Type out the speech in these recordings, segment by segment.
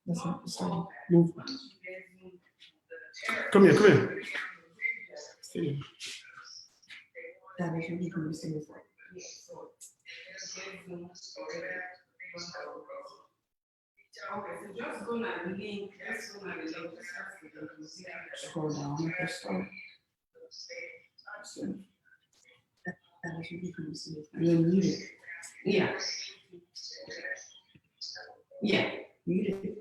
That's not starting. Move. Come here, come here. See. That is really good. Scroll down and press start. So, that is really good. And then mute it. Yeah. Yeah. Mute it.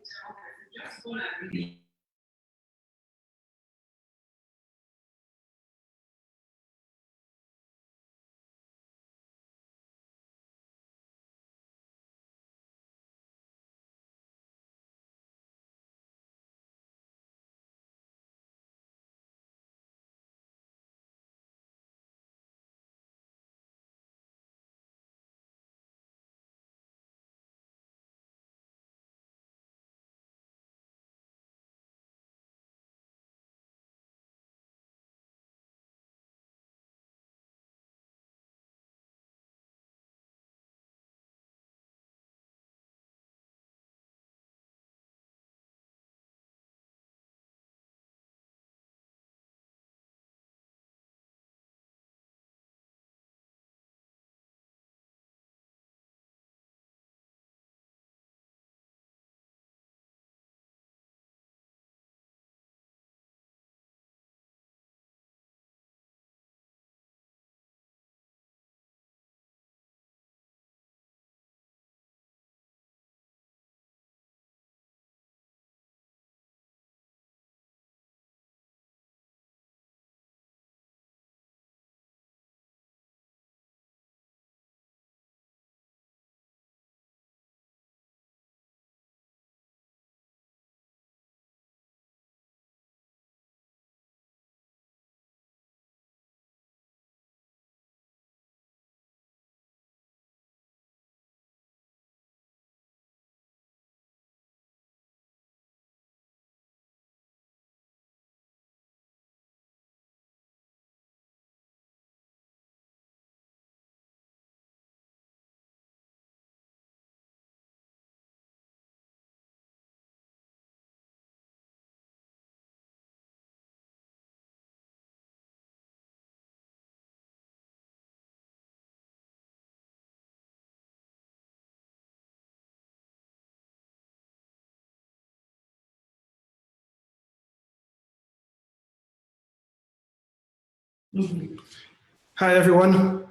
Hi, everyone.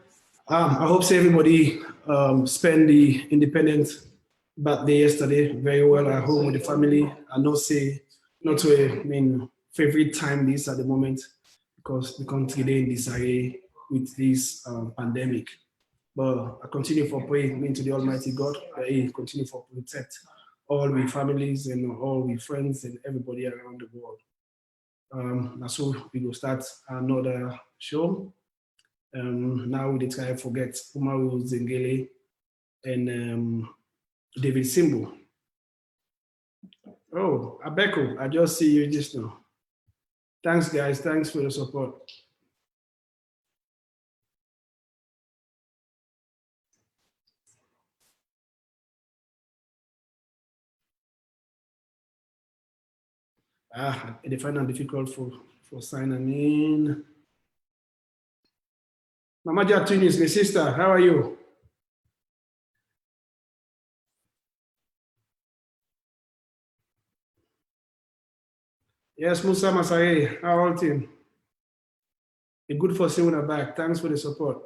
I hope so everybody spent the Independence birthday yesterday very well at home with the family. I know say not to favorite time this at the moment because the country is in disarray with this pandemic. But I continue for praying to the Almighty God that He continue for protect all we families and all we friends and everybody around the world. So we will start another show. Now we try to forget Umaru Zengele and David Simbo. Oh, Abeko, I just see you just now. Thanks, guys. Thanks for your support. They find it difficult for signing in. Mama Tunis, my sister, how are you? Yes, Musa Masai, how are you? It's good for seeing you back. Thanks for the support.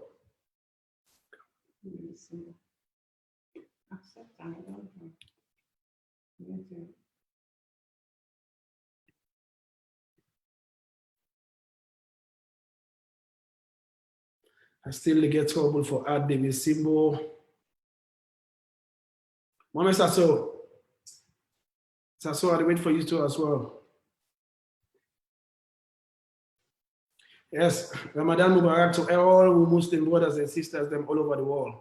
I still get trouble for add David Simbo. Mama Sasso, I wait for you too as well. Yes, Ramadan Mubarak to all Muslim brothers and sisters them all over the world.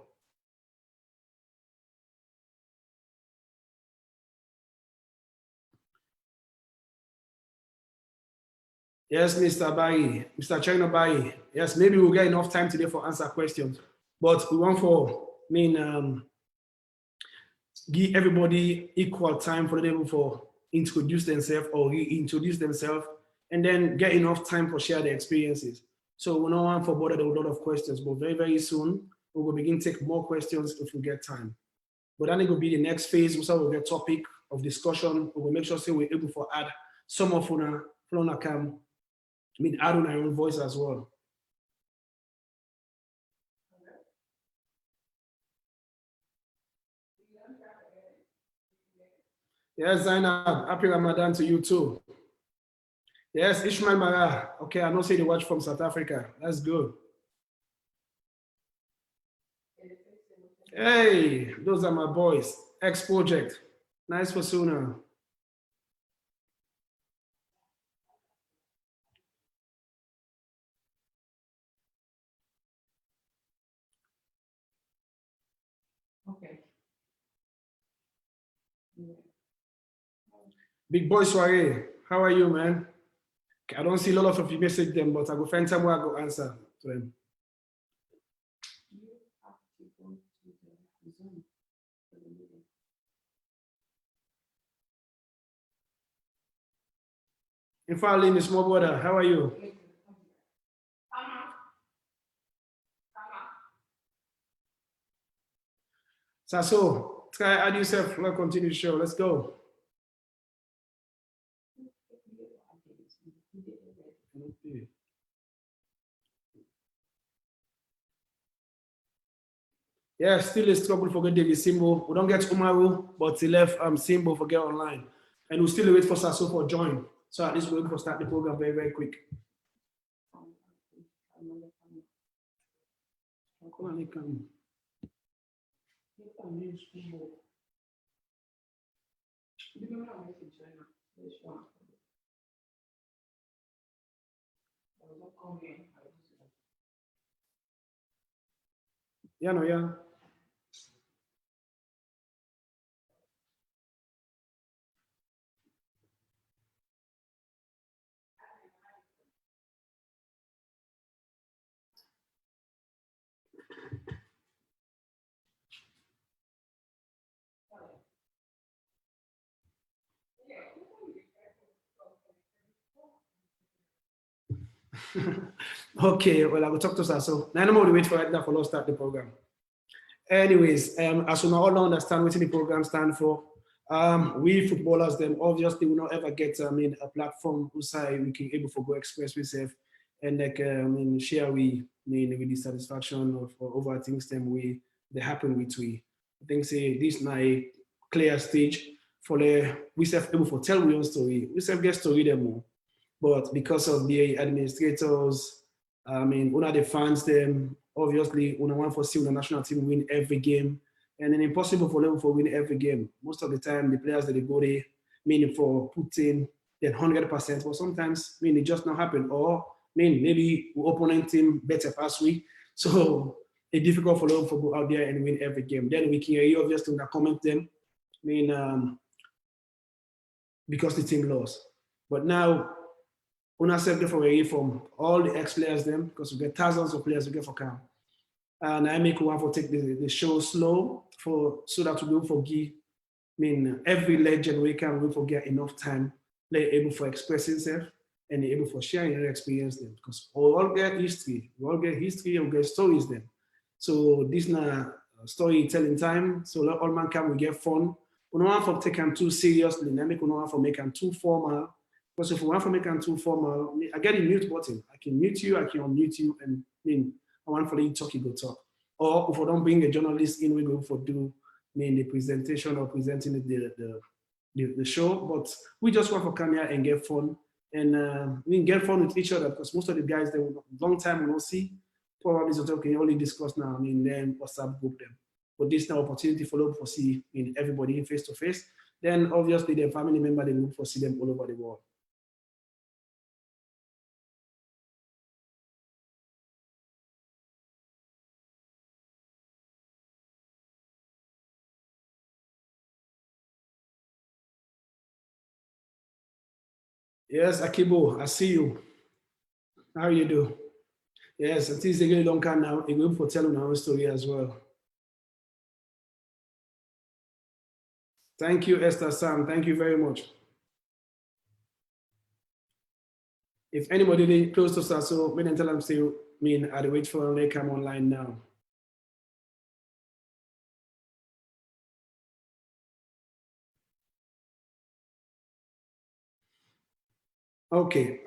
Yes, Mr. Bayi, Mr. China Bayi. Yes, maybe we'll get enough time today for answer questions. But we want for give everybody equal time for them for introduce themselves or reintroduce themselves, and then get enough time for share their experiences. So we don't want for bothered with a lot of questions, but very, very soon we will begin to take more questions if we get time. But then it will be the next phase. We will get topic of discussion. We will make sure say we're able to add some of Flona can add on our own voice as well. Yes, Zainab, happy Ramadan to you too. Yes, Ishmael Mara. Okay, I know say they watch from South Africa. That's good. Hey, those are my boys. X Project. Nice for sooner. Okay. Big boy Soiree, how are you, man? I don't see a lot of you message them, but I go find time where I go answer to them. You have to go to the Zoom for the meeting. In fact, Lynn, small brother, how are you? Sasso, try add yourself. Let's continue the show. Let's go. Okay. Yeah, still a struggle for get David Simbo. We don't get Umaru, but he left Simbo for get online. And we still wait for Sasso for join. So at least we're going to start the program very, very quick. Yeah, no, yeah. Okay, well, I will talk to Sasso. Now, I'm going to wait for right now for us to start the program. Anyways, as we now all understand what the program stand for, we footballers then obviously will not ever get a platform whose we can able to go express ourselves and like share with the satisfaction of over things them they happen with we. I think say this now a clear stage for we self able to tell we own story. We self get story them more. But because of the administrators, one of the fans, them obviously, one want for see the national team win every game, and then impossible for them for win every game. Most of the time, the players that they go there, meaning for putting then 100%, but sometimes it just not happen. Or maybe the opponent team better past week, so it's difficult for them to go out there and win every game. Then we can hear obviously comment them, because the team lost. But now una self get away from all the ex-players them because we get thousands of players we get for camp. And I make one for take the show slow for so that we don't forgive. Every legend we can we forget enough time, they able for express himself and able for sharing their experience them because we all get history, we get stories then. So this na storytelling time. So all man can we get fun. We don't want to take them too seriously. I make we don't want to make them too formal. Because if we want to make them too formal, I get a mute button. I can mute you, I can unmute you, and I want for you to talk, you go talk. Or if we don't bring a journalist in, we go for do the presentation or presenting the show. But we just want to come here and get fun. And we can get fun with each other because most of the guys that long time we don't see, probably so can only discuss now, then WhatsApp group them. But this now opportunity for them to see everybody face to face. Then obviously their family member they look for see them all over the world. Yes, Akibo, I see you. How you do? Yes, it is a really long time now. I'm going for telling our own story as well. Thank you, Esther Sam. Thank you very much. If anybody dey close to Sasso, we can tell them say, mean, I'd wait for them to come online now. Okay.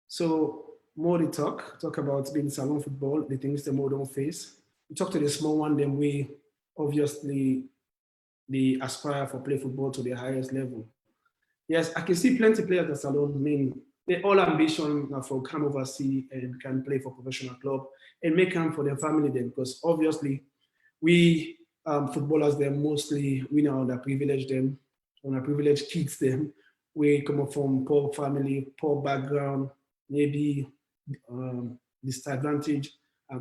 So more the talk about being salon football, the things the more don't face. We talk to the small one, then we obviously they aspire for play football to the highest level. Yes, I can see plenty players at salon. I mean, they all ambition for come overseas and can play for professional club and make come for their family then, because obviously we footballers them mostly we know underprivileged them, underprivileged kids them. We come up from poor family, poor background, maybe disadvantaged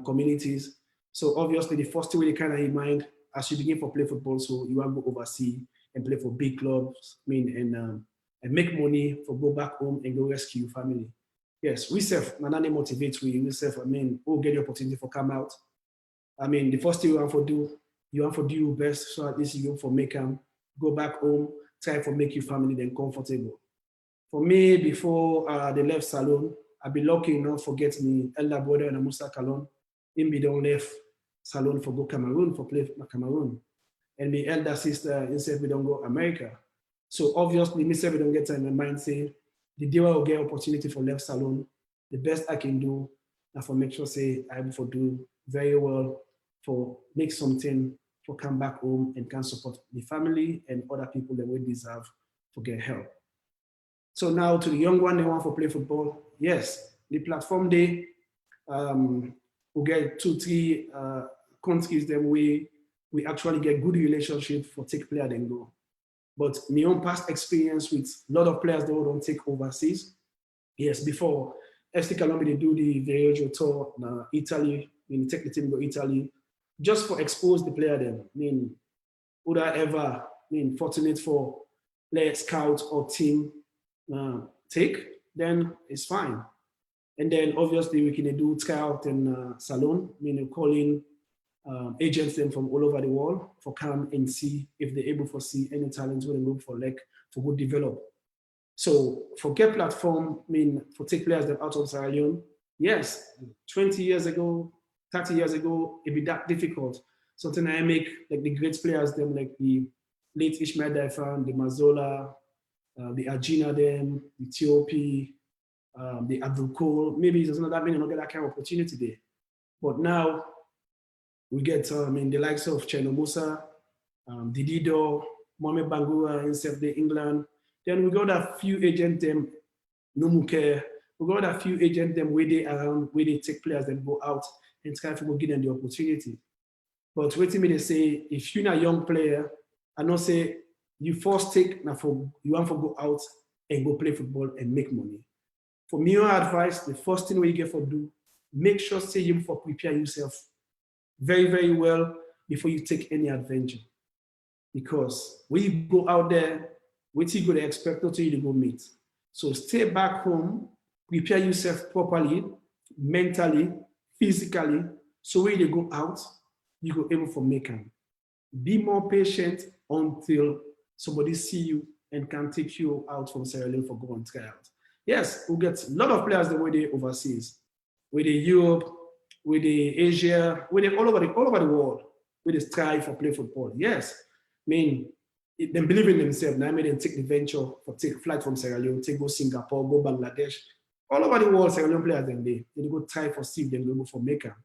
communities. So obviously the first thing we kind of in mind as you begin for play football, so you want to go overseas and play for big clubs, I mean, and make money for go back home and go rescue your family. Yes, we self, Manani motivate we self, I mean, we'll get the opportunity for come out. I mean, the first thing you want to do your best so at least you go for make them go back home, try for make your family then comfortable. For me, before they left Salon, I be lucky enough for get me elder brother and Musa Kallon. Him be don't left Salon for go Cameroon for play for Cameroon. And my elder sister instead we don't go America. So obviously, me say we don't get in my mind say the day I will get opportunity for left Salon, the best I can do and for make sure say I will for do very well for make something for come back home and can support the family and other people that we deserve to get help. So now to the young one, they want to play football. Yes, the platform day, we get 2, 3 countries, then we actually get good relationship for take player then go. But my own past experience with a lot of players that don't take overseas. Yes, before FC Colombia, they do the Viaggio tour in Italy, we take the team to Italy, just for expose the player then. I mean, would I ever, I mean, fortunate for player scout or team take, then it's fine. And then obviously we can do scout and salon, meaning calling agents them from all over the world for come and see if they're able to see any talents when they look for like for good develop. So for get platform, I mean for take players that out of Sierra Leone, yes, 20 years ago, 30 years ago, it'd be that difficult. Something I make like the great players, them like the late Ishmael Daifan, the Mazola, the Agina them, the TOP, the Abdul Cole, maybe there's not that many not get that kind of opportunity there. But now we get I mean the likes of Cheno Musa, Didido, Mohamed Bangura in South England. Then we got a few agents them, Nomuke, we got a few agents them where they around, where they take players and go out and try to go give them the opportunity. But waiting me they say if you're a young player, I know say you first take now for you want to go out and go play football and make money. For me, your advice, the first thing we get for do, make sure say you for prepare yourself very, very well before you take any adventure. Because when you go out there, what you going to expect to you to go meet. So stay back home, prepare yourself properly, mentally, physically, so when you go out, you go able for make them. Be more patient until somebody see you and can take you out from Sierra Leone for go and try out. Yes, we get a lot of players the way they overseas, with the Europe, with the Asia, with the all over the world, with the strive for play football. Yes, I mean, they believe in themselves. Now I mean, they take the venture for take flight from Sierra Leone, take go Singapore, go Bangladesh, all over the world. Sierra Leone players then they go try for see them go for maker.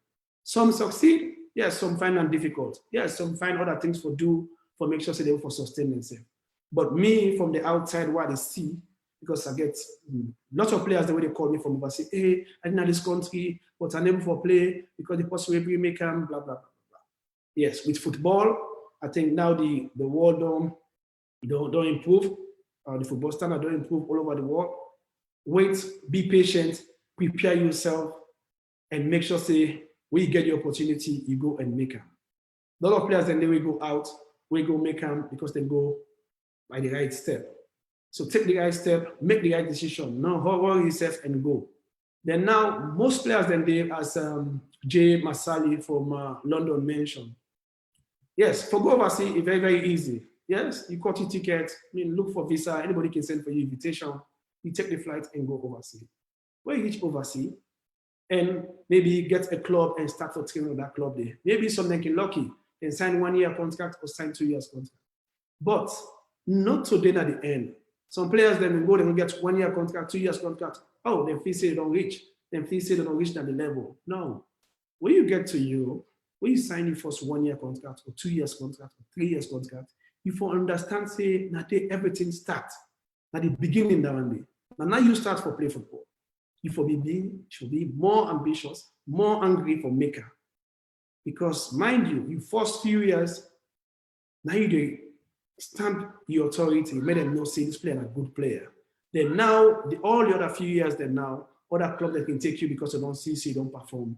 Some succeed, yes. Some find them difficult, yes. Some find other things for do for make sure so they for sustain themselves. But me from the outside, what I see, because I get lots of players the way they call me from overseas. Hey, I'm in this country, but I'm able for play because the possibility make them blah blah blah blah. Yes, with football, I think now the world don't improve. The football standard don't improve all over the world. Wait, be patient, prepare yourself, and make sure say when you get the opportunity, you go and make them. A lot of players then they will go out, we go make them because they go by the right step. So take the right step, make the right decision. Now hold yourself and go. Then now most players then they as Jay Masali from London mentioned. Yes, for go overseas it's very very easy. Yes, you got your ticket. I mean, look for visa. Anybody can send for you invitation. You take the flight and go overseas. When you reach overseas, and maybe get a club and start for training with that club there. Maybe something can lucky and sign 1 year contract or sign 2 years contract. But not to then at the end. Some players then will go, they will get 1 year contract, 2 years contract. Oh, then feel say they don't reach. Then feel say they don't reach at the level. No. When you get to Europe, when you sign your first 1 year contract or 2 years contract or 3 years contract, you for understand say that everything starts at the beginning that one day. Now you start for play football. You should be more ambitious, more hungry for maker. Because mind you, your first few years, now you stamp your authority, made them know say this player is a good player. Then now, all the other few years, then now, other clubs that can take you because they don't see you don't perform,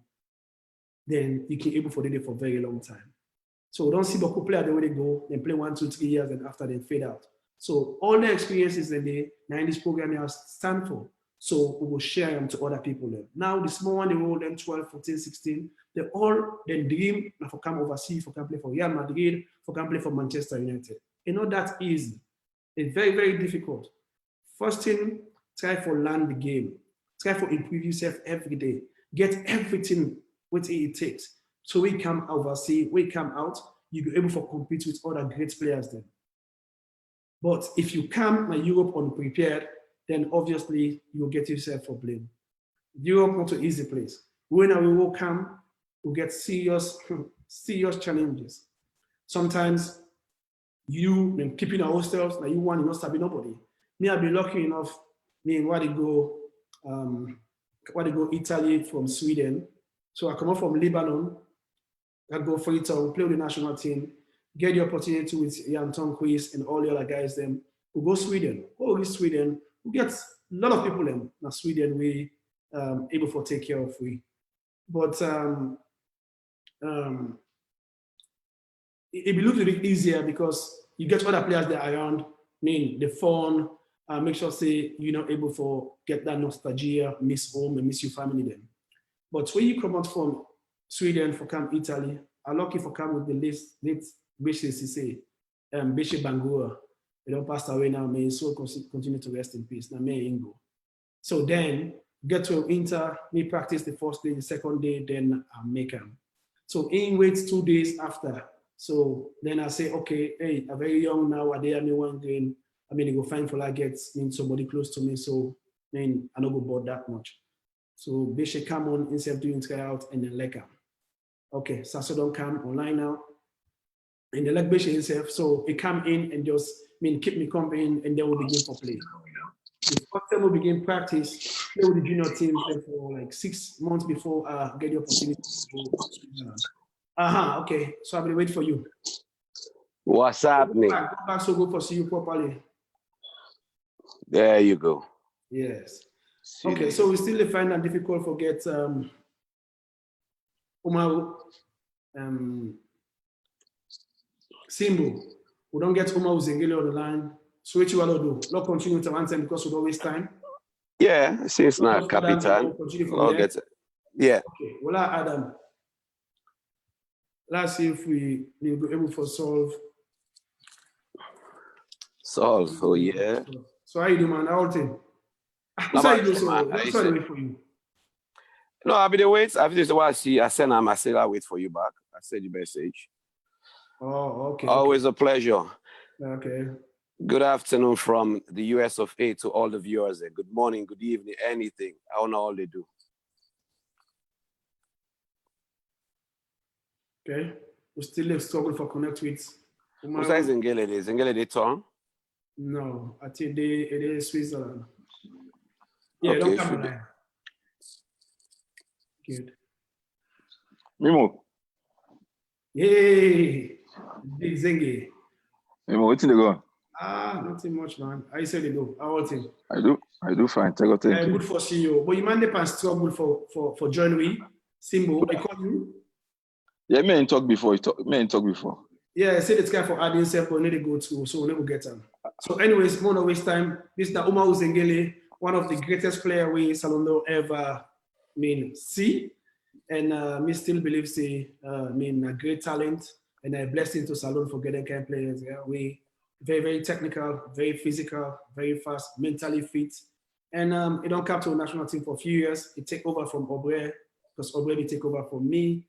then you can able for them for a very long time. So we don't see Boko player the way they go, then play 1, 2, 3 years, and after they fade out. So all the experiences that they now in this program they stand for. So we will share them to other people. Then. Now the small one, they all them 12, 14, 16, they all then dream for come overseas, for come play for Real Madrid, for come play for Manchester United. You know that easy. It's very, very difficult. First thing, try for learn the game. Try for improve yourself every day. Get everything what it takes. So we come overseas, we come out, you'll be able to compete with other great players then. But if you come to Europe unprepared, then obviously you'll get yourself for blame. Europe not an easy place. When we will come, we'll get serious challenges. Sometimes you keeping our hostels, now you want to not sabi nobody. Me, I've been lucky enough, where they go Italy from Sweden. So I come up from Lebanon, I go for it, play with the national team, get the opportunity with Jan Tonquist and all the other guys, then we go Sweden. Sweden, we get a lot of people in Sweden we able to take care of we. But it looks a bit easier because you get other players that are around, the phone, make sure say you're not able to get that nostalgia, miss home and miss your family then. But when you come out from Sweden for come Italy, I'm lucky for come with the late Beshe Sise, Beshe Bangura. They don't pass away now, may his soul continue to rest in peace. Now may Ingo. So then get to Inter, me practice the first day, the second day, then I make them. So in waits 2 days after. So then I say, okay, hey, I'm very young now, I dare me one game. I mean, I go find for like get somebody close to me, so I don't go bored that much. So Beshe come on instead of doing tryout and then Leka. Okay, Sasso don't come online now. And they like Beshe himself, so he come in and just keep me company and then we'll begin for play. The first time we begin practice, play with the junior team for like 6 months before I get the opportunity to go to Switzerland. Okay. So I'll be waiting for you. What's happening? Go back so good for see you properly. There you go. Yes. Okay, so we still find that difficult to get Umaru Simbu. We don't get Umaru Zengele on the line. So what you will do? Not continue to answer because we don't waste time. Yeah, since not capital. Yeah. Okay, well, Adam. Let's see if we will be able to solve. Oh yeah. So how you do, man? How thing? Sorry to wait for you. No, I'll be the wait. After this, I see. I said I'll wait for you back. I said your message. Oh, okay. Always a pleasure. Okay. Good afternoon from the US of A to all the viewers there. Good morning, good evening, anything. I don't know all they do. Okay. We still struggle for connect with. Who's that Zengele? Zengele they turn? No, I think it is Switzerland. Yeah, okay, don't come online. Good. Mimo. Yay! Big Zengi. Mimo, what's in the go? Nothing much, man. I said it though. How thing? I do fine. Thank you. Good for see you. But you man the struggle for John Wee. Simbo, I call you. Yeah, me and talk before. Yeah, I said it's guy for adding himself, but need to go to, so we'll never get him. So, anyways, more no waste time. This is Umar Zengele, one of the greatest players we Salondo ever see. And me still believe a great talent and a blessing to Salon for getting kind of players. Yeah, we very, very technical, very physical, very fast, mentally fit. And he don't come to the national team for a few years. He take over from Aubrey, because Aubrey he take over from me.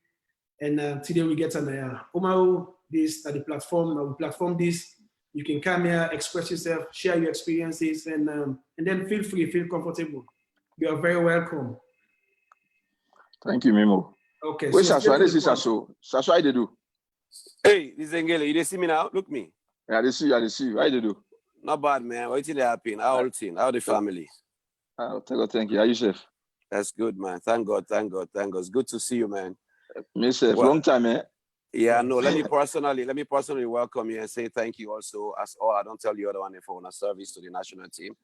And today we get an Omaru, this at the platform. We platform this. You can come here, express yourself, share your experiences, and then feel free, feel comfortable. You are very welcome. Thank you, Mimo. Okay. Wait, So Sasso, this is Sasso. Sasso, how they do? Hey, this is Engele. You see me now? Look me. Yeah, they see you, they see you. How they do? Not bad, man. What did happen? How old thing? How the family? Thank you. How you, chef? That's good, man. Thank God, thank God, thank God. It's good to see you, man. Myself, long time, eh? Yeah, no. Let me personally welcome you and say thank you also. As all, I don't tell you other one for a service to the national team.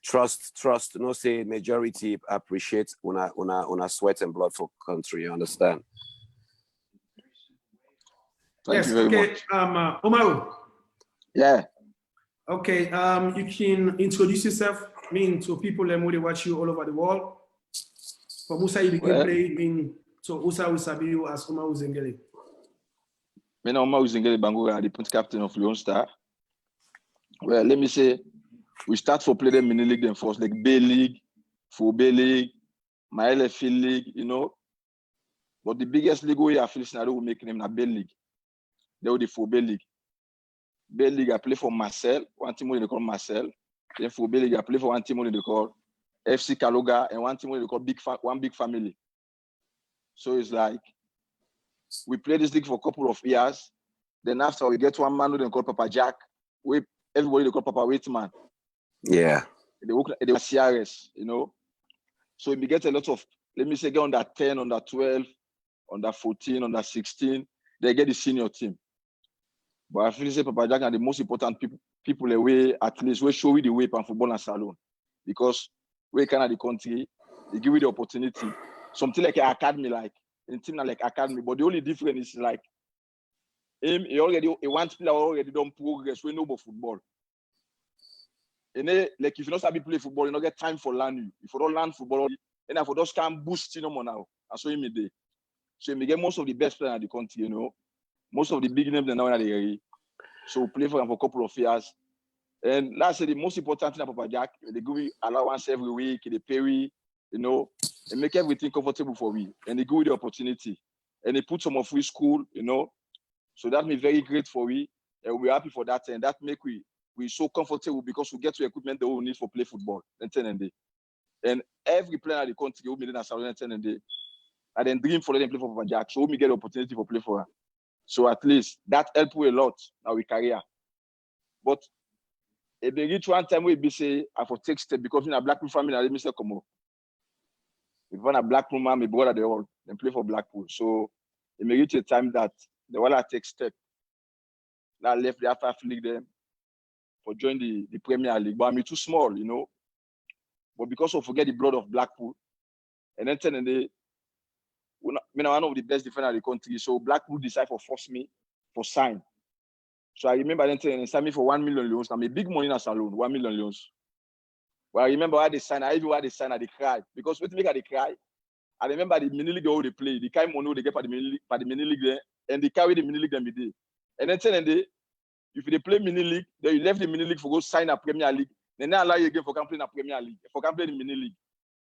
Trust. No say majority appreciate una sweat and blood for country. You understand? Thank you very much. Omaru. Yeah. Okay. You can introduce yourself. To people who they watch you all over the world. From Usa you begin play. So Usa will sabi you as Omaru Zengele. My name is Omaru Zengele Bangura, the point captain of Leone Star. Well, let me say, we start for play them mini league then first, like Bay League, Full Bay League, my LFL League, you know. But the biggest league we have facing, I don't make them a Bay League. They were the Full Bay League. Bay League, I play for Marcel, one team they call Marcel. Then Full Bay League, I play for one team they call FC Kaloga, and one team they call One Big Family. So it's like, we play this league for a couple of years. Then after we get one man who they call Papa Jack, everybody they call Papa Waitman. Yeah. They work CRS, you know. So we get a lot of, let me say, get under 10, under 12, under 14, under 16, they get the senior team. But I feel say Papa Jack are the most important people away, at least, we show you the way for football and salon. Because we can the country, they give you the opportunity. Something like an academy, like a team like academy, but the only difference is like he wants player already done progress, we know about football. And then, like if you don't start play football, you don't get time for learning. If you don't learn football, and if you just can't boost no more now. And so he made it. So he get most of the best players in the country, you know. Most of the big names they now in the area. So we play for them for a couple of years. And lastly, the most important thing about Papa Jack, they give you allowance every week, they pay we, you know, and make everything comfortable for we. And they give you the opportunity. And they put some of free school, you know. So that made very great for we. And we're happy for that. And that make we so comfortable because we get to equipment that we need for play football. And every player in the country will be in a salon and then dream for them play for Papa Jack. So we get the opportunity for play for her. So at least that help we a lot now we career. But if they reach one time we be say I for take step because in a Blackpool family, I let me say come on. If one a Blackpool man, my brother they all then play for Blackpool. So it may reach a time that the one I take step. Now left the after league them for join the Premier League. But I'm too small, you know. But because of forget the blood of Blackpool, and then they one of the best defenders in the country. So Blackpool decide for force me for sign. So I remember then they signed me for 1 million loans. I'm a big money in a salon, 1 million loans. But I remember how they signed, I even how they signed, they cry. Because what make they cry? I remember the mini league how they play, the kind of money they get for the mini league there, and they carry the mini league them day. And then if they play mini league, then you left the mini league for go sign a Premier League. Then they allow you again for can play in a Premier League, for can play in the mini league.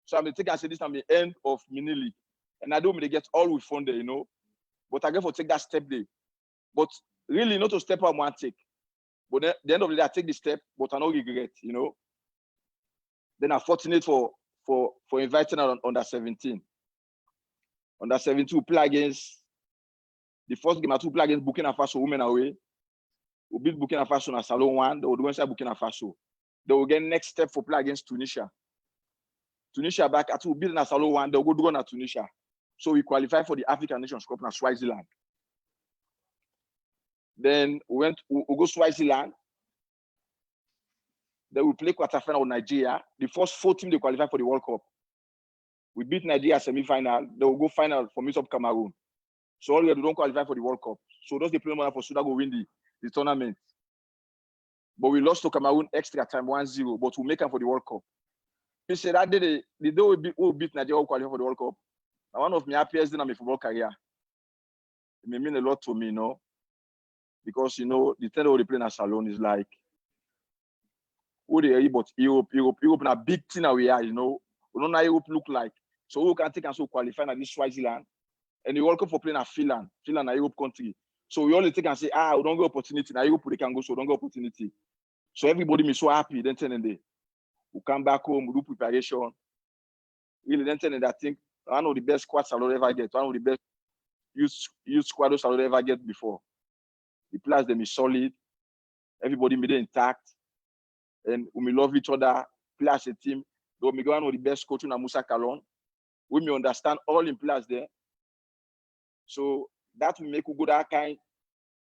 So I'm taking and say this is the end of mini league. And I don't mean they get all we funded, you know. But I get for take that step there. But really not to step I want to take. But at the end of the day, I take the step, but I no regret, you know. Then I'm fortunate for inviting on under 17. Under 17, we play against the first game I two play against Burkina Faso women away. We beat Burkina Faso in Salon 1, they will do inside Burkina Faso. They will get next step for play against Tunisia. Tunisia back at we beat in Salon 1, they will go to Tunisia. So we qualify for the African Nations Cup in Swaziland. Then we go Swaziland. Then we play quarterfinal with Nigeria. The first 4 teams they qualify for the World Cup. We beat Nigeria semi-final. They will go final for meet up Cameroon. So already don't qualify for the World Cup. So those they play for Sudan go win the tournament. But we lost to Cameroon extra time 1-0. But we make them for the World Cup. You say that day the day we beat Nigeria will qualify for the World Cup. Now one of my happiest days in my football career. It may mean a lot to me, you know. because you know the thing they play in Salon is like who they are, but Europe in a big thing that we are, you know. We don't know how Europe look like. So who can take and so qualify at this Swaziland and you welcome for playing at Finland a Europe country. So we only take and say, we don't get opportunity. Now Europe they can go, so we don't get opportunity. So everybody is so happy. Then tell them we come back home, we do preparation. Really, then tell them that I think one of the best squads I'll ever get, one of the best youth squads I'll ever get before. The players them is solid. Everybody made it intact. And we love each other, play as a team. Though we go one of the best coach in Mohamed Kallon. We may understand all in players there. So that will make we go that kind,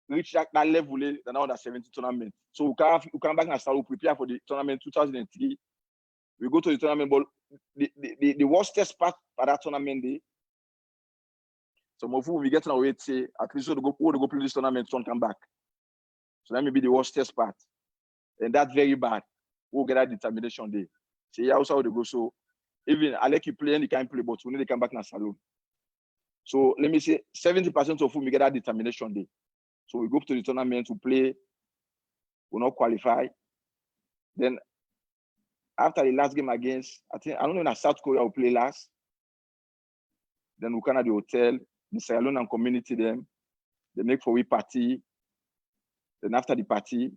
reach that level than under 70 tournament. So we come back and start to prepare for the tournament 2003. We go to the tournament, but the worstest part of that tournament day. Some of we get on our way to say, at least we go play this tournament, don't come back. So that may be the worstest part. And that's very bad. We'll get that determination day. See how they go. So even I like you play and you can't play, but we need to come back in Salon. So let me say 70% of whom we get that determination day. So we go to the tournament to play, we'll not qualify. Then after the last game against, I don't know, in South Korea we'll play last. Then we come at the hotel, the Sierra Leone community them, they make for we party. Then after the party,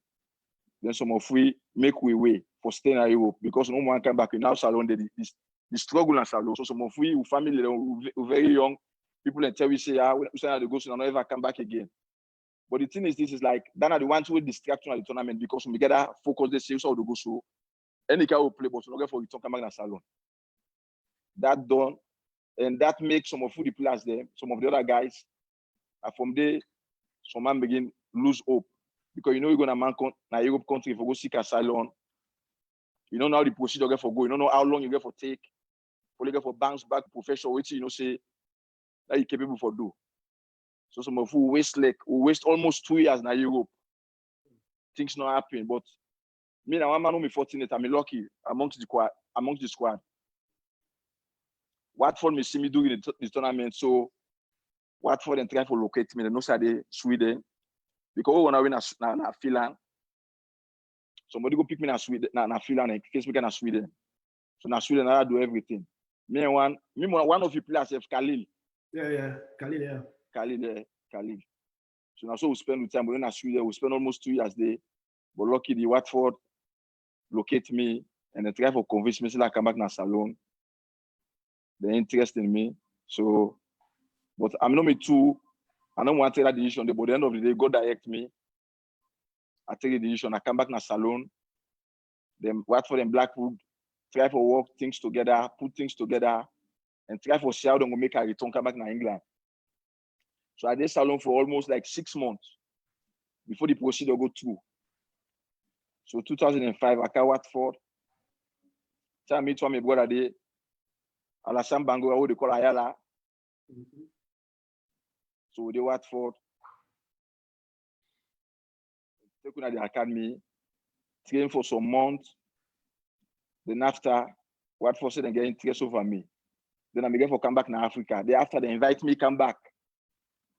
then some of we make we way for staying in Europe because no one come back in our Salon, the struggle in Salon. So some of we family, we're very young, people and tell we say, we say to go, so I'll never come back again. But the thing is, this is like, that are the ones who distract at the tournament because we get that focus, they say, so to go, so any guy will play, but we're not going to come back in Salon. That done, and that makes some of the players there, some of the other guys, from there, some man begin lose hope. Because you know you're gonna man na Europe country for go seek asylum. You don't know how the procedure get for go. You don't know how long you get for take. For you get for bounce back professional, which you know say that you capable for do. So some of who waste almost 2 years na Europe. Things not happen. But me na one man who me fortunate. I'm lucky amongst the squad. Watford me see me doing the tournament. So Watford and try to locate me. They know say Sweden. Because we want to win na Finland. Somebody go pick me na Sweden, na Finland and face me na Sweden. So na Sweden I do everything. Me one of the players have Khalil. Yeah. Khalil, yeah. Khalil. So now so we spend with time. We're in Sweden. We spend almost 2 years there. But lucky the Watford locate me and they try to convince me to come back na Salon. They're interested in me. So, but I'm not me too. I don't want to take that decision, but at the end of the day, God direct me. I take the decision. I come back in Salon. Then Watford and Blackpool try to work things together, put things together, and try to see how they're going to make a return, come back in England. So I did Salon for almost like 6 months before the procedure go through. So 2005, I came Watford. Tell me to my brother there, Alassane Bango, what they call Ayala. So they Watford. Taken at the academy, train for some months. Then after, Watford said they get interest over me. Then I began for come back in Africa. Then after they invite me, come back.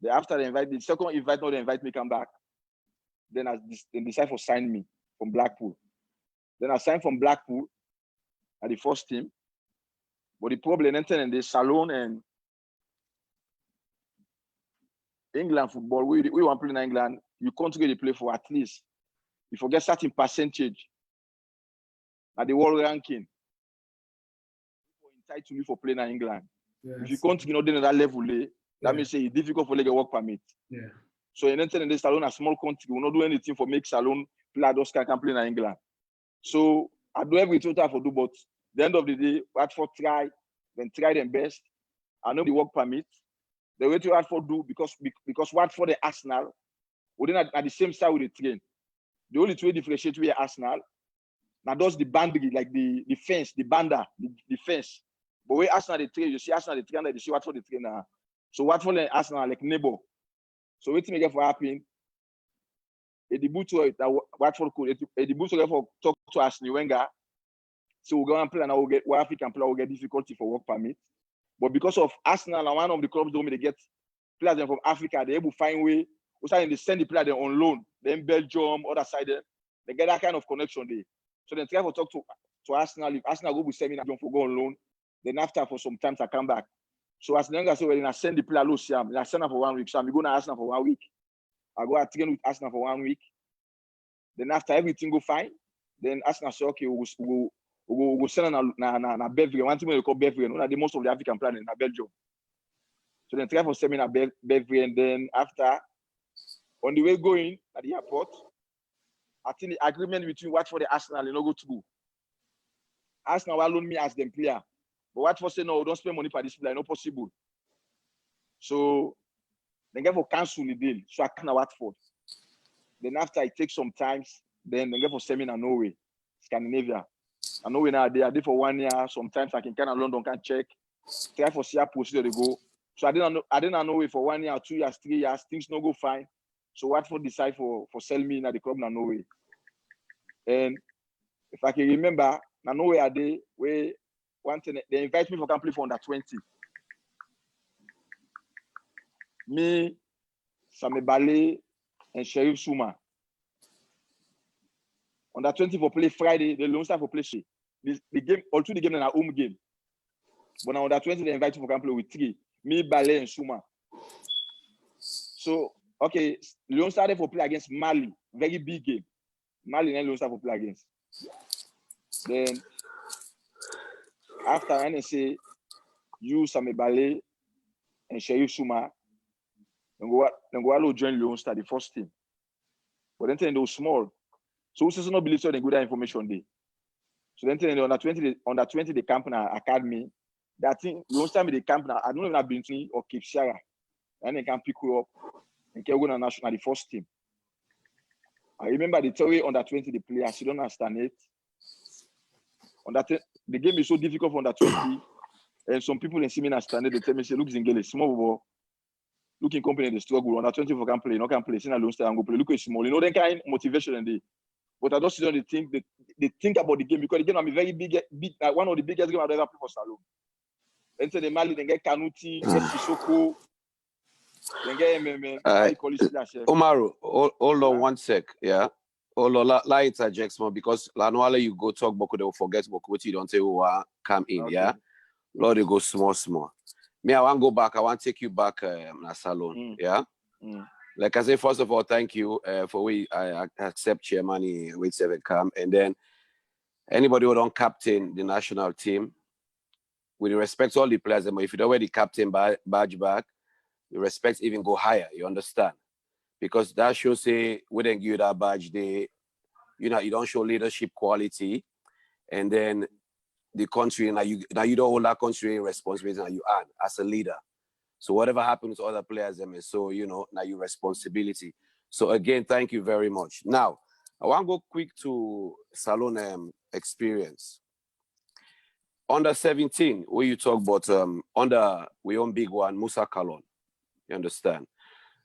Then after they invite the second invite, no, they invite me, come back. Then they decide to sign me from Blackpool. Then I signed from Blackpool at the first team. But the problem entered in the Salon and England football, we want to play in England, you can't get the play for at least, you forget certain percentage at the world ranking. You're entitled to you for playing in England. Yes. If you can't get at that level, that means it's difficult for like a work permit. Yeah. So in the Salon, a small country, we will not do anything for make Salon players can play in England. So I do everything I for do, but at the end of the day, Watford try their best. I know the work permit. The way to Watford do because Watford and Arsenal, we didn't at the same side with the train. The only way differentiate with Arsenal, now does the boundary, like the fence, the banda, the fence. But where Arsenal the train, you see Arsenal the train, you see Watford the train now. So Watford and Arsenal are like neighbor. So waiting again for happen. A debut to Watford could a debut to for talk to Arsene Wenger. So we'll go and play and we'll get where African player will get difficulty for work permit. But because of Arsenal and one of the clubs don't they get players from Africa, they're able to find way we start they send the player there on loan, then Belgium, other side there. They get that kind of connection there. So then try to talk to Arsenal. If Arsenal go with seminar, don't go on loan. Then after for some time I come back. So as long as I send the player low, I send her for 1 week. So I'm going to Arsenal for 1 week. I go and train with Arsenal for 1 week. Then after everything go fine, then Arsenal say, okay, we'll send na Belgium. One thing we call Belgium. The most of the African players in Belgium. So then try for seminar Belgium. Then after, on the way going at the airport, I think the agreement between Watford and Arsenal is not go through. Arsenal will loan me as them player. But Watford say, no, don't spend money for this player, not possible. So they get for cancel the deal. So I can't Watford. Then after it takes some time, then they get for seminar Norway, Scandinavia. I know when I did for 1 year. Sometimes I can kind of London can check. Try for see how procedure they go. So I didn't know for 1 year, 2 years, 3 years, things no go fine. So Watford decide for sell me in the club na Norway. And if I can remember, na Norway a day where one thing they invite me for can play for under 20. Me, Same Bale, and Sheriff Suma. Under 20 for play Friday, the Lone Star for play she. The game, all two the game in a home game. But now under 20, they invite me for can play with 3. Me, Bale, and Suma. So, okay, Lone Star for play against Mali. Very big game. Mali and Lone Star for play against. Then, after I say, you, Same Bale, and Sheriff Suma, then go join Lone Star, the first team. But then they were small. So we still not believe so they good information there. So then they under 20 the camp na academy. That thing Lone Star the camp na I don't even have been to or Cape Shara. And they can pick you up and can go to national the first team. I remember the theory under 20 the players, you don't understand it. The game is so difficult for under 20. And some people in similar standard, they tell me, say, look, Zingele, small ball. Looking company they struggle. Under 20 for can play, no can play. See na Lone Star and go play. Look at small. You know, that kind of motivation and they. But I just see they think about the game because the game is very big, one of the biggest games I've ever played for Salon. Then say the Mali, they get Kanuti, get Sissoko, they get Omaru, hold on 1 sec, yeah. Hold on, la interject more because Lanuala you go talk Boku, they will forget Boku, what you don't say who come in, okay. Yeah. Lord, they go small. Me, I want to go back. I want to take you back na Salon, yeah. Like I say, first of all, thank you for I accept chairman with 7 come. And then anybody who don't captain the national team, with respect to all the players, if you don't wear the captain badge back, the respect even go higher, you understand? Because that shows say we didn't give you that badge, you don't show leadership quality, and then the country, now you don't hold that country responsibility, and you earn as a leader. So whatever happens to other players, so now your responsibility. So again, thank you very much. Now, I want to go quick to Salon experience. Under 17, where you talk about under we own big one, Mohamed Kallon. You understand?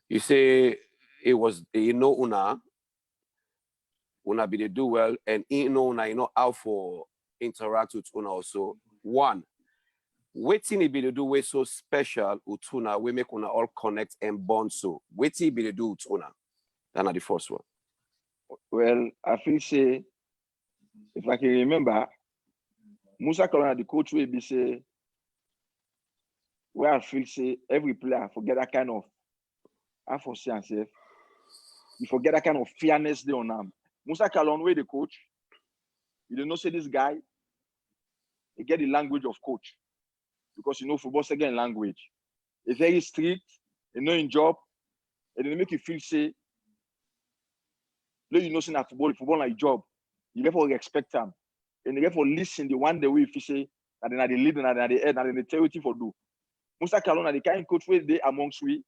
You say it was una be they do well, and una how for interact with una also. One. Waiting it be to do way so special utuna we make una all connect and bond so. Waiting be to do utuna. That's the first one. Well, I feel say if I can remember, Mohamed Kallon, the coach will be say where I feel say every player forget that kind of I foresee myself. You forget that kind of fairness there on him. Mohamed Kallon, where the coach, you don't know say this guy, he get the language of coach. Because football second language. It's very strict, in job, and they make you feel say, no, say that football like job. You therefore respect them. And you therefore listen the one the way if you say that they're the leader, and they're the head, and they tell you for do. Mohamed Kallon the kind of coach where they amongst we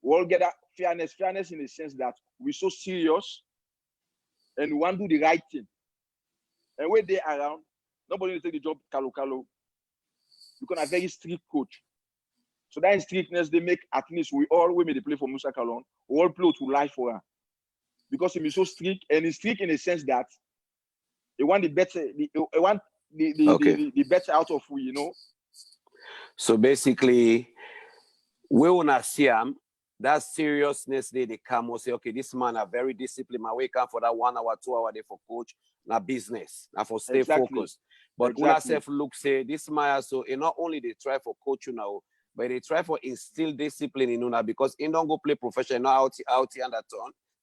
all get that fairness in the sense that we're so serious and we want to do the right thing. And when they around, nobody will take the job Kalo. Because a very strict coach. So that strictness they make at least we may play for Mohamed Kallon, we all play to life for her. Because he is so strict, and he's strict in the sense that he want the better, the better out of we, So basically, we wanna see him, that seriousness they come and say, okay, this man are very disciplined. My way come for that 1 hour, 2 hour day for coach, na business, now for stay focused. But una self look say this man, so not only they try for coach you now, but they try for instill discipline in una because in don't go play professional out and that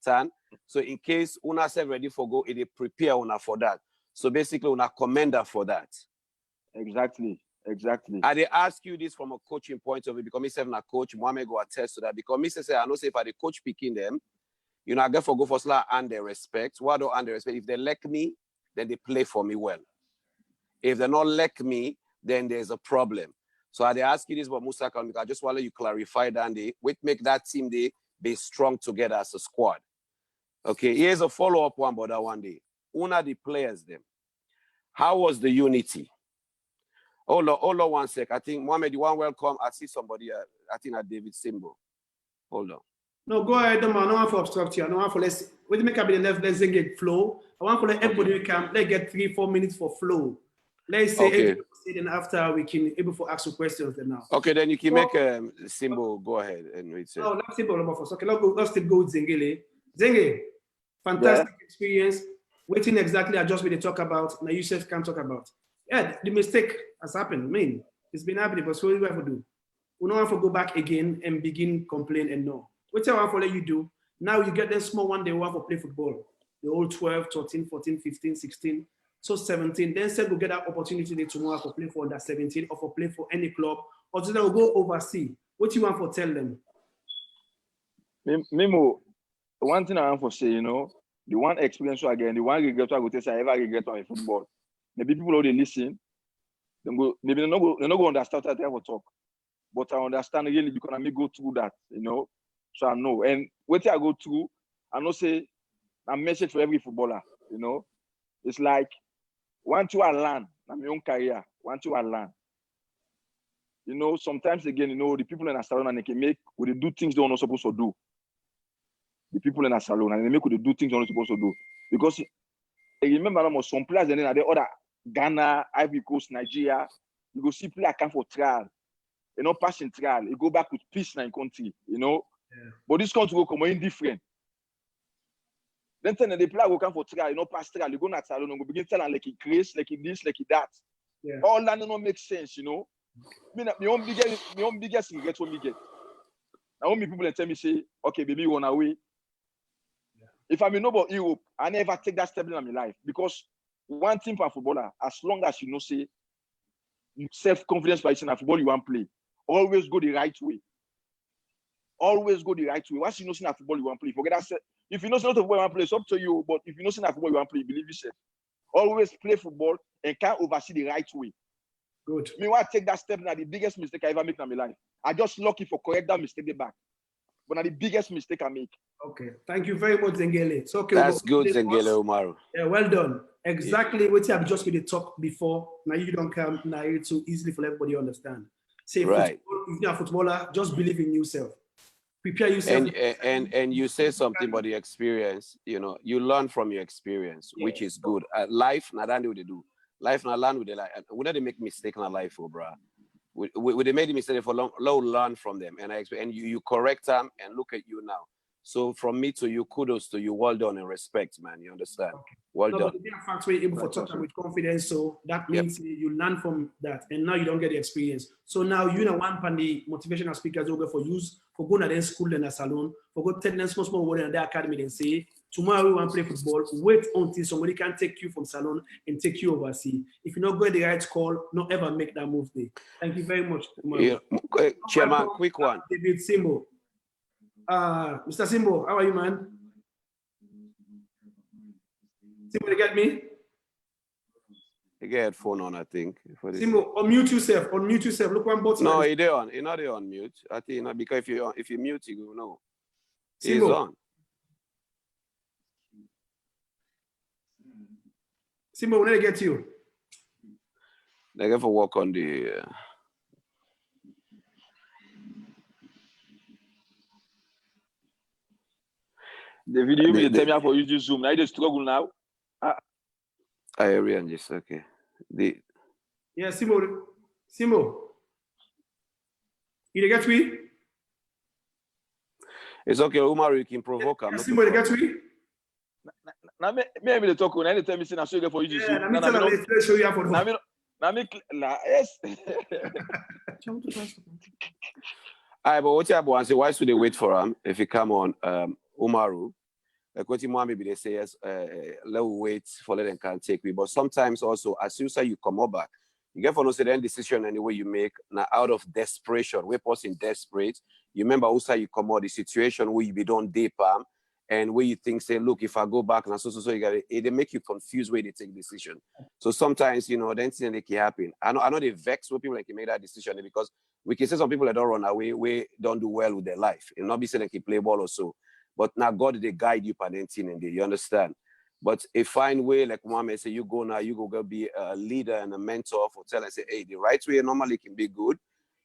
turn. So in case una self ready for go, they prepare una for that. So basically una commender for that. Exactly. I they ask you this from a coaching point of view because me self na coach, Mohamed go attest to that because me say I know say if I the coach picking them, you know I get for go for sla and they respect. Why don't and they respect? If they like me, then they play for me well. If they not like me, then there's a problem. So I they ask you this about Musa Kallon because I just want to let you clarify that they make that team they be strong together as a squad. Okay, here's a follow-up one about that one day. Una the players them. How was the unity? Hold on 1 sec. I think Mohamed, you want welcome. I see somebody. I think at David Simbo. Hold on. No, go ahead, man. I don't want to obstruct you. I don't want to let's make up the left. Let's get flow. I want to let everybody come. Let's get 3-4 minutes for flow. Let's say everything, then after we can able to ask some questions. Then now. Okay, then you can make Simbo go ahead and wait. No, let's Simbo number first. Okay, let's still go with Zengele. Zenge, fantastic experience. Waiting exactly adjust what they talk about. Now you self can talk about. Yeah, the mistake has happened. I mean, it's been happening, but so what do we have to do? We don't have to go back again and begin complain and no. What I want to let you do, now you get them small one, they want to play football. The whole 12, 13, 14, 15, 16, so 17. Then said we'll get that opportunity tomorrow to play for under 17 or for play for any club, or to then go overseas. What do you want to tell them? Mimo, one thing I want to say, you know, the one experience again, the one regret I go to say I ever regret on football. Maybe people already listen. Maybe they're not going to understand that I have to talk. But I understand really because I may go through that, you know. So I know. And what I go through, I know say a message for every footballer, you know. It's like once you learn, in my own career, once you learn. You know, sometimes again, you know, the people in a salon and they can make when they do things they're not supposed to do. The people in a salon and they make when they do things they're not supposed to do. Because I remember almost some players and then the other Ghana, Ivory Coast, Nigeria, you go see player come for trial. You know, passing trial. You go back with peace in the country, you know. Yeah. But this country will come indifferent. Then the player will come for trial, you know, pass trial. You go to salon and go begin telling like he crazy, like he this, like he that. Yeah. All that don't make sense, you know. My own biggest regret what me get. Now when people tell me say, okay, baby, you run away. Yeah. If I'm in about Europe, I never take that step in my life because one thing for a footballer, as long as you know, say, self-confidence by in a football you want to play, always go the right way. Always go the right way. Once you know, in a football you want to play, forget that. If you know, not football you want to play, it's up to you. But if you know, in a football you want to play, believe yourself. Always play football and can't oversee the right way. Good. Me want to take that step now, the biggest mistake I ever make in my life. I just lucky for correct that mistake back. But now the biggest mistake I make. Okay. Thank you very much, Zengele. It's okay. That's good, Zengele Umaru. Yeah, well done. Exactly what you have just really talked before. Now you don't come now it's so easily for everybody to understand. Say right. If you're a footballer, just believe in yourself. Prepare yourself. And you say something about the experience, you know, you learn from your experience, yeah. Which is good. Life, not what they do. Life, not learn with the life. We don't make mistake in our life, oh, bro. They made a mistake for long, learn from them. And you correct them and look at you now. So from me to you, kudos to you. Well done and respect, man. You understand? Okay. Well done. But the fact we're able to talk with confidence, so that means you learn from that, and now you don't get the experience. So now you know one pan the motivational speakers over for use for going to the school and a salon for go tell them small word in the academy and say tomorrow we want to play football. Wait until somebody can take you from salon and take you overseas. If you not get the right call, not ever make that move there. Thank you very much. Yeah. Chairman, quick one. David Simbo. Mr. Simbo, how are you, man? Simbo, you get me? You get headphone on, I think. Simbo, unmute yourself. Unmute yourself. Look one button. No, you're on. You're not on mute. I think not because if you mute, you go no. He's on. Simbo, when did I get you? They get for work on the. The video you tell me for use Zoom. Now you just struggle now. I agree on this. Okay. Yeah, Simbo. You get me? It's okay, Umar, you can provoke him. Somebody get to me? Now me the talk. Now tell me say na so get for you. Yeah, let me tell you, let's show you for the Yes. All right, but what you want to say? Why should they wait for him if he come on Umaru? Like what you want maybe they say yes, let we wait for let them can take me. But sometimes also as soon as you come up back, you get for no certain decision anyway you make now out of desperation. We're person desperate. You remember also you come out the situation where you be done deep and where you think say, look, if I go back and so you got it, they make you confused where they take decision. So sometimes then things they can happen. I know they vex with people that can make that decision because we can say some people that don't run away, we don't do well with their life. It'll not be saying they can play ball or so. But now God they guide you parenting and you understand. But a fine way, like Mohamed say, you go be a leader and a mentor for tell and say, hey, the right way normally can be good,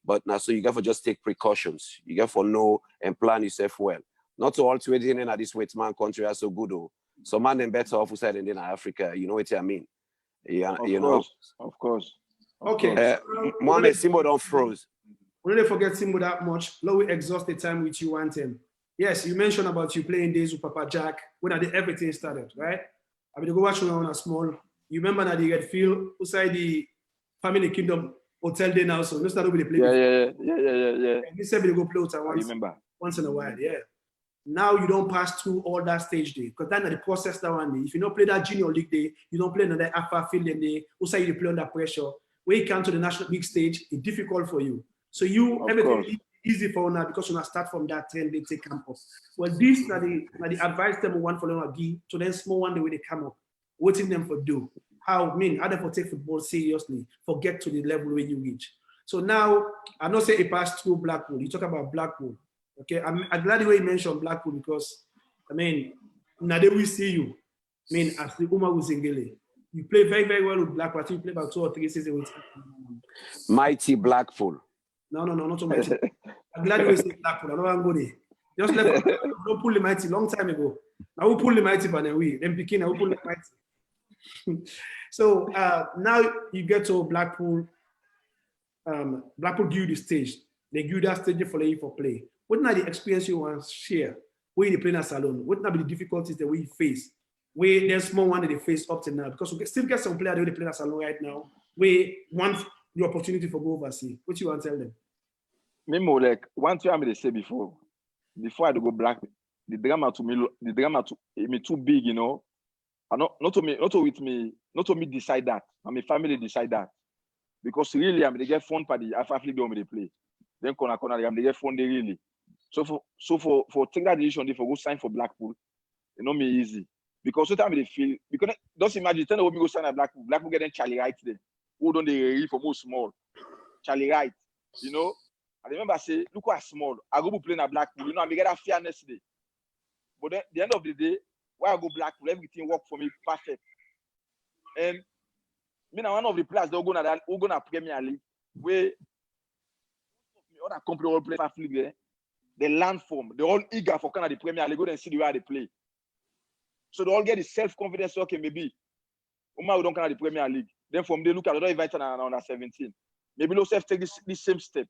but now so you got to just take precautions. You got to know and plan yourself well. Not to all to it in this way, man, country are so good. Oh. So man, them better off side than in Africa. You know what I mean? Yeah, Of course. Okay. Mohamed Simbo don't froze. We don't forget Simbo that much. Let we exhaust the time which you want him. Yes, you mentioned about you playing days with Papa Jack when everything started, right? I mean, go watch when I was small. You remember that you get feel outside the Family Kingdom Hotel day now, so you start to play. Yeah. And you said we go play with once in a while, yeah. Now you don't pass through all that stage day because that's the process that one day. If you don't play that junior league day, you don't play another alpha field day. Also, you play under pressure. When you come to the national league stage, it's difficult for you. So everything easy for now because you start from that 10 they take camp up. Well, this is the advice them want for them again to then small one day when they come up, waiting them for do. How they for take football seriously, forget to the level where you reach. So now I'm not saying it passed through Blackpool. You talk about Blackpool. Okay, I'm glad the way you mentioned Blackpool because now they will see you. As the Uma Uzingele, you play very, very well with Blackpool. I think you play about 2 or 3 seasons with Mighty Blackpool. No, not so mighty. I'm glad you say Blackpool. I don't want to go there. Just left. Don't pull the mighty long time ago. Now we pull the mighty, but then we picking. I will pull the mighty. So now you get to Blackpool. Blackpool give you the stage. They give you that stage for you for play. What are the experience you want to share? Where you play in a salon? What are the difficulties that we face? Where there's small one that they face up to now because we still get some players that they play in a salon right now. We want the opportunity for go overseas. What you want to tell them? Me more like one thing I say before I go black, the drama to me too big, you know. And not to me decide that. And my family decide that. Because really they get fun for the Alpha League they play. Then corner they get fun they really. So for take that decision they for go sign for Blackpool, you know me easy. Because sometimes they feel because just imagine tell me go sign at Blackpool get them Charlie Wright there. Who don't they read for most small? Charlie Wright, you know. I remember say, look how small. I go play in Blackpool, you know, I get that fairness day. But then the end of the day, why I go Blackpool, everything work for me perfect. And me now one of the players that who go to Premier League, where other company all play for league there, they learn from, they all eager for kind of the Premier League, go and see the way they play. So they all get the self-confidence, okay, maybe Uma we don't kind of the Premier League. Then from there, look at the invite on 17. Maybe no self take this same step.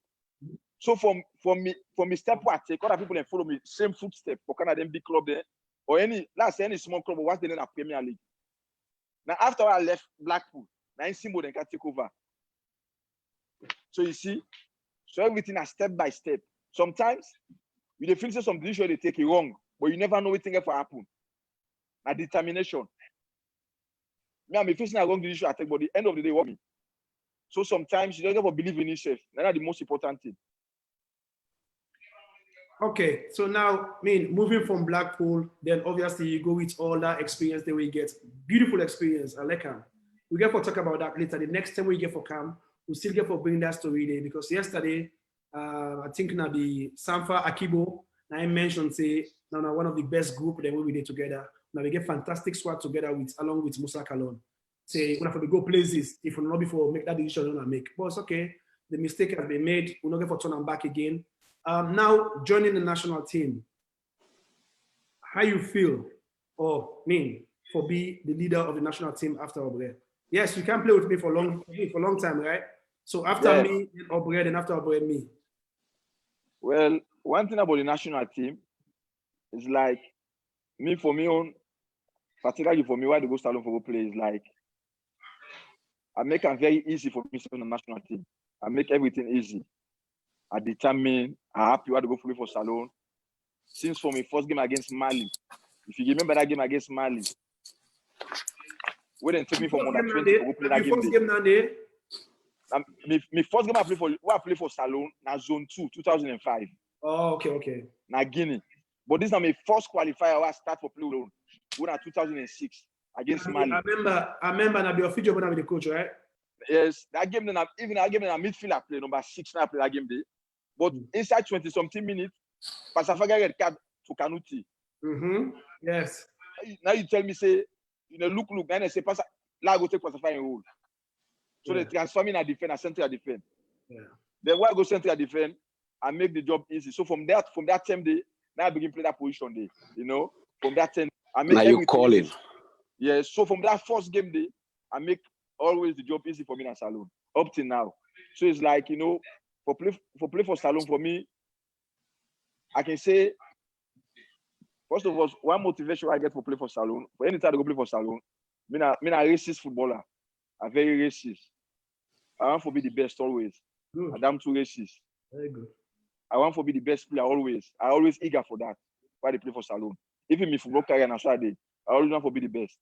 So from me step what I take, other people and follow me same footstep for kind of them big club there, or any small club, or what's the name of Premier League. Now after I left Blackpool, now in Simbo then can take over. So you see, so everything is step by step. Sometimes you feel some decision they take it wrong, but you never know what thing ever happen. Now determination. Me I'm facing a wrong decision I take, but the end of the day, what me. So sometimes you don't ever believe in yourself. That's the most important thing. Okay, so now, moving from Blackpool, then obviously you go with all that experience that we get. Beautiful experience, I like him. We get for talk about that later. The next time we get for camp, we still get for bring that story there because yesterday, I think now the Sanfa Akibo, now I mentioned say now one of the best group that we did together. Now we get fantastic squad together along with Mohamed Kallon. Say when we go places, if we not before make that decision, we don't make. But it's okay. The mistake has been made. We're not going to turn them back again. Now joining the national team, how you feel, for be the leader of the national team after Obre? Yes, you can play with me for a long time, right? So after me, Obre, then after Obre, me. Well, one thing about the national team, it's like me for me own, particularly for me, why they go salon for go play is like I make it very easy for me to on the national team. I make everything easy. I determine, I happy why to go play for salon. Since for my first game against Mali, if you remember that game against Mali, where they take me from under 20 to go play that game. First game now day. My first game I play for Salon na Zone 2, 2005. Oh, okay. Na Guinea. But this is my first qualifier I start for play alone. When at 2006 against Mali. I remember na be official when I'm the coach, right? Yes, that game then even that game then midfield I play number 6 now I play that game day. But inside 20-something minutes, Pasafaga red card to Kanuti. Yes. Now you tell me say you know look and I say Pasa la go take Pasafaga in role. So they transform in a defend, a center defend. Yeah. Then when I go center defend, I make the job easy. So from that time day, now I begin play that position day. You know, from that time I make. Now you calling. Yeah. So from that first game day, I make always the job easy for me in Salon up till now. So it's like you know, for play for Salon for me, I can say first of all, one motivation I get for play for Salon, for any time I go play for Salon, me a racist footballer, a very racist. I want to be the best always. Good. I'm too racist. Very good. I want to be the best player always. I always eager for that. Why they play for Salon. Even me football career on Saturday, I always want to be the best.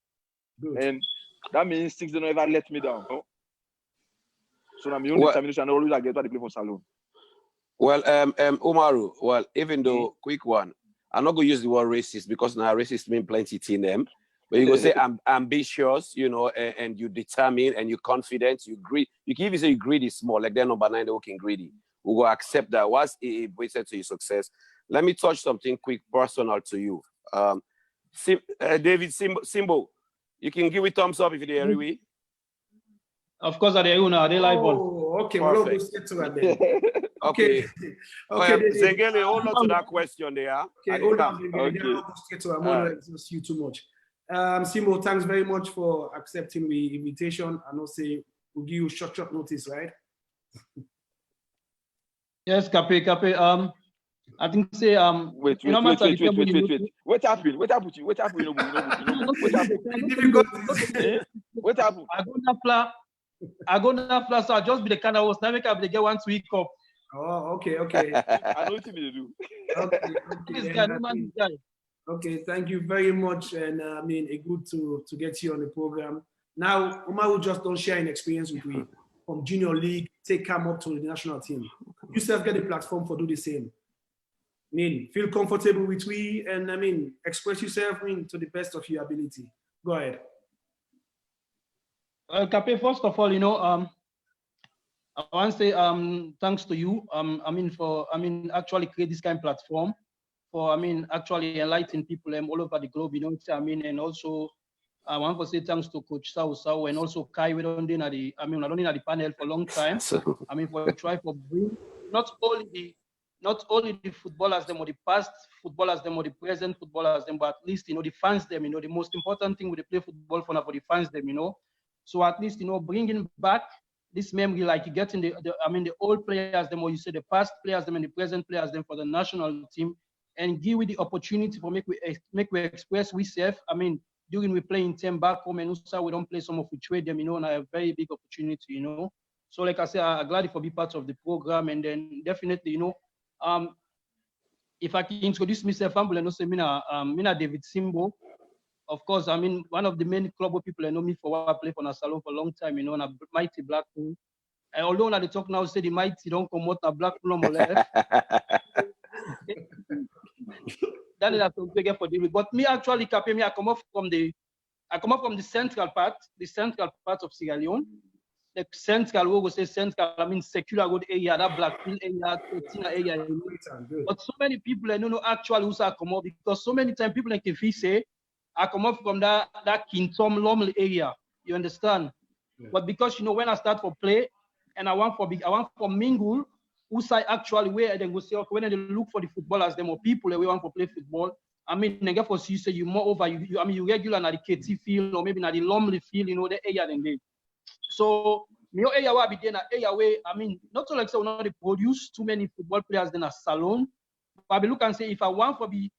Good. And that means things don't ever let me down. No? So my only determination I always get why they play for Salon. Well, Umaru, well, even though quick one, I'm not going to use the word racist because now racist mean plenty in them. But you go say I'm ambitious, you know, and you determined and you confident, you greedy. You can even say you greedy small, like they're number 9, they're working greedy. We will accept that. What's a weighted to your success? Let me touch something quick, personal to you. David Simbo, you can give it thumbs up if you're there, we. Of course, are they live on? Oh, okay. We'll go straight to that then. Okay. Zengele, hold on to that question there. Okay, hold on. Okay. Go straight to that. I don't want to exhaust you too much. Simbo, thanks very much for accepting the invitation. I know say we'll give you short notice, right? Yes, Cape. I think say wait. What happened? What happened? What happened? I go na fla, so I just be the kind of host. Now make up the get one week up. Oh, okay. I know what you do. Okay. This guy, no man, this guy. Okay, thank you very much, and I mean, it's good to get you on the program. Now, Umaru just don't share an experience with me from junior league, take come up to the national team. You self get a platform for do the same. I mean, feel comfortable with we, and I mean, express yourself to the best of your ability. Go ahead. Cape, first of all, you know, I want to say thanks to you. Actually create this kind of platform for actually enlightening people all over the globe, you know what I mean, and also I want to say thanks to Coach Sao and also Kai. We don't know the not only at the panel for a long time. For try for bring not only the footballers them or the past footballers them or the present footballers them, but at least you know the fans them. You know the most important thing with the play football for the fans them. You know, so at least you know bringing back this memory, like getting the old players them, or you say the past players them and the present players them for the national team, and give we the opportunity for make we express we self. During we play in team back home and also we don't play some of we trade them, you know, and a very big opportunity, you know. So like I said, I'm glad for be part of the program, and then definitely, you know, if I can introduce myself, I'm going to say Mina David Simbo. Of course, one of the main club people know me for what I play for Nasalon for a long time, you know, and a mighty Blackpool. And although I talk now, say the mighty don't come out of Blackpool on my left. That is a for the but me actually I come up from the central part of Sierra Leone. The central, we say central, secular road area, that Blackpool area, Tina area. But so many people I don't know actually who are come up, because so many times people like if he say I come up from that Kintom Lomley area. You understand? Yeah. But because you know when I start for play and I want for mingle, who say actually where they go say okay, when they look for the footballers, them or people we want to play football. They get for you say you more over you regular na the KT field or maybe na the Lomley field, you know, the area then they. So me area where I be there na area where not so like so we not produce too many football players than a Salon, But I be look and say if I want to be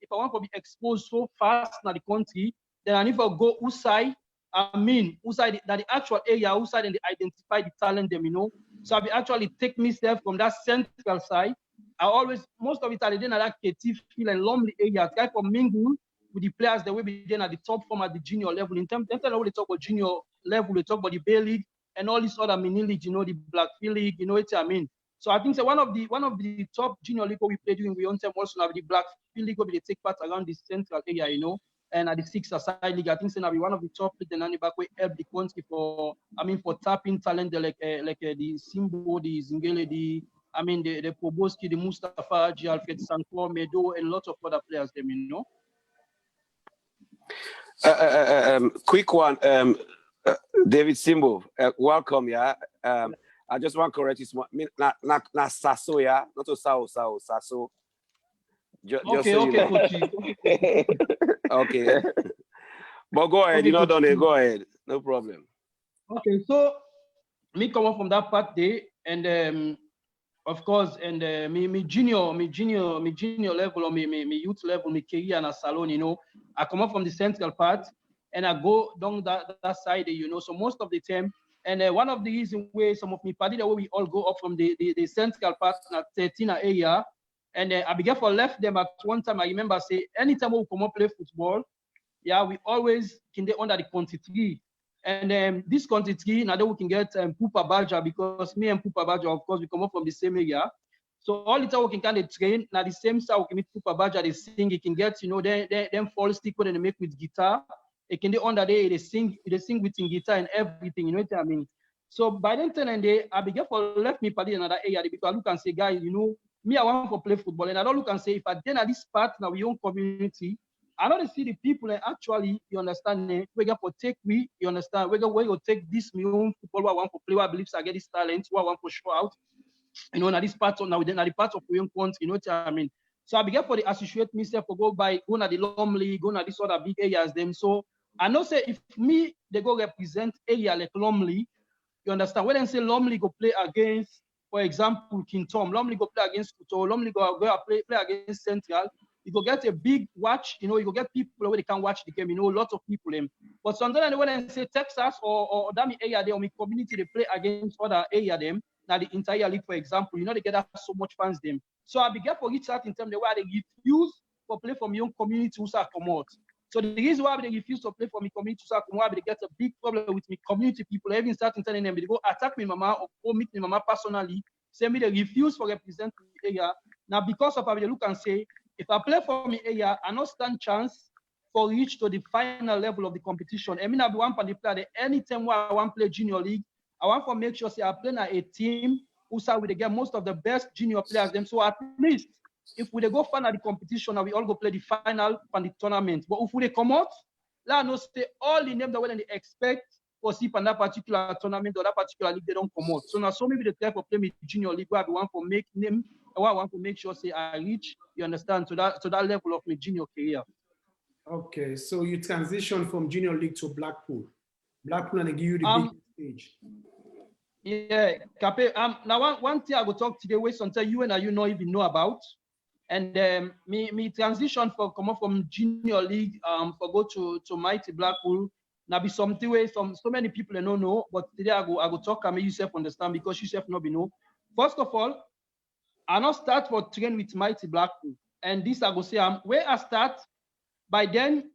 exposed so fast in the country, then I need to go outside. Outside that the actual area outside and they identify the talent them, you know. So I be actually take myself from that central side. I always most of it are then at that creative feel and lonely area. Try for mingle with the players that will be then at the top form at the junior level. In terms of when they talk about junior level, they talk about the Bay League and all these other mini leagues, you know, the Blackfield League, you know what I mean. So I think so one of the top junior league we play during we own time also have the Blackfield League where they take part around the central area, you know. And at the six-a-side league, I think so now be one of the top leagues and back we help the country for tapping talent like the Simbo, the Zingele, the Poboski, the Mustafa, G. Alfred Sankor, Medo, and lots of other players them, you know. Quick one, David Simbo, welcome, yeah. I just want to correct this one. Na Sasso, yeah, not to Sasso. Okay, Coach. Okay. But go ahead, you know, Donny, go ahead. No problem. Okay, so me come up from that part day, and of course, and me junior level or me youth level, me career and a salon, you know, I come up from the central part and I go down that side, you know. So most of the time, and one of the reasons where some of me party that way we all go up from the central part at 13 area. And I began for left them at one time. I remember say anytime we come up play football, yeah, we always can get under the country three. And this country three, now that we can get Pupa Baja because me and Pupa Baja, of course, we come up from the same area. So all the time we can kind of train. Now the same style we can meet Pupa Baja, they sing. You can get, you know, them fall stick when they make with guitar. It can do under there, they sing with guitar and everything. You know what I mean? So by then time and day, I began for left me party another area because I look and say, guys, you know. Me, I want to play football, and I don't look and say if I then at this part now we own community, I don't see the people and actually you understand we're going to take me, you understand, we're going to take this my own football I want to play, I believe I get this talent, who I want to show out, you know, now this part of now then at the part of young country, you know what I mean. So I began for the associate myself to go by go to the Lumley, go to these other big areas them. So I know say if me they go represent area like Lumley, you understand, when they say Lumley go play against, for example, King Tom, Lumley go play against Kuto, Lumley go play against Central. You go get a big watch, you know, you go get people where they can watch the game, you know, lots of people. But sometimes when I say Texas or that area there, or my community, they play against other area them, now the entire league, for example, you know, they get so much fans them. So I began for each out in terms of where they refuse to play from your own community who are come out. So the reason why they refuse to play for me community, so why they get a big problem with me community people, even starting telling them they go attack me mama or meet me mama personally, say me they refuse to represent the area. Now because of how they look and say, if I play for me area, I not stand chance for reach to the final level of the competition. I mean I be one for the player anytime where I want to play junior league, I want to make sure say I play a team who start with get most of the best junior players them. So at least if we go final the competition and we all go play the final from the tournament. But if we come out, let us stay all the names that when they expect or see from that particular tournament or that particular league, they don't come out. So now so maybe the type of play with junior league where I want to make name, or I want to make sure say I reach, you understand, to that level of my junior career. Okay, so you transition from junior league to Blackpool. Blackpool and they give you the big stage. Yeah, Cape. Now one thing I will talk today with something you and you not even know about. And me transition for come up from junior league for go to Mighty Blackpool. Now be something where so many people don't know, but today I go talk and make yourself understand because yourself not be know. First of all, I not start for train with Mighty Blackpool. And this I go say where I start, by then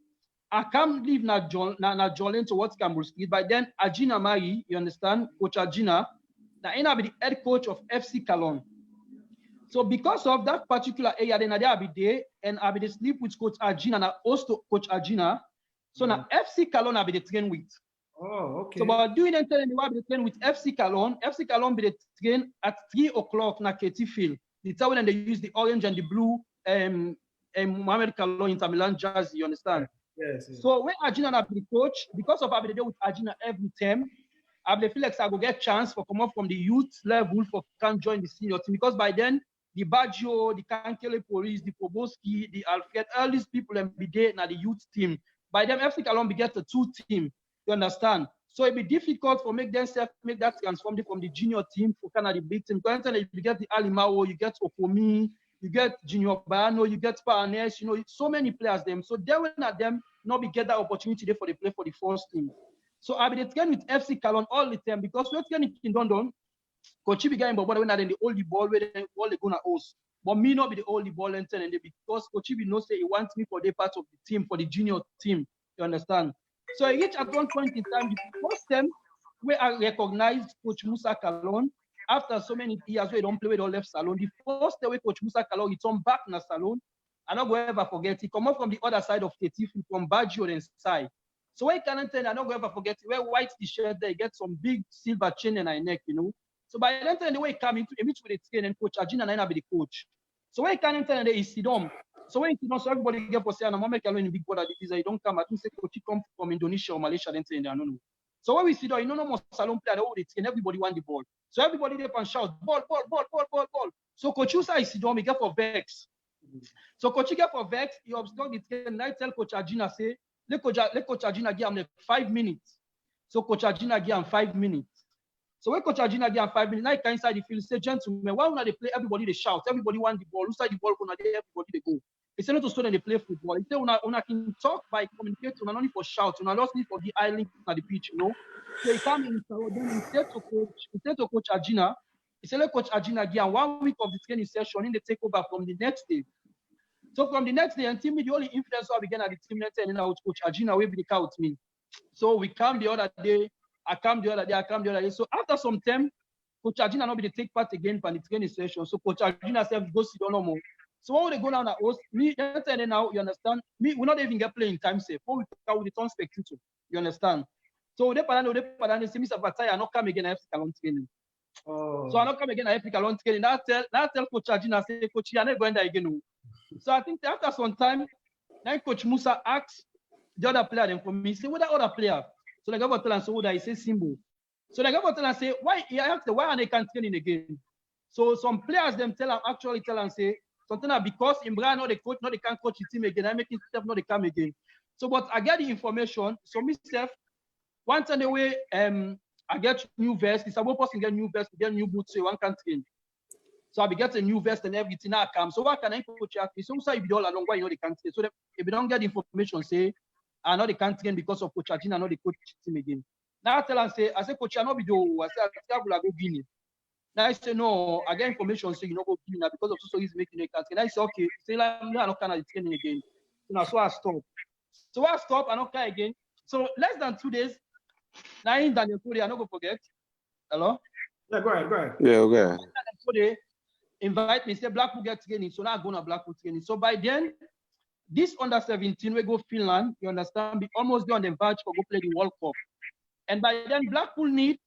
I can't leave na Jolene to what Campbell Street. By then Agina Mari, you understand, Coach Agina, now I be the head coach of FC Kallon. So because of that particular area, then I be there and I be the sleep with Coach Agina and I also Coach Agina. So now FC Kallon I be the train with. Oh, okay. So but doing that telling I be the train with FC Kallon. FC Kallon be the train at 3 o'clock na KT Field. The time when they use the orange and the blue Mohamed Kallon Inter Milan jersey, you understand? Yes. So when Agina I be the coach, because of I be there with Agina every time, I feel like I will get chance for come up from the youth level for can join the senior team because by then the Baggio, the Kankele Police, the Poboski, the Alfred, all these people and be there now the youth team. By them, FC Kallon be get a 2 team. You understand? So it be difficult for make themselves make that transform from the junior team for kind of the big team. Because you get the Alimao, you get Opomi, you get Junior Bano, you get Parnes, you know, so many players them. So they will not them not be get that opportunity there for the play for the first team. So I'll be train with FC Kallon all the time because we're training in London. Coach be getting but when they hold the ball where they gonna host. But me not be the only ball and because Coach be no say he wants me for the part of the team, for the junior team. You understand? So I reach at one point in time, the first time where I recognized Coach Musa Kallon after so many years where he don't play with all left salon. The first time where Coach Musa Kallon returned back in the salon, I not going ever forget. He come up from the other side of Tetif from Baggio and side. So when Kallon I not going ever forget. He wear white t-shirt there, he get some big silver chain in his neck, you know. So by then time the way he come into meet with the train and Coach Ajina and I be the coach. So when he can't enter and he sit down. So when he sit down, so everybody get for say, and Mohamed Kallon in big brother, he don't come. I think say Coach come from Indonesia or Malaysia, then say, I don't know. So when we sit down, you know, no more salon player, all the train, everybody want the ball. So everybody there and shout, ball. So Coach Usa is sit down, he get for vex. So Coach get for vex, he obstruct the train, and I tell Coach Ajina, say, let Coach Ajina give him like 5 minutes. So Coach Ajina give him 5 minutes. So when Coach Ajina give him 5 minutes, now he can inside the field, say, gentlemen, why when they play, everybody they shout, everybody want the ball, who side the ball, everybody they go. He said not to student they play football. He said una can talk by communicating, not only for shout, una just need for the eye link at the pitch, you know. So he come in, so then he said to Coach Ajina, he said let Coach Ajina give him 1 week of the training session, in the take over from the next day. So from the next day, and team the only influence I began at the team next day, and out Coach Ajina will be the car with me. So we come the other day. I come the other day. So after some time, Coach Ajina not be the take part again for the training session. So Coach Ajina said, go sit down no more. So when they go down at host, me, now, you understand? Me, we not even get playing time safe. When we come with the turn spectator, you understand? So they say, Mr. Batai, I not come again at Kallon training. Oh. So I not come again at Kallon training. Now tell Coach Ajina, say, Coach, you're not going there again. So I think after some time, then Coach Musa asked the other player then for me, say, what the other player? So the government tell and so that he says Simbo. So the government tell and say, why are they can't training again? So some players them tell and say something that because Imbra not the coach, not they can't coach the team again. I make it not they come again. So but I get the information. So myself, one time the way I get new vest, it's a one person get new vest, get new boots, so one can train. So I be get a new vest and everything now come. So what can I coach you? So if you all along why you know they can't train. So if you don't get the information, say I know they can't train because of Coach Ajina, I know they coach team again. Now I tell and say, I say, Coach, I know video. I say, I will go Guinea. Now I say, no, I get information, so you know go Guinea because of so he's making a can't. And I say, okay, say like I'm not kind of training again. So I stop. So I stop, I not come again. So less than 2 days, now in Daniel Cody, I not go forget. Hello? Yeah, go ahead. Yeah, okay. They invite me, say Blackpool get training. So now I go to Blackpool training. So by then, this under 17 we go Finland, you understand, be almost on the verge for go play the World Cup. And by then Blackpool need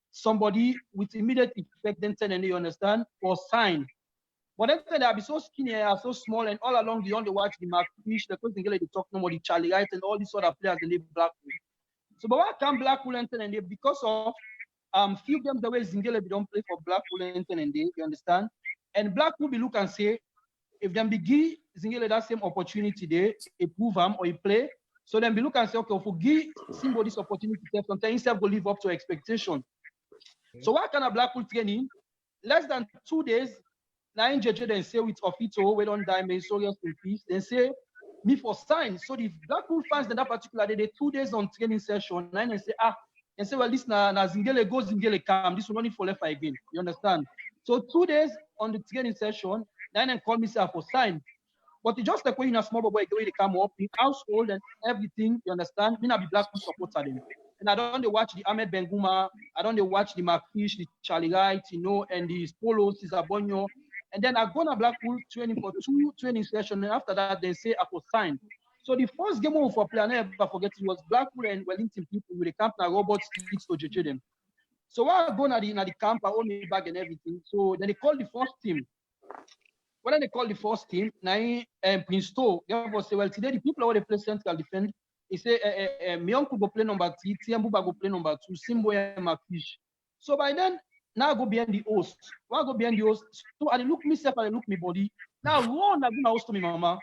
somebody with immediate effect, then and you understand, for sign. But then they be so skinny, so small, and all along the watch the McFish, the coach they talk no more, the Charlie Wright and all these other players in the Blackpool. So but why come Blackpool and they because of few games the way Zingele don't play for Blackpool and they, you understand? And Blackpool be look and say, if them be give Zingele that same opportunity there, he prove him or he play, so then be look and say, okay, if we give somebody this opportunity, sometimes himself will live up to expectation. Okay. So what kind of Blackpool training? Less than 2 days, now in JJ then say with Ofito, we don't die, may so rest in peace. Then say me for sign. So the Blackpool fans in that particular day, they 2 days on training session, and then say, and say, well, this na Zingele go, Zingele come. This will only fall left again. You understand? So 2 days on the training session, then call me for sign. But it's just like when you're a small boy, the way they come up, in household and everything, you understand? Me not be Blackpool supporter them. And I don't watch the Ahmed Benguma, I don't watch the McFish, the Charlie Wright, you know, and the Polo, Cesar Bonio. And then I go to Blackpool training for 2 training sessions, and after that, they say I was signed. So the first game of for player, I never forget, it was Blackpool and Wellington people with the camp na robots to JJ them. So while I go to the camp, I own me bag and everything. So then they call the first team. When they call the first team, now Prince To, they say, well, today the people who they play central defense, he say, my uncle go play number 3, Tiambuba go play number 2, Simbo and McFish. So by then, now I go behind the host. When I go behind the host, so I look myself, I look my body. Now I run, I go to host to my mama.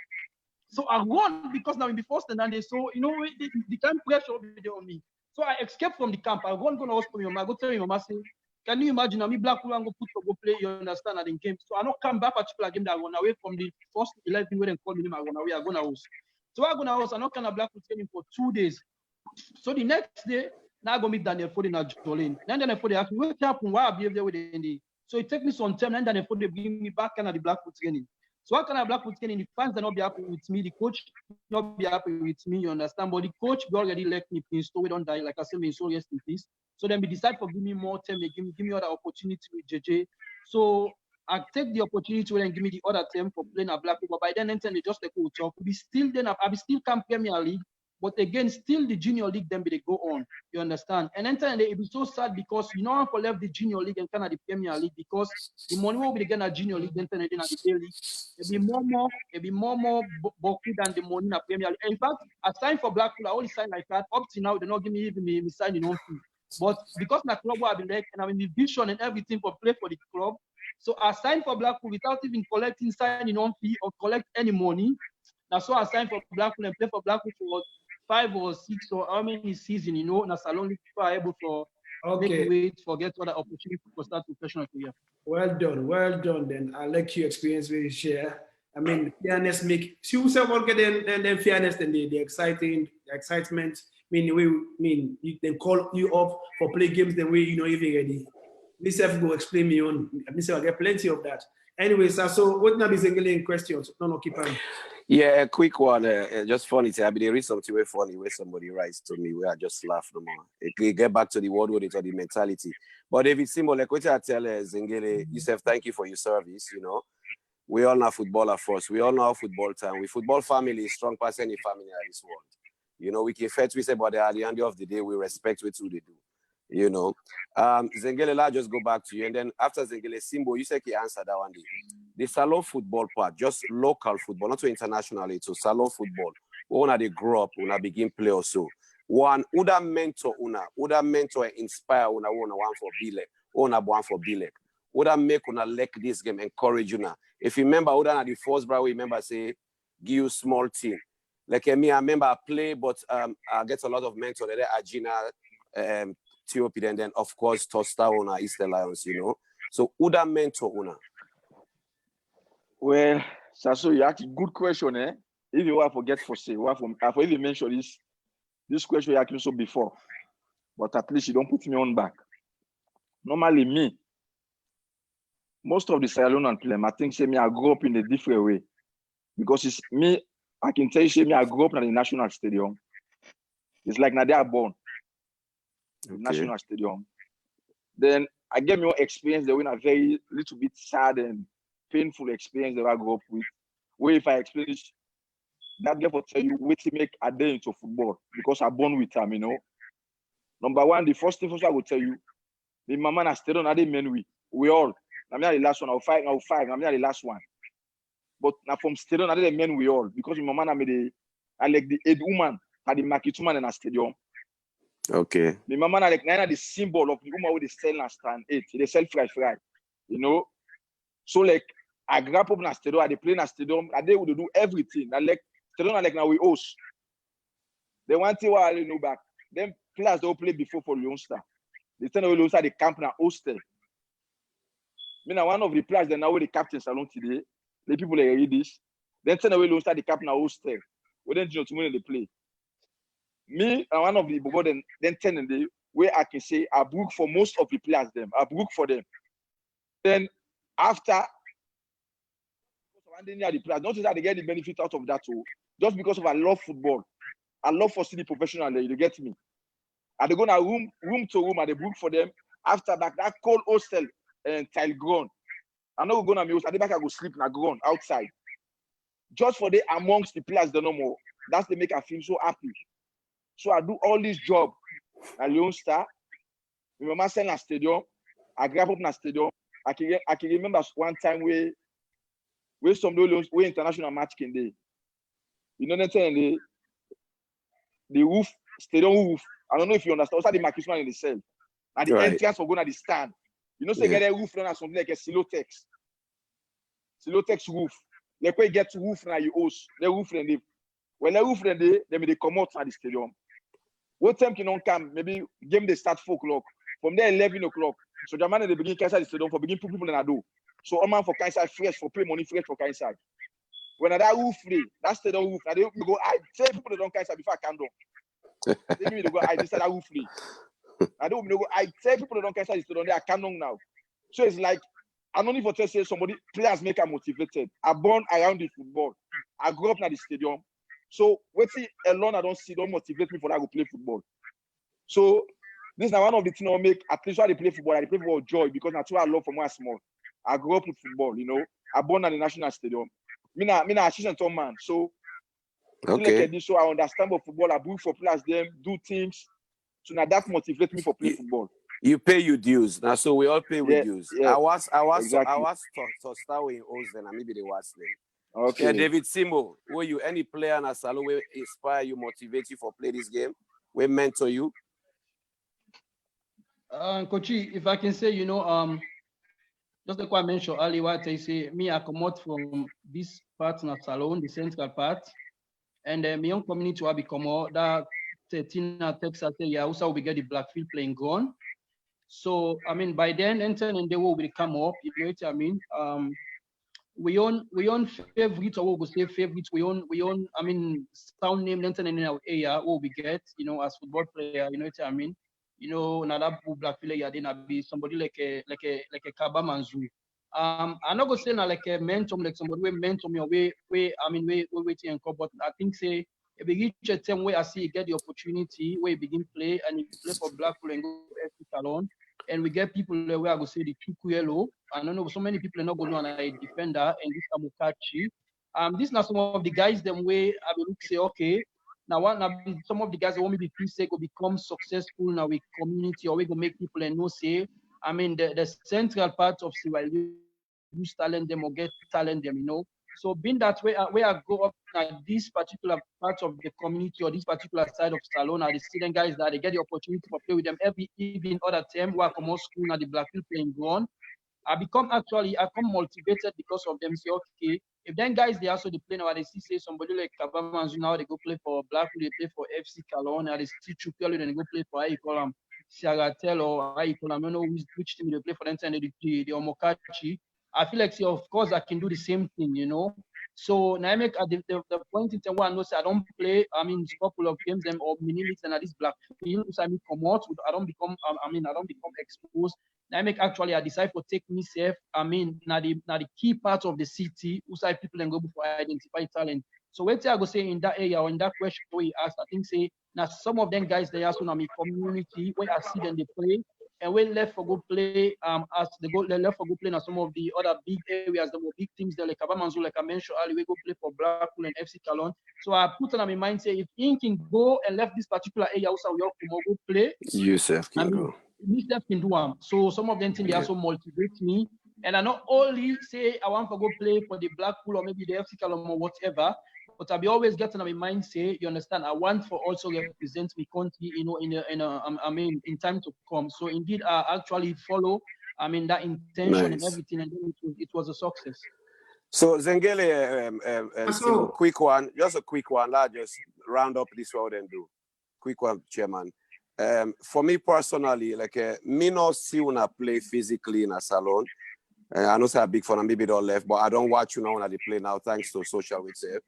So I run because now in the first and then they so you know the kind of pressure will be there on me. So I escape from the camp. I run go to host to my mama. I go tell my mama say, Can you imagine? I mean, Blackpool and go put to go play, you understand, at the game. So I don't come back particular game that I run away from the first 11 when they call me, I run away, I go now. So I go now, I not kind of Blackpool training for 2 days. So the next day, now I go meet Daniel Foden at Jolene. Then Daniel Foden ask me, what happened? Why I behave there with the So it takes me some time, and Daniel Foden bring me back kind of the Blackpool training. So how can I Blackpool training? The fans are not be happy with me, the coach not be happy with me, you understand? But the coach already left me, please, so we don't die. Like I said, so rest in peace. So then we decide for give me more time, they give me other opportunity with JJ. So I take the opportunity and give me the other time for playing at Blackpool. But by then they just like talk. We still then I be still come Premier League, but again, still the junior league then they go on. You understand? And then it be so sad because you know for left the junior league and kind of the Premier League because the money will be again at junior league, then at the day league. It be more bulky than the money in the Premier League. In fact, I signed for Blackpool, I only signed like that. Up to now, they not give me even me signing on fee. But because my club I've been like, and I'm in the vision and everything for play for the club, so I signed for Blackpool without even collecting signing on fee or collect any money. That's why I signed for Blackpool and play for Blackpool for 5 or 6 or how many seasons, you know, that's long able for make wait for get other opportunity for start professional career. Well done. Then I'll let you experience where you share. I mean, fairness make you say what then fairness and the excitement. They call you up for play games the way you know even ready. This have go explain me on. I mean, so I get plenty of that. Anyway, so what now is English questions? No, keep on. Yeah, a quick one. Just funny. I mean, there is something very funny where somebody writes to me where I just laugh no more. It get back to the word with it or the mentality. But if it's simple, like what I tell Zengele, Yusuf, thank you for your service. You know, we all know footballer first. We all know how football time. We football family is strong past any family in this world. You know, we can fetch we say, but at the end of the day, we respect what they do. You know, Zengele, I'll just go back to you. And then after Zengele, Simbo, you said he answered that one day. The salon football part, just local football, not to internationally, to salon football. When they grow up, when they begin play also. One, who that mentor, inspire, one for Bilek, one for Bilek. Who that make una like this game, encourage you. If you remember, who that the first brother, remember say, give you small team. Like me, I remember I play, but I get a lot of mentors. There are Agina, Ethiopia, and then of course Tosta Una, Eastern Lions, you know. So who that mentor Una? Well, Sasso, you asked a good question, eh? If you want to forget for say, I've already mentioned this question you asked me so before, but at least you don't put me on back. Normally, me, most of the Sierra Leonean players, I think say me I grew up in a different way because it's me. I can tell you, say me I grew up in the national stadium. It's like now they are born. Okay. National stadium. Then I get more experience there in a very little bit sad and painful experience that I grew up with. Where if I explain this, that girl will tell you what to make a day into football because I'm born with them, you know. Number one, the first thing I will tell you, the mama na stadium na the men we all. I'm not the last one. I'll five. I'm not the last one. But now from stadium na the men we all because the mama na me I like the head woman, had the market woman in a stadium. Okay. The mama na like the symbol of the woman with the sell and stand it. They sell fry. You know. So like I grew up in a stadium, they play in a stadium, and they would do everything. And like stadium like now we host. They want to I know back. Them players don't play before for Leone Star. They tell Leone Star the camp na hostel. Me now one of the players that now the captain salon today. The people that read this. Then tell Leone Star the camp na hostel. We then you know tomorrow they play. Me and one of the bogo then 10 in the way I can say I book for most of the players them. I book for them. Then after the players, not that they get the benefit out of that too. Just because of I love football. I love for city professional, you get me. And they go now room to room and they book for them. After that cold hostel and tile ground. I know we're gonna be I go sleep in a ground outside. Just for the amongst the players, the no more. That's the make I feel so happy. So I do all this job at Leone Star. Remember selling a stadium. I grab up in a stadium. I can remember one time where some where international match can day. You know what I'm saying? The roof, stadium roof. I don't know if you understand. Also the marksman in the cell. And the entrance for going to the stand. You know, say get a roof on something like a Silotex. Silotex roof. Like where you get to roof now you host. The roof and when the roof and they come out at the stadium. What time can on come? Maybe game they start 4 o'clock. From there, 11 o'clock. So the man at the beginning, Kansas is for begin put people in a do. So all man for Kansas fresh for pay money fresh for Kansas. When I that roof free, that's the roof. Now they go, I tell people they don't Kansas before I can do. They mean they go, I just said that roof free. I don't go, I tell people they don't Kansas is on there, I can now. So it's like, I'm only for say somebody, players make them motivated. I born around the football. I grew up in the stadium. So waiting alone, I don't see, don't motivate me for that to play football. So this is one of the things I make, at least why they play football, I play football with joy because that's what I love from when I was small. I grew up with football, you know. I born at the national stadium. Me na assistant man. So Okay. like so I understand about football, I book for players, them do things. So now that motivates me for play football. You pay your dues. Now so we all pay with dues. Yeah, I was exactly. to start with Ozen and maybe the was name. Okay. Yeah, David Simbo, were you any player in a salon will inspire you, motivate you for play this game? We mentor you? Coachy, if I can say, you know, just like I mentioned earlier, what I say, me, I come out from this part in a salon, the central part, and my young community will become out that 13 Texas area also we get the Blackfield playing ground. So I mean by then enter and they will come up, you know what I mean? We own favorites, or we say favorites, we own I mean sound name enter in our area what we get, you know, as football player, you know what I mean? You know, another Blackfield area then be somebody like a Kaba Manzu. I'm not gonna say now like a mentor, like somebody we mentor me away, I mean we waiting and but I think say if you reach a time where I see you get the opportunity where you begin play and you play for Blackpool and go FC Salon, and we get people where I go say the Chukwuelo. I don't know, so many people are not going to know a defender and this Amukachi. This now some of the guys them way I will look say okay. Now some of the guys that want me to be say go become successful now with community or we go make people and know say I mean the central part of Sierra use talent them or get talent them, you know. So being that way, where I go up at this particular part of the community or this particular side of Salon, are the student guys that they get the opportunity to play with them every evening, other time where I come out school at the Blackfield playing ground. I come motivated because of them. Say, okay, if then guys they also they play now, they see say somebody like Kabamanzu now they go play for Blackpool, they play for FC Kallon, and they see Chukwuelu, then they go play for how you call them Siagatel or how you call them, I don't know which team they play for them, and the Omokachi. I feel like, see, of course, I can do the same thing, you know. So now I make the point in time where I know say I don't play. I mean, a couple of games them or mini leagues and at this Blackfield, so I mean come out. I don't become. I mean, I don't become exposed. Now I make actually I decide for take me safe. I mean, now the key part of the city, who side people and go before I identify talent. So wait till I go say in that area or in that question where you asked, I think say now some of them guys they also now my community where I see them they play. And we left for go play as they left for go play now some of the other big areas, the more big teams there like Kabamanzu, like I mentioned earlier, we go play for Blackpool and FC Kallon. So I put on my mind say if he can go and left this particular area also we all go play. Yusuf can go. Myself can do them. So some of them think they also motivate me. And I not only say I want to go play for the Blackpool or maybe the FC Kallon or whatever, but I be always getting on my mind say, you understand, I want for also represent my country, you know, I mean, in time to come. So indeed, I actually follow, I mean, that intention and everything, and then it was a success. So Zengele, quick one, just a quick one. Let's just round up this round and do quick one, Chairman. For me personally, like me not see when I play physically in a salon. I know say a big fan and maybe don't left, but I don't watch you now when I play now thanks to social with say.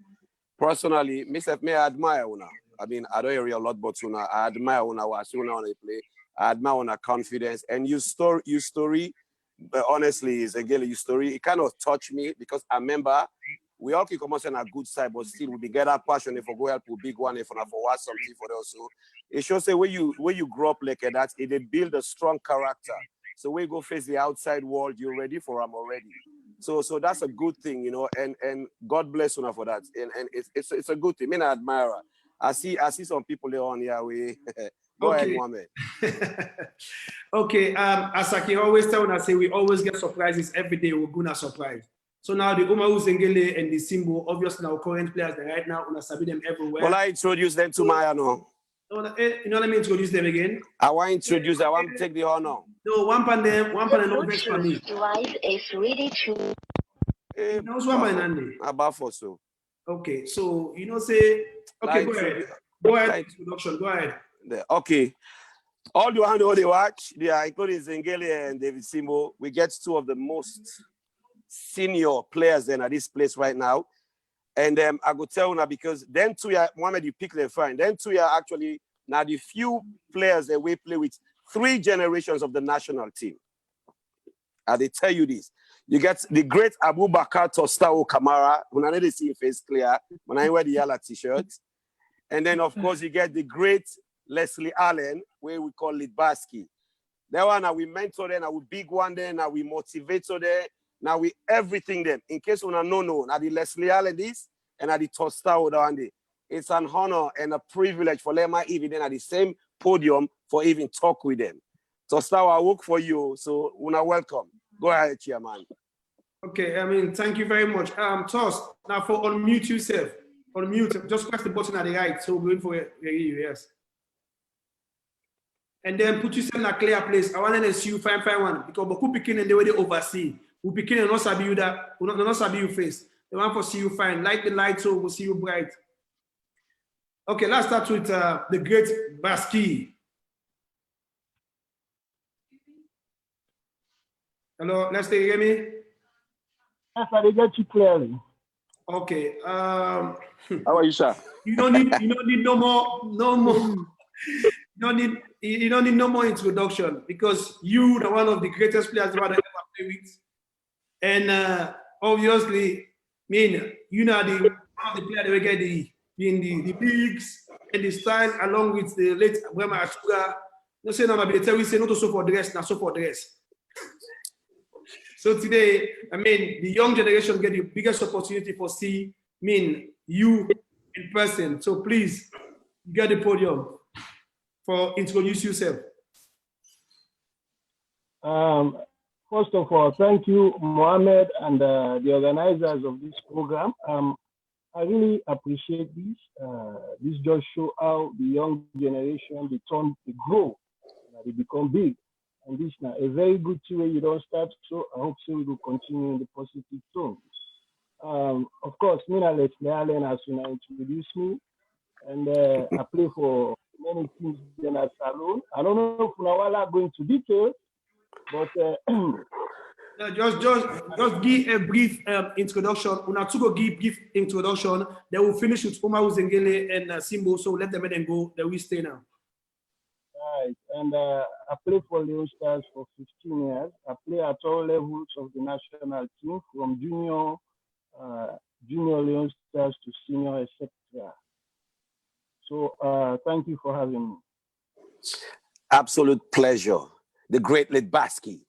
Personally, myself, I admire Una. I mean, I don't hear a lot, but Una, I admire Una when I play. I admire Una confidence and your story. But honestly, is again your story. It kind of touched me because I remember we all keep coming on a good side, but still we be get that passion if we go help a big one if we watch something for us. So it shows say where you grow up like that, it did build a strong character. So when you go face the outside world, you're ready for them already. So that's a good thing, you know, and God bless you for that. And it's a good thing. I mean, I admire her. I see some people there on here. Go ahead, Mohamed. Okay, as I always tell us, say we always get surprises every day. We're gonna surprise. So now the Umaru Zengele and the Simbo, obviously our current players, they right now, we sabi them everywhere. Well, I introduce them to Maya now. You know what I mean? Introduce them again. I want to introduce. I want to take the honor. No, one pan no vex for me. Device is ready to. About for so. Okay, so you know say okay, go ahead. Go ahead. Introduction. Go ahead. Okay. All the one who they watch, they are including Zengele and David Simbo. We get two of the most senior players then at this place right now. And I go tell you now, because then two year Mohamed, you pick them fine. Then 2 year actually now the few players that we play with 3 generations of the national team. And they tell you this. You get the great Abu Bakar Tostao Kamara, when I need to see his face clear, when I wear the yellow t-shirt. And then, of course, you get the great Leslie Allen, where we call it Basky. That one, now we mentor them, now we big one there, now we motivate them, now we everything them. In case we don't know, now the Leslie Allen this, and now the Tostao one day. It's an honor and a privilege for them even then at the same podium for even talk with them. Tostao, I work for you, so una welcome. Go ahead, Chairman. Okay, I mean, thank you very much. Toss, now for unmute yourself. Unmute, just press the button at the right. So we're going for you, yes. And then put yourself in a clear place. I want to see you find one. Because we picking and the way they oversee. We picking and not sabi you that, we not sabi you face. They want to see you fine. Light the light so we'll see you bright. Okay, let's start with the great Basky. Hello, let's take Remy. Yes, I get you clearly. Okay. How are you, sir? You don't need no more. You don't need no more introduction because you are one of the greatest players I've ever played with, and obviously, you know one of the players that we get in the leagues and the style along with the late Brahma Asuga. No say no, but we say not to so for dress, not so for dress. So today, the young generation get the biggest opportunity for see, you in person. So please, get the podium for introduce yourself. First of all, thank you, Mohamed, and the organizers of this program. I really appreciate this. This just shows how the young generation, they grow, they become big. And this now a very good way you don't start. So I hope so we will continue in the positive tone. Of course, Leslie Allen has introduced me, and I play for many teams in a salon. I don't know if Nawala going to details, but just give a brief introduction. Una to go give brief introduction. They will finish with Omar Zengele and Simbo. So let them go. They will stay now. Right, and I played for Leone Stars for 15 years. I play at all levels of the national team, from junior Leone Stars to senior, etc. So thank you for having me. Absolute pleasure. The great late Basky.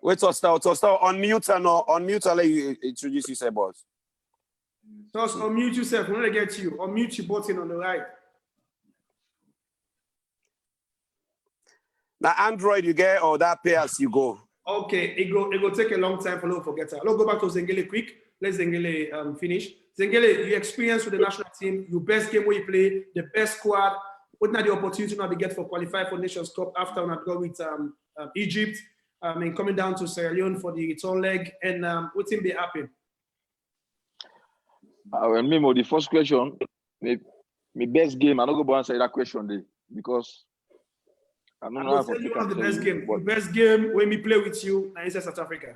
Wait, Tostao, unmute and let you introduce yourself, boss. Just unmute yourself. When I get to you, unmute your button on the right. Now, Android you get or that pay as you go? Okay, it go take a long time for you to forget that. Let's go back to Zengele quick. Let Zengele finish. Zengele, your experience with the national team, your best game where you play, the best squad, what now the opportunity now to get for qualify for Nations Cup after when I go with Egypt, and coming down to Sierra Leone for the return leg, and what thing be happen? Mimo, the first question, my best game, I'm not going to answer that question there because I don't know how to take the best game. The best game when we play with you in South Africa.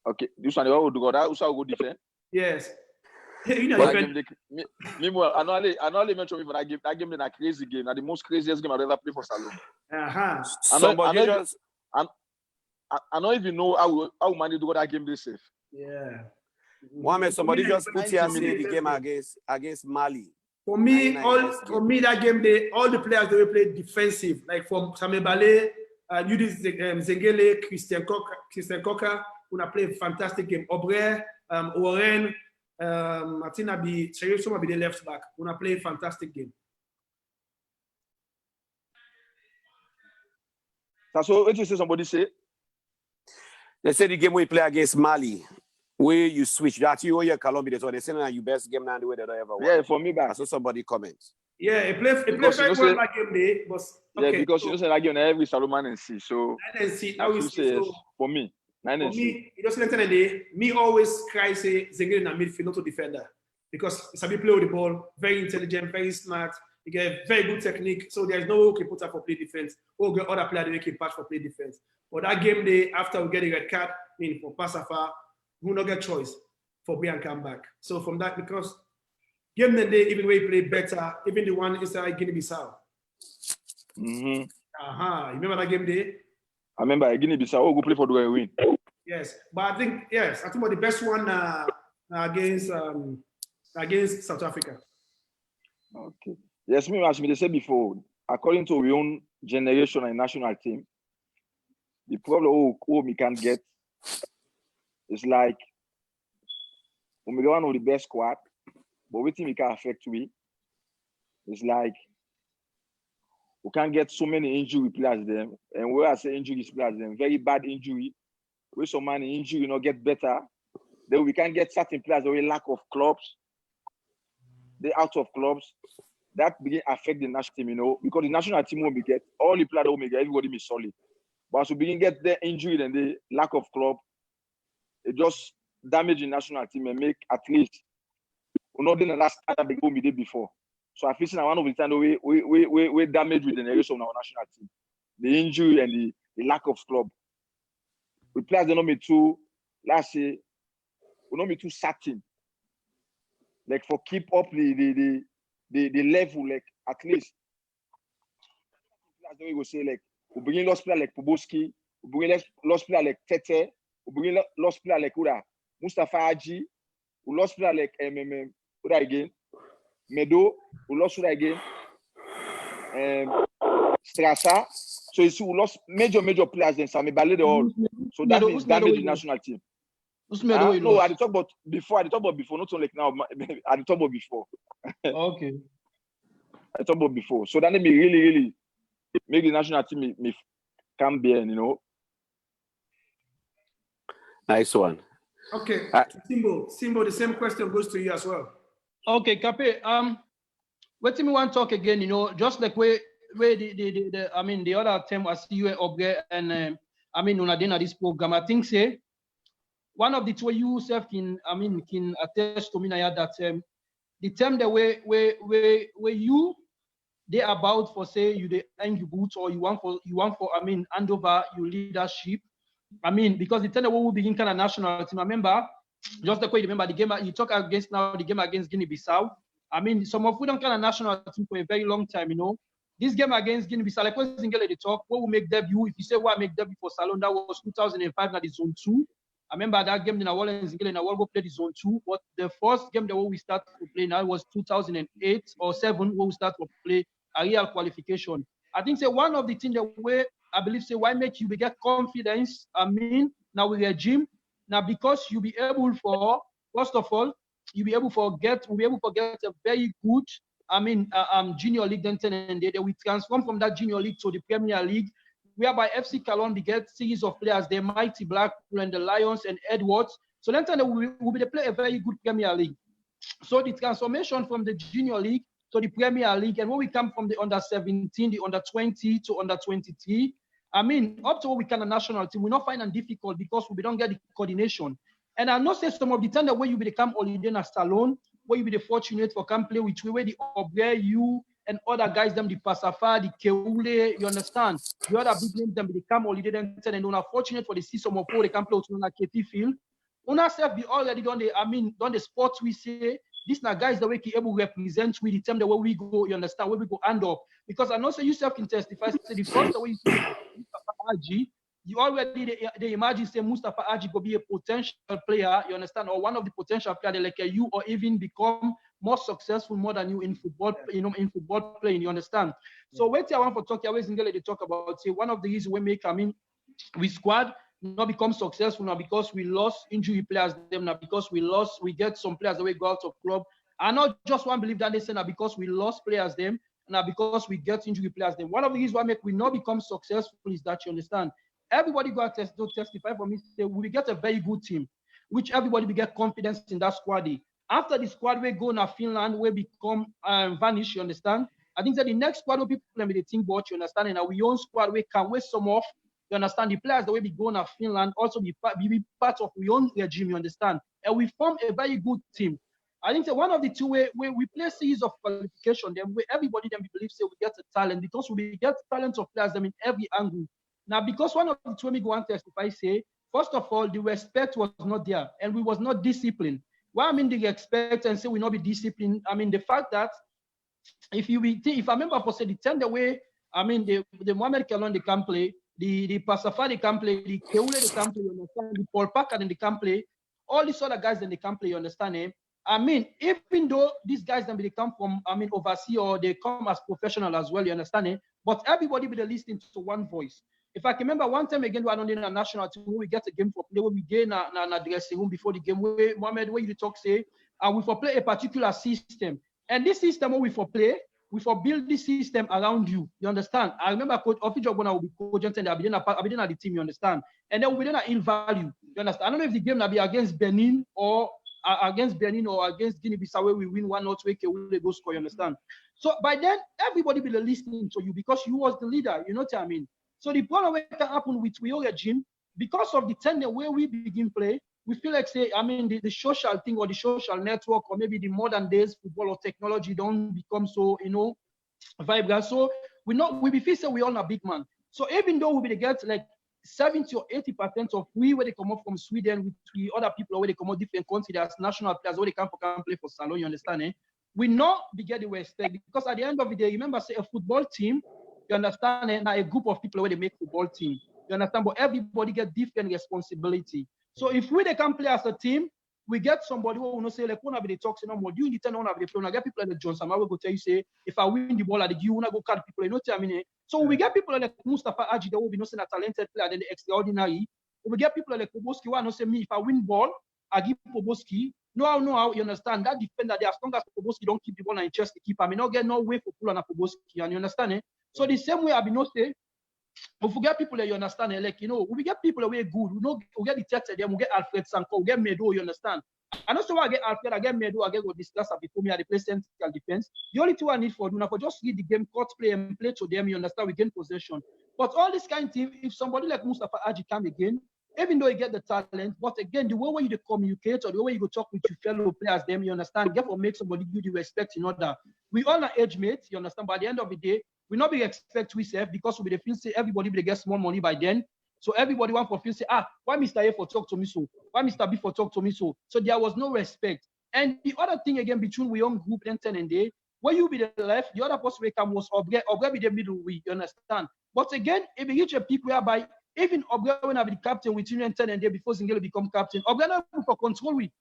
Okay, this one, you go that, also go defend. Yes. Mimo, I only mention me for that game. That game is a crazy game. That's the most craziest game I've ever played for Salon. I don't even know how manage to go that game this safe. Yeah. Mohamed, somebody just put here say the game against Mali. For me, that game, all the players they will play defensive, like from Samuel Bale, Judith Zengele, Christian Coca, who play a fantastic game. Aubrey, Warren, Martina be the left back, who play a fantastic game. That's what you say. Somebody say. They say the game we play against Mali, where you switch that you or your Colombia, so they say now you best game now the way that I ever won. Yeah, for me, but I saw somebody comments. Yeah, it play very well that game day, but okay. Yeah, because you say that game every Salomon and see. So I will say for me. For me, it doesn't enter day. Me always cry say Zengele na midfield, not to defender, because Sabi play with the ball, very intelligent, very smart. He get very good technique. So there's no way we can put up for play defense. Or get other player that make a patch for play defense. But that game day, after we get a red card, for Passafa, we will not get choice for Brian come back. So from that, because game day, even when he play better, even the one inside Guinea-Bissau. Mm-hmm. You remember that game day? I remember Guinea-Bissau. Oh, go play for the win. Yes, but I think about the best one against South Africa. Okay. Yes, as we said before, according to our own generation and national team, the problem we can get is like we get one of the best squad, but we think we can affect we. It's like we can't get so many injury players them, and where I say injury players them, very bad injury. With so many injury, get better. Then we can get certain players with lack of clubs. They out of clubs. That begin affect the national team, because the national team won't be get all the players won't be get, everybody be solid. But as we begin get the injury and the lack of club, it just damage the national team and make at least we're not in the last time we did before. So I feel like one of the time we damage with the generation of our national team. The injury and the lack of club. We players they not be too, let's say, we not be too certain. Like for keep up the level, like at least. That's the way we go say, like we bring lost player like Poboski, we bring lost player like Tete, we bring lost player like Mustafa Haji, we lost player like again, Medo, we lost again, Strasa. So you see, we lost major players then Sami Balde all. So that means damage the national team. No, I talk about before, not only now, I talk about before. Okay. I talk about before. So that made me really make the national team me come bear, Nice one. Okay. Simbo, the same question goes to you as well. Okay, Cape. What me want to talk again, just like where the other term I see you up there and Unadena this program, I think say one of the two you self can attest to me now that the term that where you they about for say you the end you boot or you want for hand over your leadership. Because the time that we will begin kind of national team. I remember just the way you remember the game you talk against now the game against Guinea-Bissau. Some of we don't kind of national team for a very long time, This game against Guinea-Bissau, like when Zingele they talk, what will make debut? If you say what make debut for Salon, that was 2005, now the zone 2. I remember that game in our and Zingele in our go play the zone 2. But the first game that we start to play now was 2008 or 7 when we start to play a real qualification. I think say one of the things that way I believe say why make you get confidence. Now with your gym now because you be able for first of all we'll be able to get a very good junior league then and they will transform from that junior league to the Premier League, whereby FC Kallon get series of players, the Mighty Blackpool and the Lions and Edwards. So then we'll be play a very good Premier League. So the transformation from the junior league to the Premier League, and when we come from the under 17, the under 20 to under 23, up to what we can a national team, we not find it difficult because we don't get the coordination. And I know say some of the time that when you become holiday in Salon, where you be the fortunate for come play with where the Obre, you and other guys, them the Passafa, the Keule, you understand? The other big names them become holiday then and are fortunate for the see some of they can play with KT field. Una self be already done the sports we say. These are guys that we can able to represent with the time the way we go, you understand, where we go end up. Because I know say you self can testify, say the first way you see Mustafa Haji, you already they imagine say Mustafa Haji could be a potential player, you understand, or one of the potential players like you, or even become more successful more than you in football, in football playing, you understand. So wait till I want for talk, I always they talk about say one of the reasons we make we squad not become successful now because we lost injury players them now because we get some players that we go out of club. I not just one believe that they say now because we lost players them now because we get injury players them. One of the reasons why we not become successful is that you understand. Everybody go out to testify for me. Say we get a very good team, which everybody will get confidence in that squad. After the squad we go now Finland, we become vanish. You understand? I think that the next squad will people will think about you understand. And our own squad we can waste some off. You understand? The players that will be going to Finland also be part of our own regime. You understand? And we form a very good team. I think that one of the two way we play series of qualification, then where everybody then we believe say we get a talent because we get talent of players them in every angle. Now, because one of the two we go and testify say, first of all, the respect was not there and we was not disciplined. Why I mean the respect and say we not be disciplined, I mean the fact that if I remember for say the tender way, I mean the Mohamed Kallon they can play, the Pasafa they can play, the Keule they can play, you understand, the Paul Packer they can play, all these other guys then they can play, you understand him. I mean, even though these guys then they come from, I mean, overseas or they come as professional as well, you understand it? But everybody be listening to one voice. If I can remember one time again, we are on the national team, we get a game for play, we get na dressing room before the game, where Mohamed, where you talk say, we for play a particular system. And this system we for play, we for build this system around you. You understand? I remember Coach Ofijogona will be coach and I'll be at the team, you understand? And then we'll be in value. You understand? I don't know if the game will be against Benin or against Guinea-Bissau where we win 1-0 we go score, you understand? So by then, everybody be listening to you because you was the leader, you know what I mean? So the problem that can happen with your regime, because of the tenure where we begin play, we feel like say, I mean, the social thing or the social network or maybe the modern days football or technology don't become so, you know, vibrant. So we feel say we all a big man. So even though we get like 70 or 80% of where they come up from Sweden with other people where they come out different countries as national players where they can play for Salon, you understand? Eh? We not be getting respect because at the end of the day, remember say a football team, you understand, and a group of people where they make football team. You understand? But everybody get different responsibility. So if they can play as a team, we get somebody who will not say like one of the talks no more. You need to know one of the play. I get people like Johnson. I will go tell you say if I win the ball at the you wanna go cut people. You know what I mean? So we get people like Mustafa Aji that will be not saying a talented player then the extraordinary. We get people like Poboski who not say me if I win ball I give Poboski. No how you understand that defender there as long as Poboski don't keep the ball and chest the keeper. I mean not get no way for pull on a Poboski and you understand it. So the same way I be not say. If we get people that you understand, like you know, we get people that we good. We get the Tete, then we get Alfred Sanko, we get Medo, you understand. And also I get Alfred, I get Medo, I get what discuss before me at the play central defense. The only thing I need for do for just read the game, cut play and play to them, you understand, we gain possession. But all this kind of thing, if somebody like Mustafa Aji come again, even though you get the talent, but again, the way you communicate or the way you go talk with your fellow players, them, you understand, therefore make somebody give you the respect in order. We all are age mates, you understand, by the end of the day, we not be expect we say because we feel say everybody will get small money by then. So everybody want for feel say, why Mr. A for talk to me so? Why Mr. B for talk to me so? So there was no respect. And the other thing again between we young group and 10 and day, where you be the left, the other person will come was Obge be the middle way, you understand? But again, if you reach a peak whereby even Obge when I be the captain with you and 10 and day before Zingelo become captain, Obge not able for control we.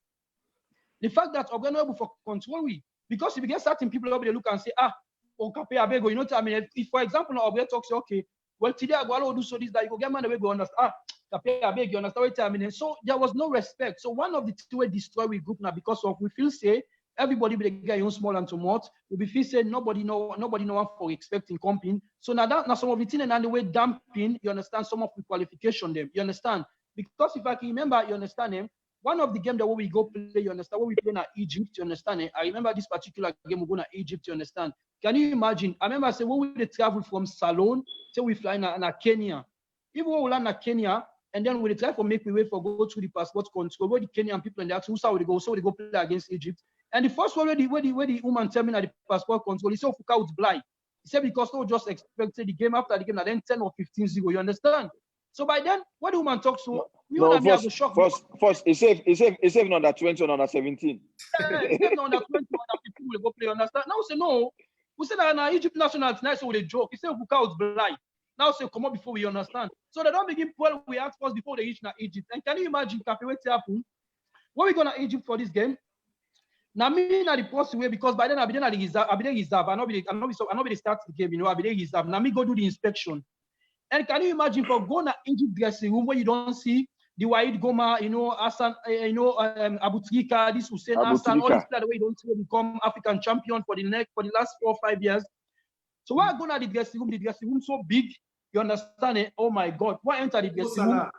The fact that Obge not able for control we, because if you get certain people over there look and say, okay, I beg you know what I mean? If for example, Obge talks, okay, well, today I go do so this that you go get man away go understand. I beg you understand what I mean? So there was no respect. So one of the two way destroy we group now because of we feel say everybody be the guy you small and too much. We feel say nobody know one for expecting comping. So now some of the thing and the way damping, you understand some of the qualification them. You understand? Because if I can remember, you understand him. One of the games that we go play, you understand, when we play in Egypt, you understand it? I remember this particular game we go to Egypt, you understand? Can you imagine? I remember say when we travel from Salon, say we fly in Kenya. Even when we land in Kenya, and then we try to make we wait for go through the passport control, where the Kenyan people and they ask who's how they go, so they go play against Egypt. And the first one where the woman tell me at the passport control, he said Fuka was blind. He said because they just expected the game after the game, and then 10 or 15-0, you understand? So by then, what the woman talks to, first, it's safe on that 20 or on that 17. Yeah, it's safe on that 20 or that 15 will go play, understand? Now say no. We said that Egypt national tonight, so with a joke. He said Fuka was blind. Now say come up before we understand. So they don't begin well, we ask first before they reach now Egypt. And can you imagine Cafe what happen? When we go to Egypt for this game? Now me na the post way because by then I be there reserve. I not be start the game, you know, I be there reserve. Now me go do the inspection. And can you imagine for going to Egypt dressing room where you don't see the Waid Goma, you know, Hassan, Abu Trika, this Hussein Hassan, all these players where you don't see become African champion for the last 4 or 5 years. So why go to the dressing room so big, you understand it? Oh my God, why enter the dressing room?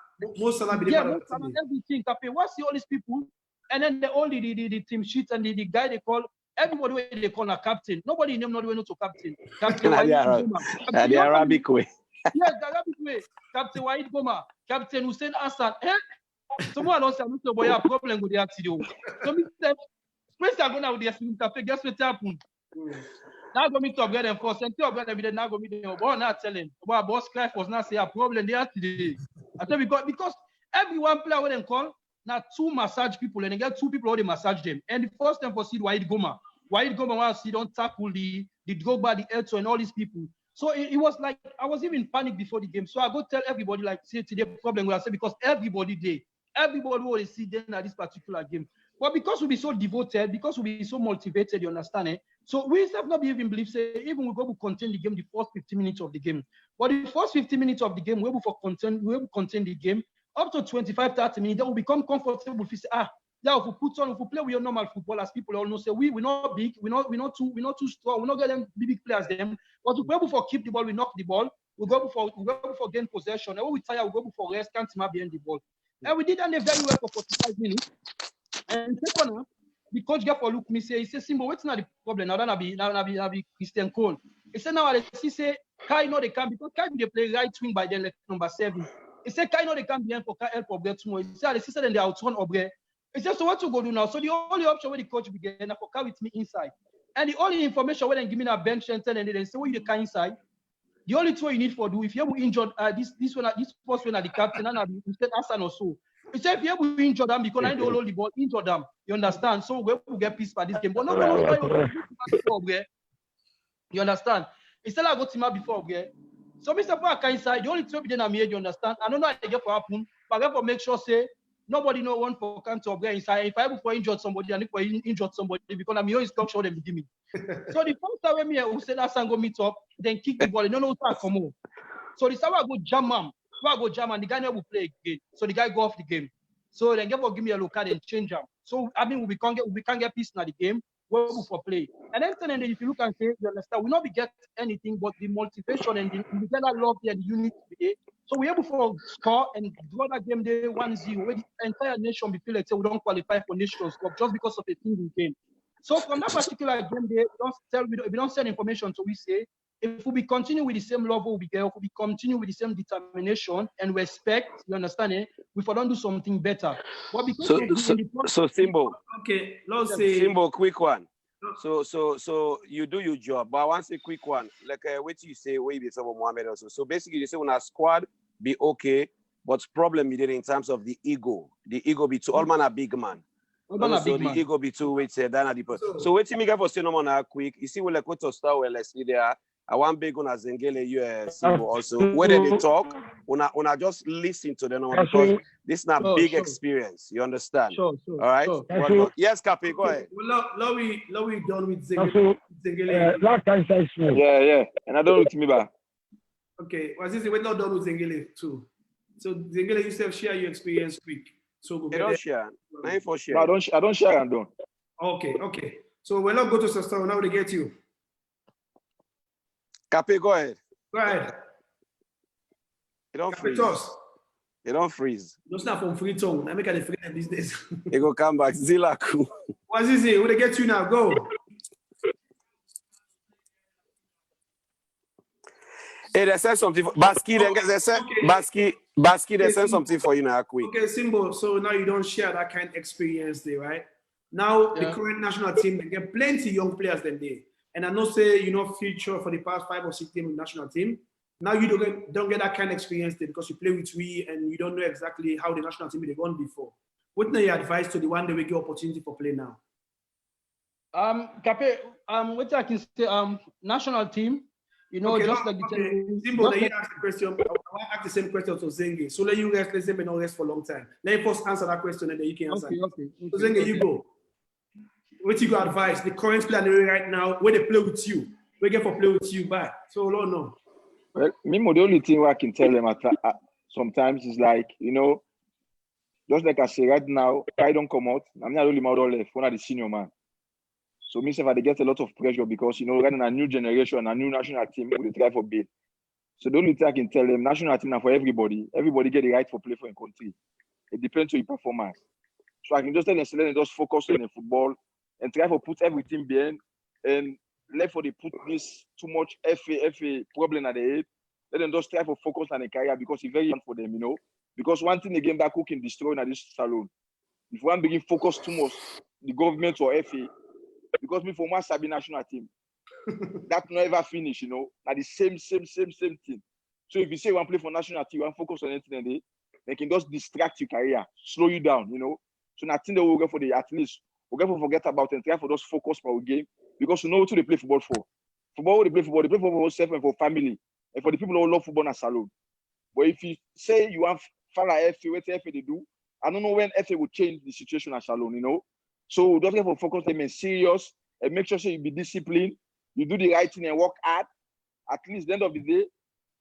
Everything, what's all these people? And then the team sheets and the guy they call, everybody they call a captain. Nobody name not to captain. Captain the Arabic way. Yes, the Arabic way. Captain Waid Goma, Captain Hussein Hassan. Someone else, I'm not boy a problem with the accident. So me said, Space are going out with the cafe. Guess what happened? Now go meet up with them first. And up with them. Now go meet them. But not telling. But boss Clive was not say a problem there today. I tell you because everyone player when them call now 2 massage people and they get 2 people who they massage them. And the first time for see Wahid Goma want to see don't tackle the Drogba, the Elto, and all these people. So it was like I was even in panic before the game. So I go tell everybody like say today problem where I say because everybody will see them at this particular game. But because we be so devoted, because we be so motivated, you understand it. So we have not even believe say even we go to contain the game the first 15 minutes of the game. But the first 15 minutes of the game, we will contain the game up to 25-30 minutes. Then we become comfortable. We say yeah, if we play with your normal football, as people all know, say we're not big, we're not too strong, we're not getting big players them. But we go for keep the ball, we knock the ball, we go for gain possession. And when we tire, we go for rest, can't behind the ball. And we did that very well for 45 minutes. And second half, the coach get for look me say, he says, Simbo, what's not the problem? Now that be Christian Cole. He said now he say Kai know they can because Kai they play right wing by the like, number 7. He said Kai know they can behind for Kai help Obre tomorrow. He said the then they outrun Obre. It's just what to go do now. So the only option where the coach began for Kai with me inside. And the only information when they give me a bench and tell and they say, what you can inside? The only thing you need for do if you have injured this first one at the captain and instead Hassan or so. He said if you have injured them because I don't hold the ball, injure them. You understand? So we will get peace by this game. But no, you understand? Instead I go to my before okay. So Mr. Park inside, the only thing we didn't made, you understand? I don't know how to get for happen, but I have to make sure say nobody know one for can't Obre inside. If I ever injured somebody and if I injured somebody because I'm your instruction them give me. So the first time when me who said that go meet up, then kick the ball, no come on. So the time I go jam him, the guy never will play again. So the guy go off the game. So then give me a look card and change him. So I mean we can't get peace in the game. We're able for play. And then if you look and say, you understand, we not be get anything but the motivation and we get that love and the unity. So we're able for score and draw that game day 1-0 where the entire nation be feel like say we don't qualify for Nations Cup just because of a single game. So from that particular game day, we don't send information. So we say if we continue with the same level we get, if we continue with the same determination and respect, you understand it, we don't do something better. But because so Simbo. Okay, let's say Simbo, quick one. So you do your job, but I want to say quick one. Like what you say, where you say about Mohamed also. So basically, you say when a squad be okay, but problem is in terms of the ego. The ego be too. All man a big man. So the ego be too. Wait, so wait till me get for say no more quick. You see, we like what to start with. Let's see there. I want big on Zengele, you Simbo also. Whether they talk, una just listen to them because this is not big experience. You understand? Sure. All right. Sure. Yes, Capi, go ahead. well, now we done with Zengele. Last time I saw. Yeah. And I don't look to me back. Okay, well, since we're not done with Zengele too. So Zengele, you self share your experience quick. So go don't share. Nine for share. No, I don't share and don't. Okay. So we'll not go to Sastor now. They get you. Capi, go ahead. Go ahead. You don't freeze. Toss. You don't freeze. Don't snap from free tongue. I make a free these days. You go come back. Zilaku. What's this? Who they get you now? Go. Hey, they said something. Baski, they said Baski, they said something for you now, quick. Okay, Simbo. So now you don't share that kind of experience there, right? Now the current national team, they get plenty young players than they. And I know say you know future for the past 5 or 6 teams in the national team. Now you don't get that kind of experience there because you play with we and you don't know exactly how the national team they gone before. What are your advice to the one that we get opportunity for play now? Cape, what I can say, national team, you know, okay, just like the team. Simbo, let you ask the question. I want to ask the same question to Zenge. So let you rest, let's say, but not rest for a long time. Let me first answer that question and then you can answer. Okay. So Zenge, you go. What you got advice? The current player right now, where they play with you, we get for play with you back. So Lord no. Well, me, the only thing I can tell them sometimes is like, you know, just like I say right now, I don't come out. I'm not only model left, one of the senior man. So me say they get a lot of pressure because you know, right in a new generation, a new national team, we try for bid. So the only thing I can tell them, national team now for everybody. Everybody get the right for play for a country. It depends on your performance. So I can just tell them, just focus on the football and try to put everything behind and let for they put this too much FA problem at the head. Let them just try to focus on the career because it's very important for them, you know. Because one thing again that who can destroy in this salon. If one begin focus too much, the government or FA, because me for my Sabi national team, that never finish, you know, like the same thing. So if you say you want to play for national team, you want to focus on anything, they can just distract your career, slow you down, you know. So nothing that we'll go for the at least we'll get to forget about and try for just focus for our game because you know what they play football for. Football, they play for yourself and for family and for the people who love football and salon. But if you say you want follow FA, what FA they do, I don't know when FA will change the situation at salon, you know. So don't get for focus them and serious and make sure you be disciplined, you do the right thing and work hard. At least the end of the day,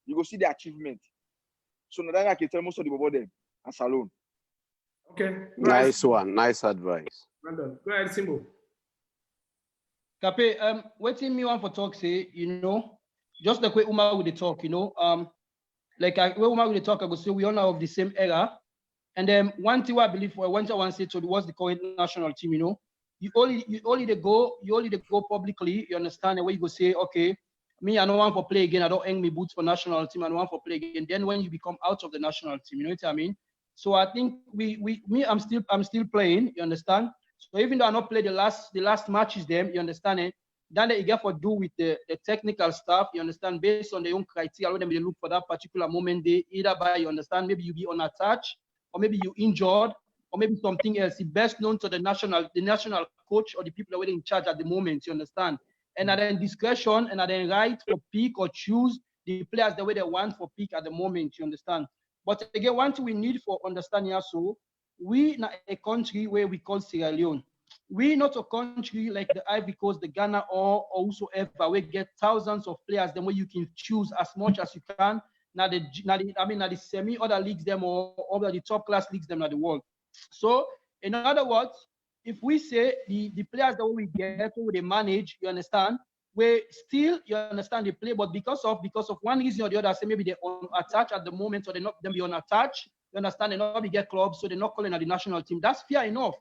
you go see the achievement. So now I can tell most of the people them at salon. Okay. Nice one. Nice advice. Well done. Go ahead, Simbo. Cape, waiting me one for talk say, you know, just like way Umar with the talk, you know, like where Umar with the talk, I go say we all are of the same era. And then one thing I believe for one thing I want to say to what's the current national team, you know, you only go publicly, you understand, the way you go say, okay, me, I don't want to play again, I don't hang me boots for national team, I don't want to play again. Then when you become out of the national team, you know what I mean? So I think I'm still playing, you understand? So even though I not play the last matches them, you understand it? Then you get for do with the technical stuff, you understand, based on their own criteria, when they look for that particular moment, they either by, you understand, maybe you be on a touch, or maybe you injured, or maybe something else. It's best known to the national coach or the people that are in charge at the moment, you understand? And at then discretion and at then right for pick or choose the players the way they want for pick at the moment, you understand? But again, one thing we need for understanding also, we not a country where we call Sierra Leone. We not a country like the Ivory Coast, the Ghana, or whosoever. We get thousands of players, then where you can choose as much as you can. Now the semi other leagues them or the top class leagues them in the world. So in other words, if we say the players that we get, who they manage, you understand, we still, you understand, they play, but because of one reason or the other, say maybe they're on attach at the moment, or they're not them be on attach, you understand, they not be get clubs, so they're not calling at the national team. That's fair enough.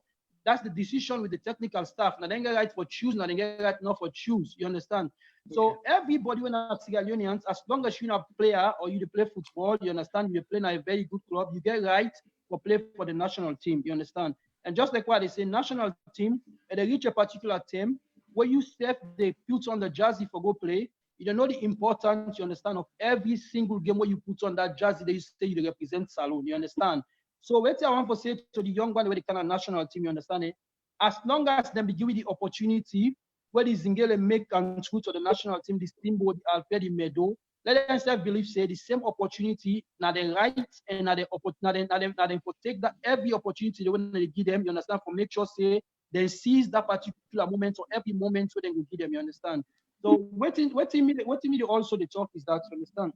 That's the decision with the technical staff. Now they get right for choose, now they get right enough for choose, you understand? Okay. So everybody when are Sierra Leoneans, as long as you're a player or you play football, you understand, you play in a very good club, you get right for play for the national team, you understand? And just like what they say, national team, and they reach a particular team, where you step, they put on the jersey for go play, you don't know the importance, you understand, of every single game where you put on that jersey, they say you represent Salon, you understand? So what I want to say to the young one, where they kind of national team, you understand it? As long as them be given the opportunity, where the Zingele make and true to the national team, the Steamboat, the Alfred, the Meadow, let them self-believe say the same opportunity, now they right and now they take that every opportunity when they give them, you understand, for make sure say they seize that particular moment or every moment where they will give them, you understand. So what me also the talk is that, you understand,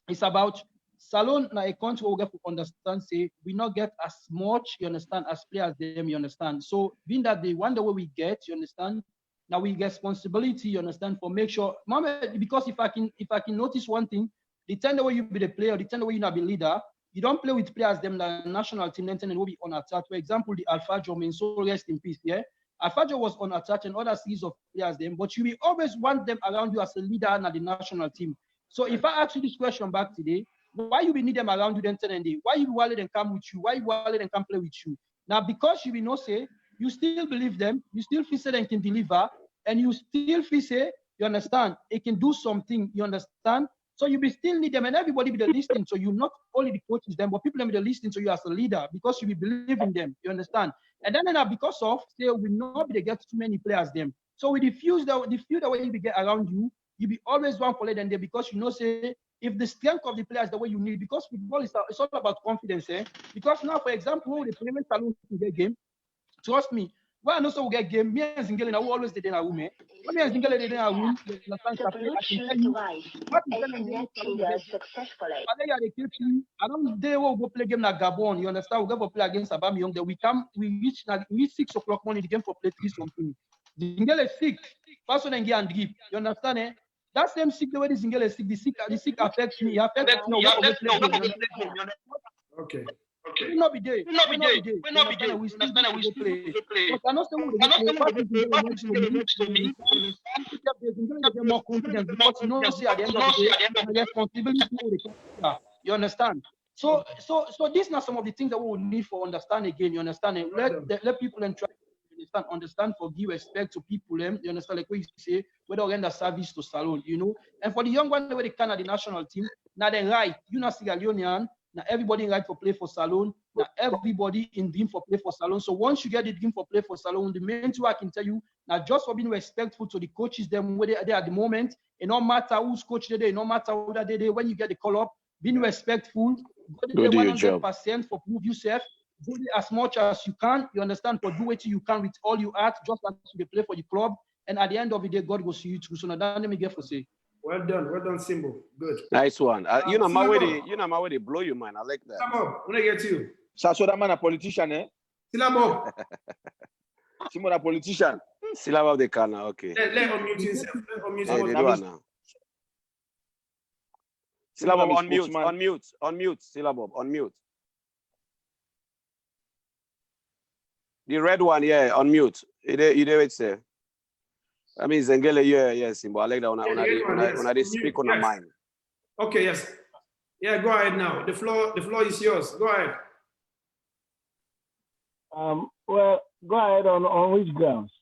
it's about Salon na a country where we get to understand, say we not get as much, you understand, as players them, you understand. So being that the one the way we get, you understand, now we get responsibility, you understand, for make sure, because if I can notice one thing, the time the way you be the player, the time the way you not be leader, you don't play with players them the national team, then will be on attack. For example, the Alfajo, mean, so rest in peace, yeah. Alfajo was on attack and other series of players them, but you will always want them around you as a leader and the national team. So if I ask you this question back today, why you will need them around you then 10 and day? Why you will let them come with you? Why you will let them come play with you? Now, because you will not say, you still believe them, you still feel say they can deliver, and you still feel say, you understand, it can do something, you understand? So you will still need them, and everybody be listening. So you not only the coaches them, but people will be listening to you as a leader because you will believe in them, you understand? And then because of, say, we not be get too many players them. So we diffuse the way you get around you, you be always one for them there because you know, say, if the strength of the players the way you need, because football is it's all about confidence, eh? Because now, for example, the Premier Salon to get game, trust me, when I know so we get game, me and Zingele now always did in a room, eh? When me and Zingele did in a room, The Bluetooth device is connected successfully. I don't day we'll go play game like Gabon, you understand? We go play against Abami Young, we reach 6 o'clock morning, the game for play 3 something. Zingele sick, first one get and drip, you understand, eh? That same sick the way the Zingele is sick, the sick affects me, affects me. Okay. We not be there. We still play. But I know say we get more confidence because you know see at the end of the day, the responsibility. You understand? So these are some of the things that we will need for understand again. You understand? Let people try. understand, for give respect to people, you understand, like what you say, whether they render service to Salone, you know. And for the young one, where they can at the national team, now they right, you know, Sierra Leonean, now everybody right for play for Salone, now everybody in dream for play for Salone. So once you get the dream for play for Salone, the main two I can tell you, now just for being respectful to the coaches, them where they are there at the moment, it no matter who's coach they, no matter who that they, when you get the call up, being respectful, go do your job. 100% for prove yourself, do it as much as you can, you understand, for do it you can with all you ask, just as you play for the club, and at the end of the day, God will see you through. So now let me get for say. Well done, Simbo. Good. Nice one. You know my way, Syllabub. they blow your mind. I like that. Syllabub, when I get to you. So that man a politician, eh? Syllabub. Simon a politician. Syllabub they can now. Okay. Let unmute yourself. Let unmute Hey, they do it now. Syllabub unmute. Syllabub unmute. The red one, yeah, unmute. You do it, sir. I mean, Zengele, yeah, Simbo. I like that when I speak on a mind. Okay, yes. Yeah, go ahead now. The floor is yours. Go ahead. Well, go ahead on which grounds?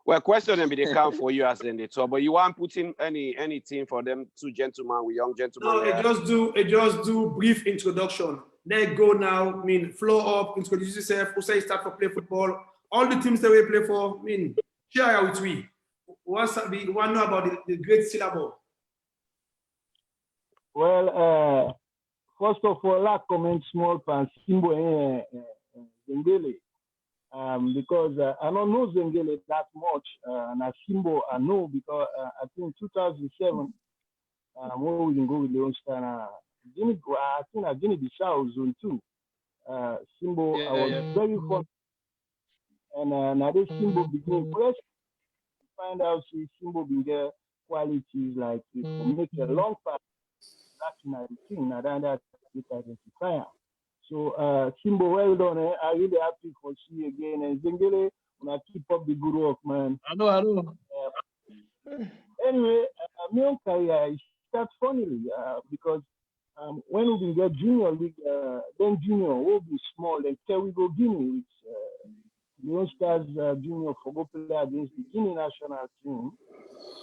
Well, question them they come for you as in the top, but you want putting anything for them two gentlemen with young gentlemen? No, just do brief introduction. Then go now. I mean, floor up, introduce yourself. Who say start for play football? All the teams that we play for. I mean, share with we. Want to know about the great Syllabub? Well, first of all, I comment small pan Simbo Zengele. Because I don't know Zengele that much, and Simbo I know because I think 2007, when we can go with Leone, I think I Guinea-Bissau zone 2. Simbo, I was very fun, and now this Simbo became press. Find out see Simbo being there qualities like it make a long pass, back in the team, now that it identifier. So, Simbo, well done. Eh? I really happy for see you again. And Zengele, when I keep up the good work, man. I know. Anyway, my own career starts funnily because when we get junior league, then junior will be small. Then we go Guinea, which Leone Stars junior for go play against the Guinea national team.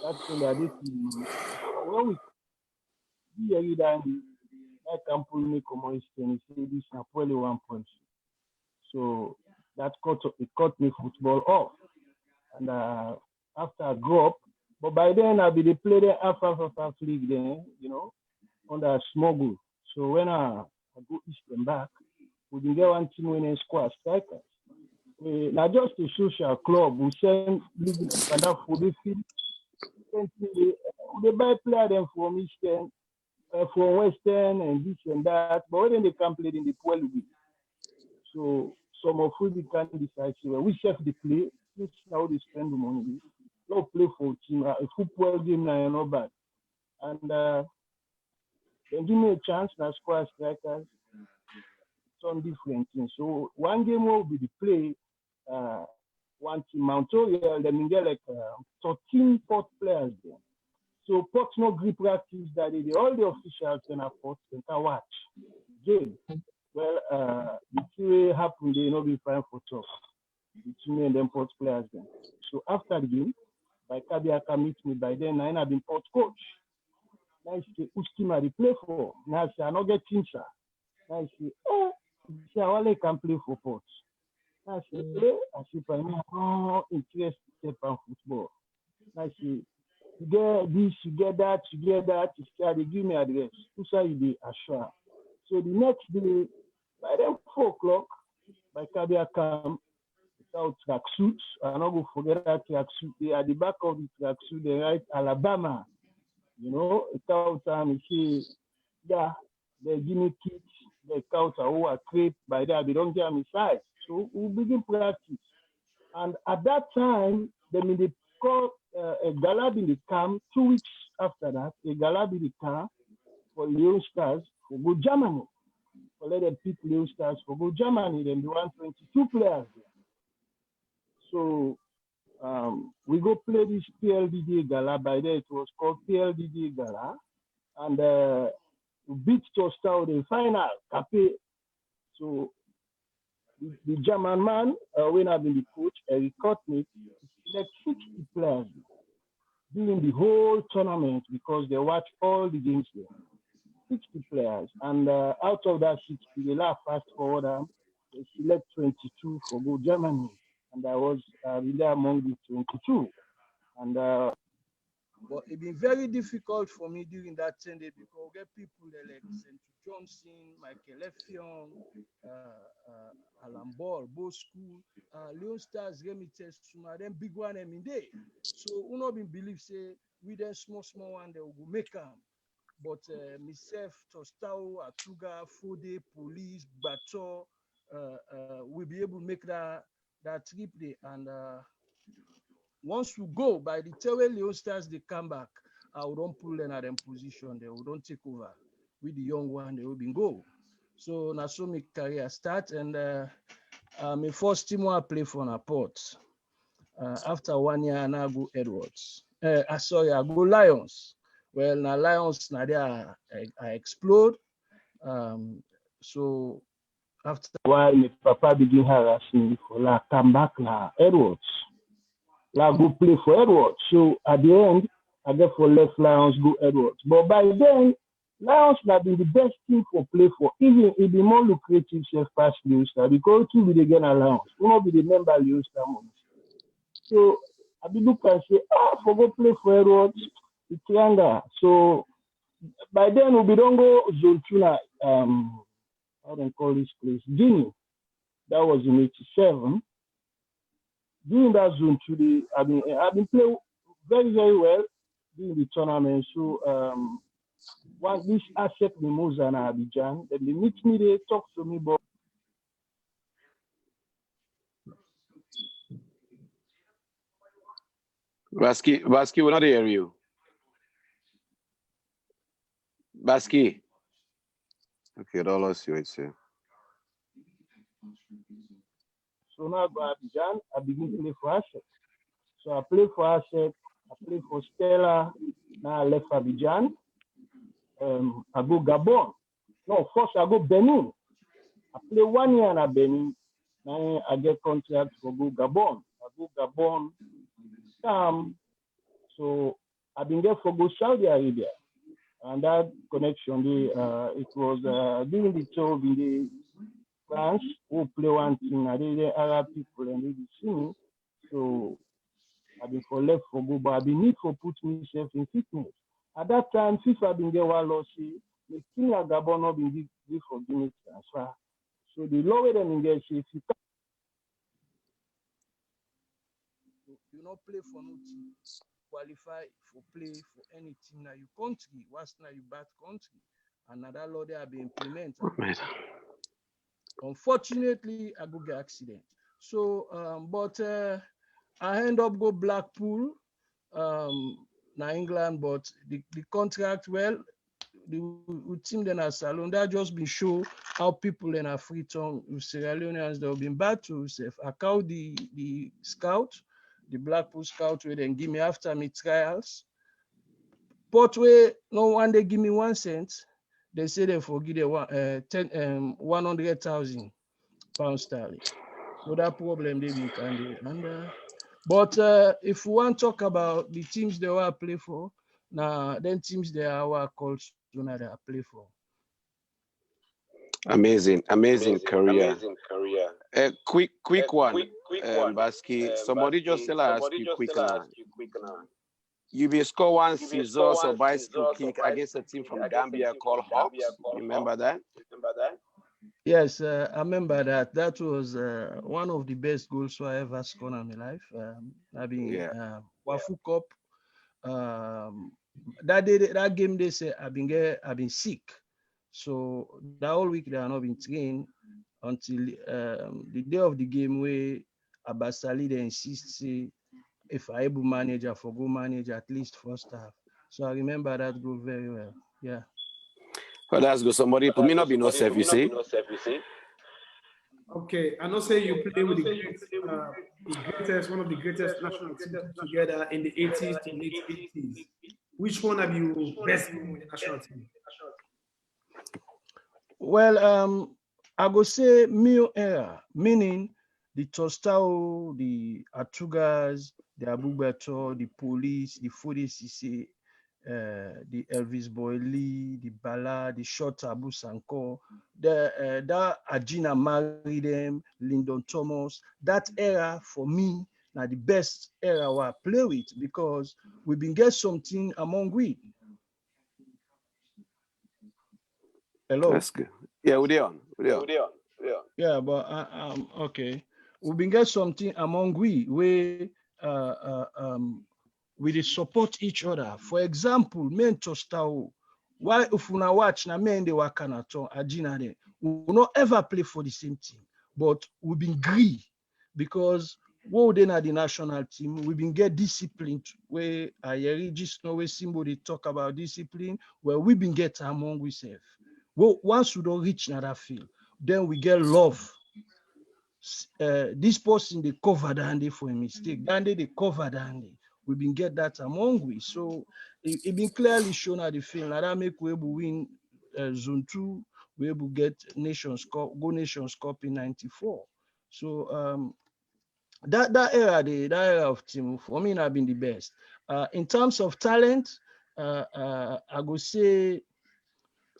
That's when they did. When we see that. I can pull me come on and say this is probably 1 point. So that cut me football off. And after I grew up, but by then I'll be the player half league then, you know, under a small group. So when I go east and back, we can get one team winning squad strikers. Not just a social club, we send league for the field. They buy player them from Eastern. For Western and this and that, but when they can play in the Pool League. So some of we can decide we chef the play, this is how they spend the money. No play for team, a football game now not bad. And then give me a chance now squad strikers, some different things. So one game will be the play, one team Montorial, then we get like 13 port players there. So Port's no grip practice that day. All the officials can afford and can watch game. Well, the two happened, they not be fine for talk. Between me and them Port players then. So after the game, by Kabiaka meet me by then, I have been Port coach. Now I say, whose team are they play for? Now I say, I not get team, sir. Now I say, I only can play for Port. Now I say, I say, for me, interested in football. Now I say, you get this, you get that, they give me address. Who say you be assure? So the next day, by then 4 o'clock, by Kabia come without tracksuits. I'm not going to forget that tracksuit. They at the back of the tracksuit, they write Alabama. You know, without time, you see, yeah, they give me kits, they count a crepe. By that, they don't get me size. So we begin practice. And at that time, they call a galab in the camp 2 weeks after that, a galab in the camp for Leone Stars for go Germany. For let them pick Leone Stars for go Germany, then they want 22 players there. So we go play this PLDD Gala. By then it was called PLDD Gala. And we beat Tostal in the final, Cape. So the German man, when I've been the coach, Eric Kotnik, like 60 players during the whole tournament because they watch all the games there. 60 players. And out of that 60, they last fast forward, they select 22 for go Germany. And I was really among the 22. And but it's been very difficult for me during that 10 days because we get people like St. Johnson, Michael Effiong, Alan Ball, both school, Leone Stars, Remites, Suma, them big one them in there. So we not been believe say we them small one they will make them. But myself, Tostao, Atuga, Fode, Police, Bato, we'll be able to make that trip there. And once we go, by the time Leone Stars, they come back, we don't pull them at them position, they will don't take over. With the young one, they will be go. So now so my career start, and my first team I play for Naport. After 1 year, I go Edwards. Sorry, I go Lions. Well, now Lions, now there I explode. So after a while, my papa begin harassing me for la come back la Edwards. La go play for Edwards. So at the end, I get for left Lions go Edwards. But by then, Lions have been the best team for play for. Even it be more lucrative self pass Leone Star because two be again Lions. We not be the member Leone Star money. So I be look and say, for go play for Edwards, it's younger. So by then we don't go zone 2 now, how do I call this place? Guinea. That was in 87. During that zone 2, I've been playing very, very well during the tournament. So once this asset Mimosa and Abidjan, then they meet me, they talk to me about Baski, we're not hear you. Baski. Okay, don't lose you, it's here. So now I go Abidjan, I begin to play for Asset. So I play for Asset, I play for Stella, now I left Abidjan. I go Gabon. No, first I go Benin. I play 1 year in Benin. Now I get contract for go Gabon. I go Gabon. So I've been there for go Saudi Arabia. And that connection, it was during the tour in the France, who play one team, and they Arab people, and they see me. So I've been for left for go, but I've been need for put myself in fitness. At that time, FIFA been get one loss, the team at Gabon not been give for Guinea transfer. So the lower than in get if you not play for no team, qualify for play for any team now you country, what's now you bad country, and that law they have been implemented. Unfortunately, I go get accident. So, but I end up go Blackpool, na England, but the contract, well, the team then a salon that just been show how people in a free tongue with Sierra Leoneans that have been bad to self. I call the scout, the Blackpool scout, where then give me after me trials. But where no one they give me 1 cent, they say they forgive the 100,000 pounds sterling. So that problem they been candy. And but if we want to talk about the teams they were play for, now then teams they are called that I play for. Amazing career. Quick one, Baski. Somebody just tell us quick now. You be score one scissors or bicycle kick against a team from Gambia called Hawks. Remember that? Yes, I remember that. That was one of the best goals I ever scored in my life. I've been Wafu Cup. That game they say I've been sick, so that whole week they have not been trained until the day of the game where Abasali they insist say if I able manager for go manage at least first half. So I remember that goal very well. Yeah. Well, that's good. Somebody put me not be no self, you see. Okay, I know say you play with the greatest, one of the greatest national teams together in the 80s to late 80s. Which one have you best known with the national team? Well, I go say Mio era, meaning the Tostao, the Atugas, the Abubato, the Police, the Fode Sise, the Elvis Boyle, the Bala, the Short Abu Sanko, that Agina married them, Lyndon Thomas. That era for me, now the best era I play with because we been get something among we. Hello. That's good. Yeah, we're on. Yeah, but okay. We been get something among we dey support each other. For example, men Tostao, why if una watch na men dey waka na turn Agina dem, we no ever play for the same team, but we been gree because we dey na the national team, we been get discipline where Ayeri just know where Simbo dey talk about discipline, where we been get among we self. Well, once we don't reach that field, then we get love. This person they cover Dandy for a mistake. Dandy they cover Dandy. We been get that among we. So it been clearly shown at the field. Now that make we able win zone 2, we able get Nations Cup, go Nations Cup in '94. So that era of team for me have been the best. In terms of talent, I go say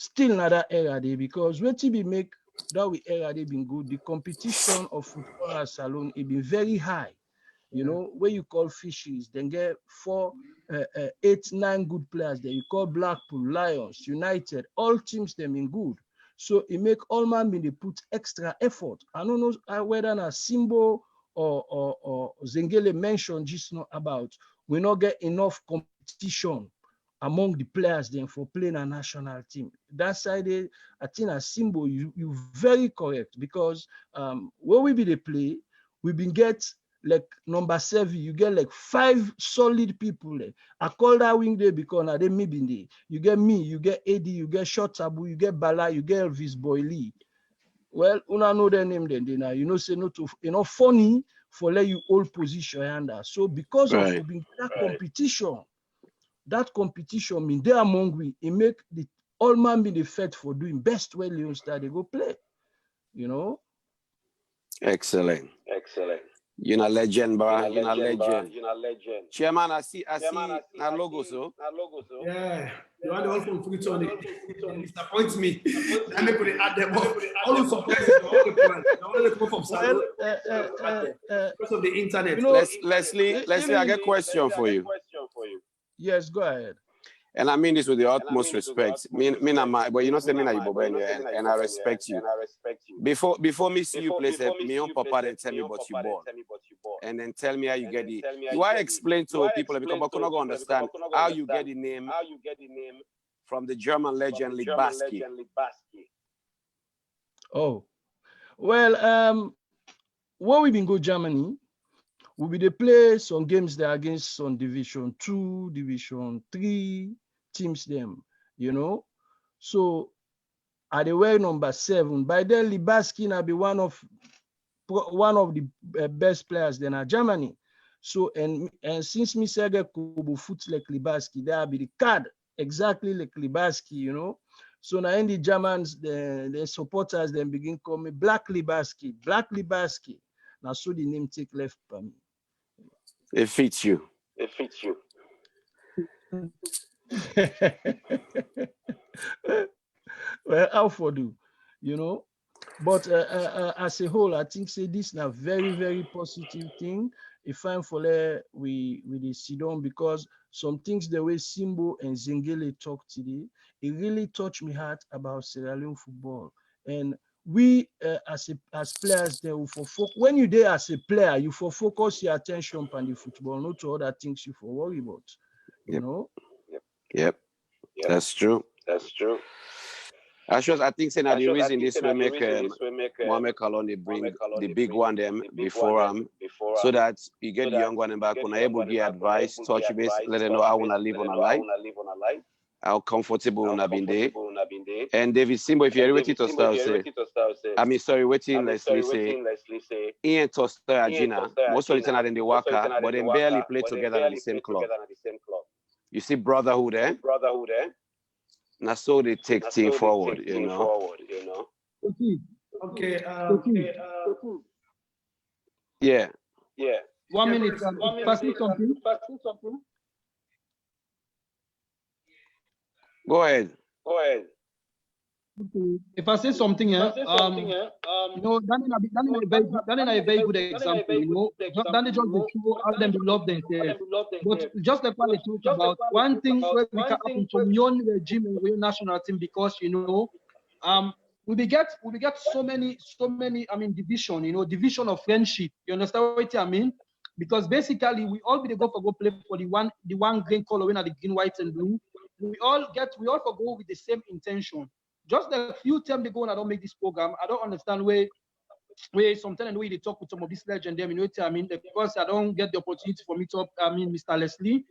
still another era there because when TB make that we era they been good. The competition of football salon it been very high. You know, where you call fishes, then get 4, 8, 9 good players there. You call Blackpool, Lions, United, all teams them in good. So it make all man they put extra effort. I don't know whether na Simbo or Zengele mentioned just now about we not get enough competition among the players then for playing a national team. That side, I think as Simbo, you very correct because when we be the play, we been get like number 7, you get like 5 solid people there. I call that wing there because now they me been there. You get me, you get Eddie, you get Short Tabu, you get Bala, you get Elvis Boyle. Well, una know their name then now. You know, say not to funny for let you hold position under. So because of that competition. That competition mean they among we, it make the all man be the fed for doing best when Leone Star they go play. You know? Excellent. You're a legend, bro. You're a legend. Chairman, I see na logo so. Yeah. You want the one from Freetown, it disappoints me. I make they add them up. All the supporters, all the plans. I want to come from Salon. Because of the internet. You know, Leslie, I got a question for you. Yes, go ahead. And I mean this with the utmost respect. But you know, say me na Ibobe and I respect you. Before me see you play, me own papa then tell me about you born, and then tell me how you get the. You want to explain to people because I'm not gonna understand how you get the name from the German legend Libaski. Oh, well, when we been go Germany, we be they play some games there against some Division 2, Division 3 teams them, you know. So at the way number 7, by then Libaski na be one of the best players then at Germany. So and since me say get Kubu foot like Libaski, there be the card exactly like Libaski, you know. So now in the Germans, the supporters then begin call me Black Libaski. Now so the name take left for me. It fits you. Well, how for do, you know? But as a whole, I think say this is a very, very positive thing. If I'm for we sit down because some things the way Simbo and Zengele talk today, it really touched me heart about Sierra Leone football. And we as players there when you there as a player, you for focus your attention on the football, not to other things you for worry about. You know? Yep. That's true. I think saying that the reason this will make Mohamed Kallon bring the big one them before so that you get the young one back when I able to give advice, touch base, let them know how I want to live on a life, how comfortable I been there. And David Simbo, if you're waiting to start, waiting, Leslie say, Ian Toster and Gina, most of the time in the worker, but they barely play together in the same club. You see brotherhood, eh? Now so they take things forward, you know. Okay. Yeah. 1 minute. If I say something. Go ahead. If I say something, you know, Danny a very good example. You know, Danny just the show how them they love themselves. But just like what they talk about, one thing where we can happen to Leone regime and Leone national team because you know, we get so many. I mean, division. You know, division of friendship. You understand what I mean? Because basically we all be the go play for the one green color when are the green, white, and blue. We all for go with the same intention. Just a few times ago when I don't make this program, I don't understand where sometimes the way they talk with some of these legends, you know what I mean? Because I don't get the opportunity for me to Mr. Leslie,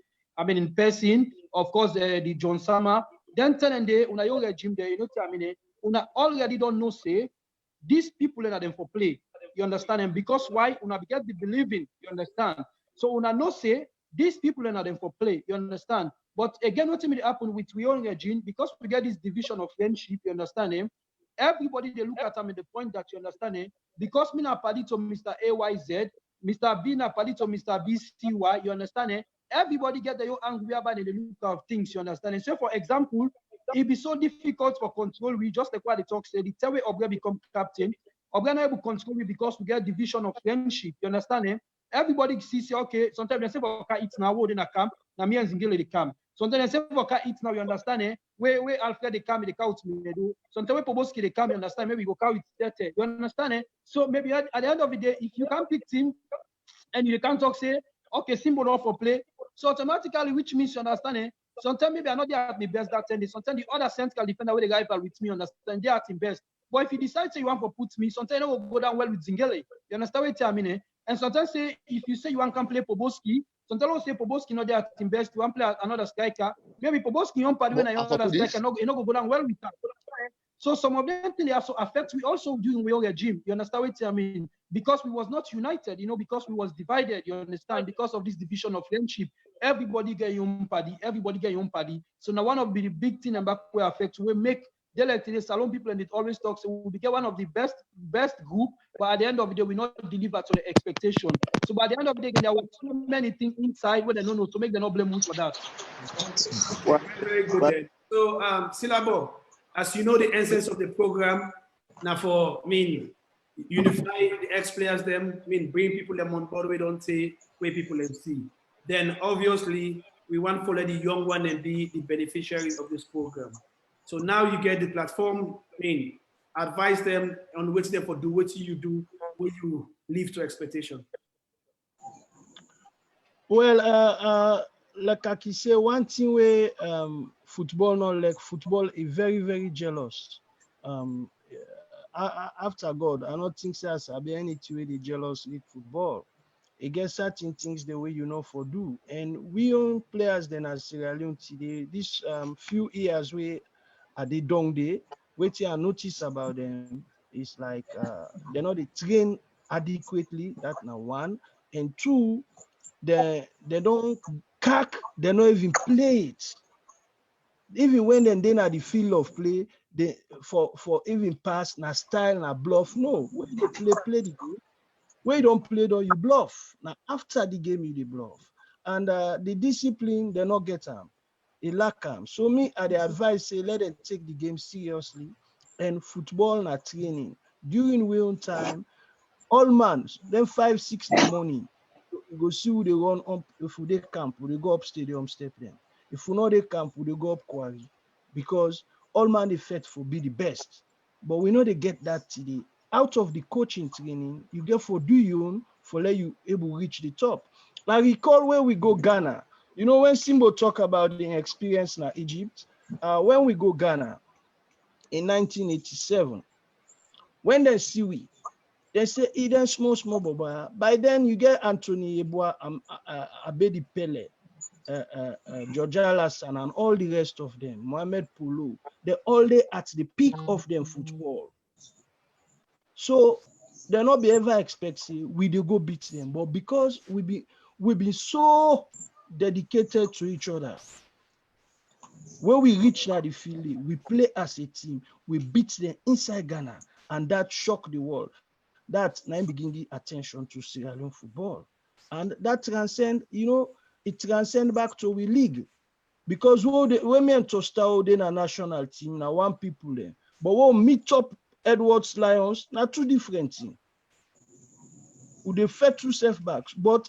in person, of course, the John Sama. Then tell them when I young regime there, you know what I mean? Una already don't know say these people are them for play. You understand? And because why? Una get the believing, you understand? So una know say these people are them for play, you understand? But again, what may happen with we own regime because we get this division of friendship, you understand him? Everybody they look at them at the point that you understand it. Because me na party to Mr. AYZ, Mr. B na party to Mr. BCY, you understand it? Everybody get their own angry about the look of things, you understand it? So for example, it be so difficult for control. We just like what the talk said, the tell way Obra become captain. Obra not able to control me because we get division of friendship, you understand it? Everybody sees, okay, sometimes they say, okay, it's now in a camp, now me and Zingile the camp. Sometimes they say, okay, it's now, you understand it? Where Alfred they come, they count me, they do. Sometimes Poboski they come, you understand? Maybe we go count with 30, you understand it? So maybe at the end of the day, if you can't pick team and you can't talk, say, okay, symbol off for play, so automatically, which means you understand it? Sometimes maybe I'm not there at my best that 10 days. Sometimes the other central defender where the guy with me, understand, they are at his best. But if you decide say you want to put me, sometimes it will go down well with Zingele. You understand what I mean? And sometimes say if you say you want to play Poboski, sometimes you say Poboski not there at his best, you want to play another striker. Maybe Poboski don't play when another striker, not go down well with that. So some of them they also affect we also during real regime. You understand what I mean? Because we was not united, you know, because we was divided, you understand, because of this division of friendship. Everybody get your own party, So now one of the big thing about where affect we make they like today salon people and it always talk so we get one of the best group, but at the end of the day we not deliver to the expectation. So by the end of the day there were so many things inside where they don't know to make them not blame us for that. Well, very good then. So Silabo, as you know the essence of the program now for unify the ex-players them, bring people them on board, we don't say where people them see. Then obviously we want to follow the young one and be the beneficiaries of this program. So now you get the platform, advise them on what them for do, what you do, what you live to expectation. Well, like I can say, one thing where football not like football is very, very jealous. After God, I don't think there's any way they jealous with football. It gets certain things the way you know for do. And we own players then as Sierra Leone today, this few years where they don't day, what I notice about them is like they're not trained adequately, that's now one. And two, they don't cack, they don't even play it. Even when they're at the field of play, they for even pass, na style, na bluff. No, when they play the game. When you don't play though, you bluff. Now after the game, you bluff. And the discipline, they not get them. They lack them. So me, I the advice say let them take the game seriously. And football na training. During wheel time, all man, then 5, 6 in the morning, you go see who they run up. If they camp, they go up stadium, step them. If you know they camp, they go up quarry. Because all man they fit for be the best. But we know they get that today. Out of the coaching training, you get for do your own for let you able reach the top. I recall where we go Ghana. You know, when Simbo talk about the experience in Egypt, when we go Ghana in 1987, when they see we, they say Eden small boba. By then you get Anthony Yeboah, Abedi Pele, George Alassane, and all the rest of them, Mohamed Kallon, they all they at the peak of their football. So they'll not be ever expecting we do go beat them, but because we've been so dedicated to each other. When we reach now the field, we play as a team. We beat them inside Ghana. and that shocked the world. That now begin the attention to Sierra Leone football. And that transcend, it transcend back to the league. Because we meant to start in a national team, now one people there. But we'll meet up Edwards Lions, now two different things. We they fed two setbacks, but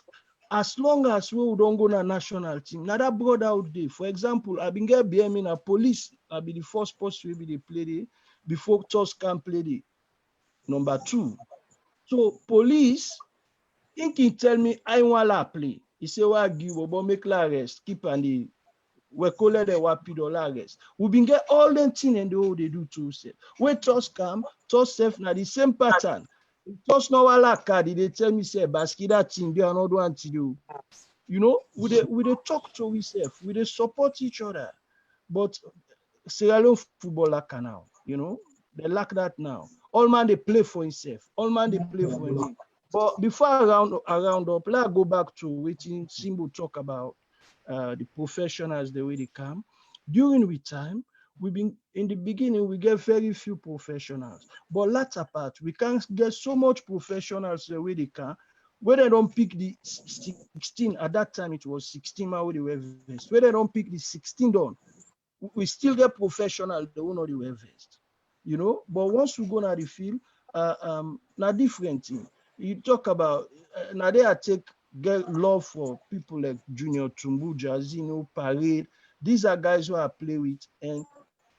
as long as we don't go to a national team, now that brought out there. For example, I've been get BM in a police, I'll be the first post we be they play there before Toscan play there. Number 2. So police, he can tell me I want to play. He say, well, give but make la rest, keep and the we call it the wapido rest. We been get all them things and the way they do to self. When Toss come, Toss self now the same pattern. Toss no wala card, they tell me say basketball team they are not want to do. We they talk to ourselves, we they support each other. But Sierra Leone football lack now, they lack that now. All man they play for himself, all man they play for himself. But before I round up, let's go back to what Simbo talk about the professionals, the way they come. During the time, we've been in the beginning, we get very few professionals. But latter part, we can get so much professionals the way they can. Where they don't pick the 16, at that time it was 16 where they were vest. Where they don't pick the 16 down, we still get professional, they will not the wear vest. But once we go to the field, now different thing. You talk about now they get love for people like Junior Tumbu, Jazino, Parade. These are guys who I play with, and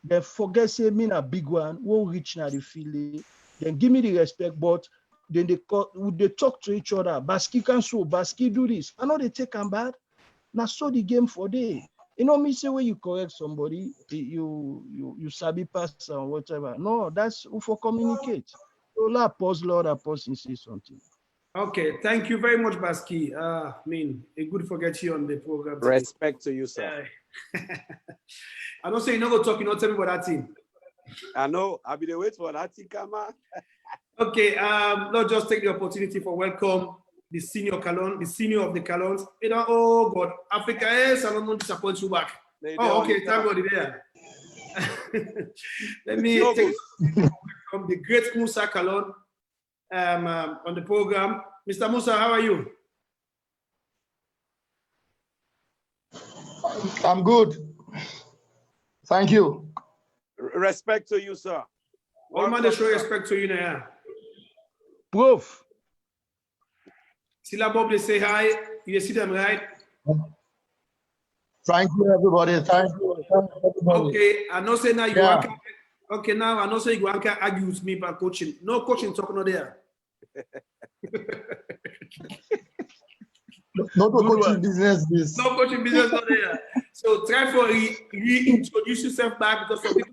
they forget say me a big one, won't reach now the field. Then give me the respect, but then they talk to each other. Baski can so, Baski do this. I know they take them bad. Now so the game for day. Me say when you correct somebody, you sabi pass or whatever. No, that's for communicate. So la pause, Lord, I pause and say something. Okay, thank you very much, Baski. It's good to forget you on the program today. Respect to you, sir. I don't say you not go talk, you not tell me about that team. I know, I'll be the wait for that thing, come on. Okay, let's just take the opportunity for welcome the senior Kallon, the senior of the Kallons. Oh God, Africa is, I don't want to disappoint you back. Okay, thank God there. Let me take from the great Musa Kallon on the program. Mr. Musa, how are you? I'm good. Thank you. Respect to you, sir. All man, they show respect to you now. Proof. Sila Bob, they say hi. You see them, right? Thank you, everybody. Thank you. Everybody. Okay, I know say now you want. Okay, now I know say you want to argue with me about coaching. No coaching talk no there. No coaching business. This. No coaching business not there. So try for reintroduce yourself back because some people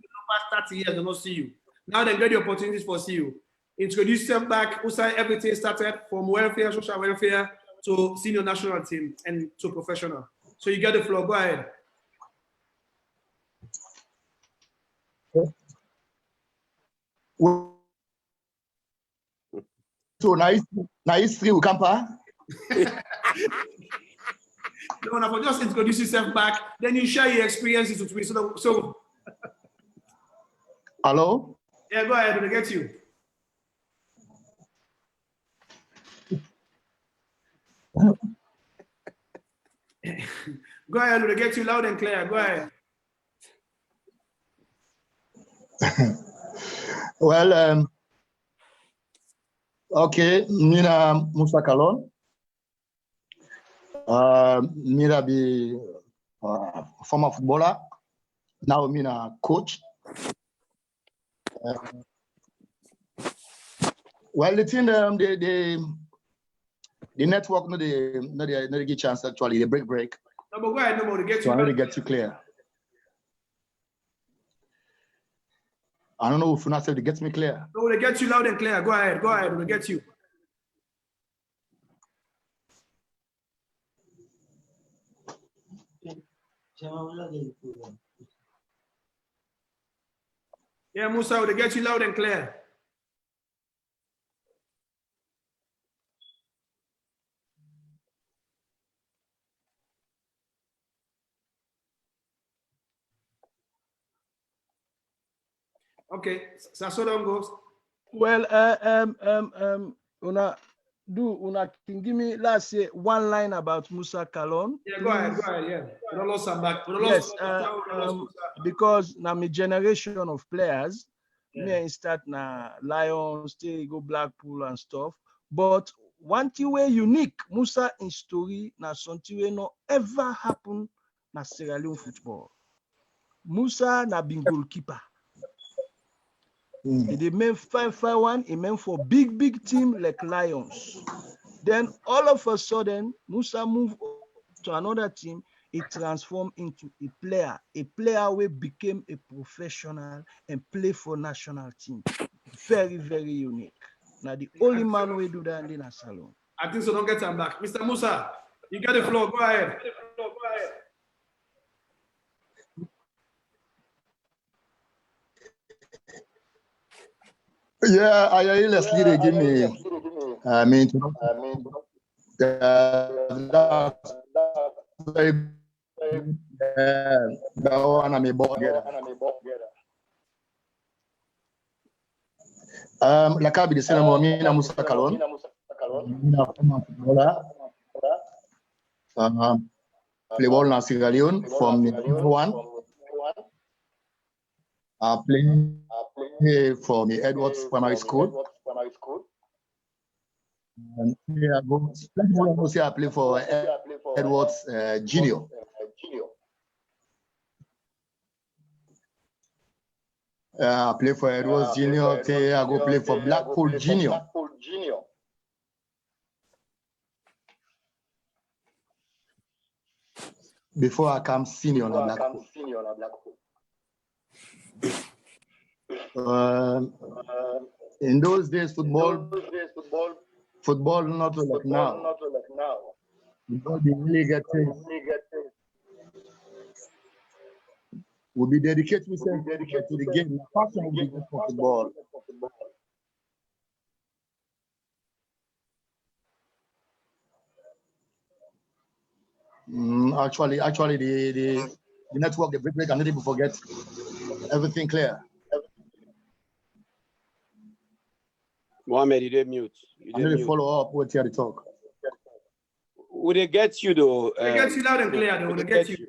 past 30 years they don't see you. Now they get the opportunities for see you. Introduce yourself back. Also, everything started from welfare, social welfare to senior national team and to professional. So you get the floor. Go ahead. So nice history we come pa. No, no, just introduce yourself back. Then you share your experiences with me. So Hello. Yeah, go ahead. We'll get you. Go ahead. We'll get you loud and clear. Go ahead. Well, okay, Mina Musa Kallon. Mina be former footballer. Now Mina coach. Well, the thing, the network, no, they get chance actually. They break. No, but go ahead. No, we'll get So you. I need to get you clear. I don't know if Funasel to get me clear. No, we'll get you loud and clear. Go ahead. Go ahead. We'll get you. Yeah, Musa, we'll get you loud and clear. Okay, so don't go. Well, una can give me last say one line about Musa Kallon. Yeah, go ahead, yeah. We don't lose him back. Yes, because now my generation of players, me I start na Lions, still go Blackpool and stuff. But one thing way unique, Musa in story, na something way no ever happen na Sierra Leone football. Musa na been goalkeeper. He made 5-5-1, he meant for big team like Lions. Then all of a sudden, Musa moved to another team. He transformed into a player who became a professional and play for national team. Very, very unique. Now the only man who do that in a salon. I think so. Don't get him back, Mr. Musa. You got the floor. Go ahead. Yeah, I Leslie they give me. I mean, that's very that one I'm a board together. Like I be the same me na Musa Kallon. Play ball na Sierra Leone from one. Play for the Edwards Primary School. And I play for Edwards Junior. I play for Edwards Junior. I go play for Blackpool Junior. Before I come senior on Blackpool. In those days, football not like now. Because the really get things. We'll be dedicated to the game. Passion will be good for football. Actually, the network, the break, and people forget everything clear. Mohamed, you didn't mute. I need to follow up with the talk. Would they get you though? They get you loud and clear though. They get you.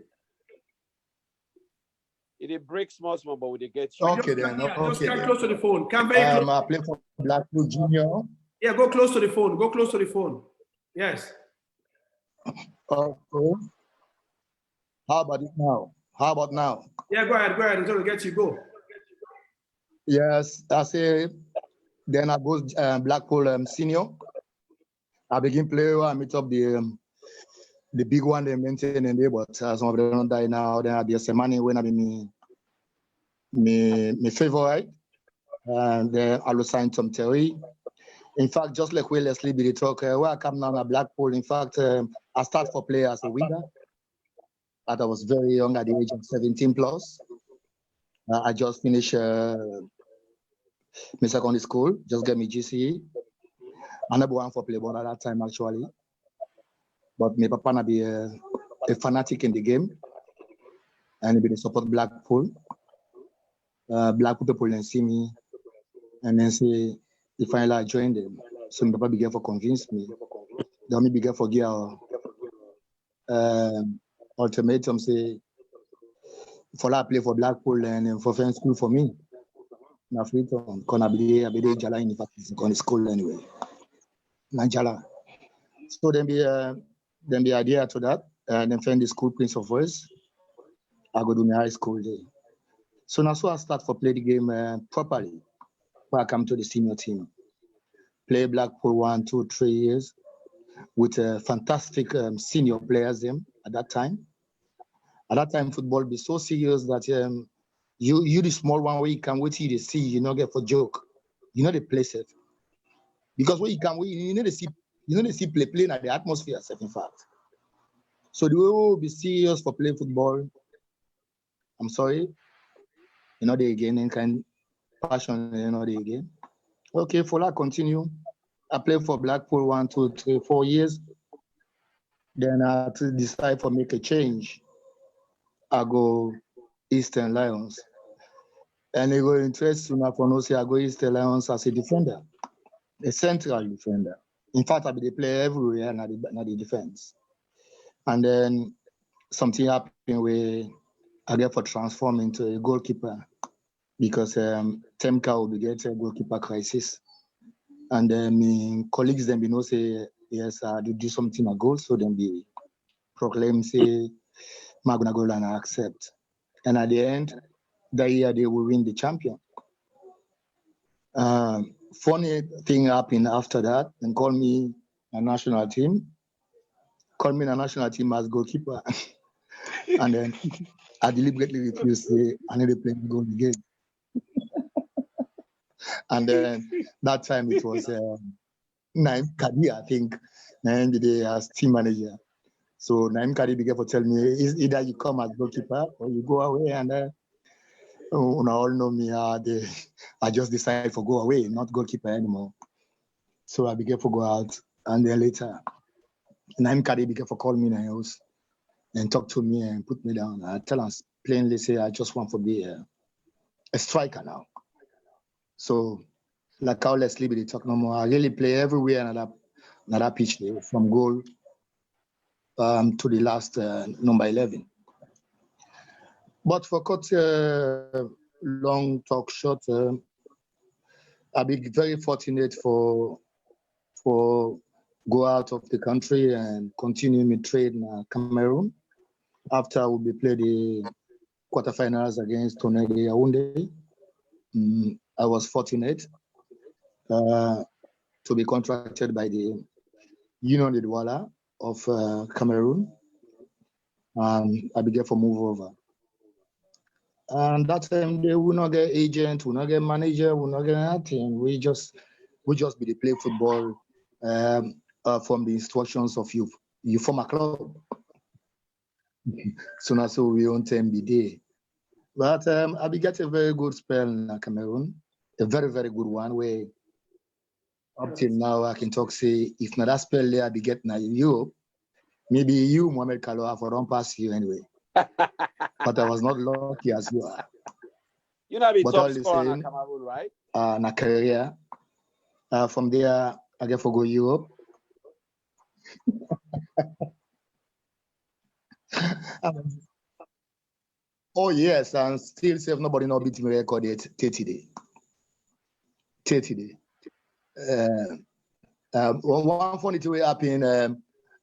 It breaks small, but would they get you? Okay then. Just come close to the phone. Come very close. I play for Blackpool Junior. Yeah, go close to the phone. Go close to the phone. Yes. Okay. How about it now? How about now? Yeah, go ahead. Until we get you. Go. Yes, I say. Then I go Blackpool Senior. I begin play. I meet up the big one they maintain in there, but some of them don't die now. Then I be a semani when I be me favorite, and then I will sign Tom Terry. In fact, just like we Leslie be the talk, where I come now at Blackpool. In fact, I start for play as a winger. But I was very young at the age of 17 plus. I just finished my secondary school, just get me GCE. I never went for play ball at that time actually. But my papa na be a fanatic in the game. And he be support Blackpool. Blackpool people then see me and then say, if I join them. So my papa began for convince me. Then me began for give ultimatum say, for that play for Blackpool and for friend school for me. Na Freetown, I be Jala University, going to school anyway. Najala. So then be idea to that, and then find the school Prince of Wales. I go to my high school there. So now I start for play the game properly. When I come to the senior team, play Blackpool 1, 2, 3 years with fantastic senior players them at that time. At that time, football be so serious that you the small one where you can wait till you see, you know, get for joke. You know they play safe. Because when you come, you know they see play at the atmosphere safe, in fact. So the way we will be serious for playing football, I'm sorry, you know they again and kind passion, you know they again. Okay, for that continue. I played for Blackpool 1, 2, 3, 4 years. Then I had to decide for make a change. I go Eastern Lions. And they go interest in Afonosi Agoist Lions as a defender, a central defender. In fact, I be the player everywhere, not the defense. And then something happened where I get for transform into a goalkeeper because Temka will be getting a goalkeeper crisis. And then my colleagues then be know say yes, I do something a goal, so then be proclaim say Magna goal and I accept. And at the end, that year they will win the champion. Funny thing happened after that and call me a national team. Call me a national team as goalkeeper. And then I deliberately refused to say I need to play goal again. And then that time it was Naim Kadi, I think, and the as team manager. So Naim Kadi began to tell me, either you come as goalkeeper or you go away. And all know me, I just decided to go away, not goalkeeper anymore. So I began to go out. And then later, Naim Kadi began to call me in the house and talk to me and put me down. I tell him plainly, say, I just want to be a striker now. So, like how Leslie be talk no more. I really play everywhere another pitch there, from goal to the last number 11. But for cut long talk short, I've been very fortunate for go out of the country and continue my trade in Cameroon. After we played the quarterfinals against Tonede Yaoundé, I was fortunate to be contracted by the Union de Douala of Cameroon. I began to move over. And that time they will not get agent, will not get manager, will not get anything. We just be the play football from the instructions of you form a club. So now so we own time be there. But I be get a very good spell in Cameroon, a very, very good one where up till now I can talk say if not that spell there I be getting in Europe, maybe you, Mohamed Kallon, have run past you anyway. But I was not lucky as you are. You know, be But top all the scorer in same, Cameroon, right? na career. From there, I get to go Europe. Oh yes, and still say nobody not beat me record yet 30 days. 30 days. One funny thing happened.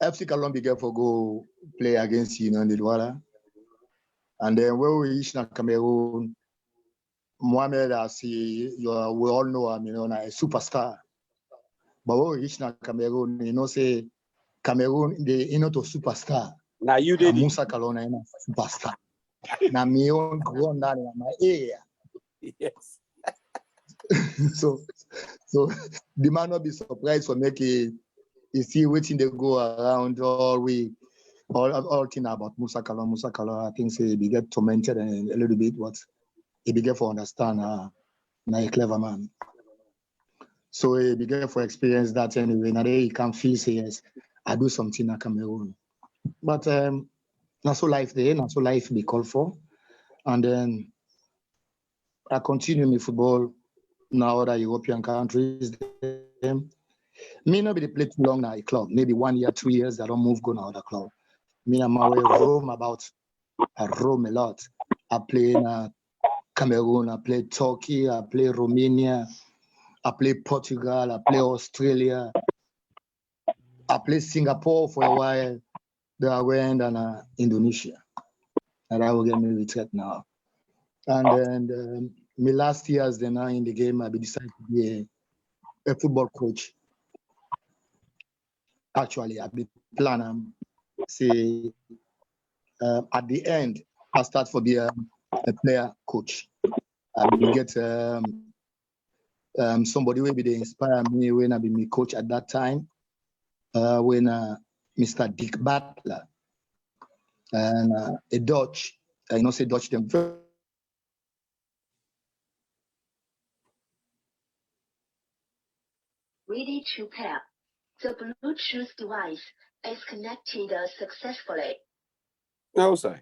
FC Kallon began for go play against Union de Douala. And then when we reached Cameroon, Mohamed, we all know him, a superstar. But when we reached Cameroon, say Cameroon, they to superstar. Now you did it. Musa Kallon is a superstar. Now me own grown down in my area. Yes. so the man not be surprised for making you see waiting they go around all thing about Musa Kallon. Musa Kallon, I think say he get tormented a little bit, but he began to understand a clever man. So he began to experience that anyway. Now he can feel say yes, I do something in Cameroon. But not so life there, not so life be called for. And then I continue my football now other European countries. Me not be play too long now a club. Maybe 1 year, 2 years, I don't move go now other club. Me and my way roam about. I roam a lot. I play in Cameroon, I play Turkey, I play Romania, I play Portugal, I play Australia, I play Singapore for a while. Then I went and Indonesia. And I will get me retreat now. And then my last years then in the game, I decided to be a football coach. Actually, I be planning, say, at the end, I start for be a player coach. I will get somebody will be the inspire me when I be my coach at that time. When Mr. Dick Butler and a Dutch, say Dutch them. Ready to pair. The Bluetooth device is connected successfully. No, sir.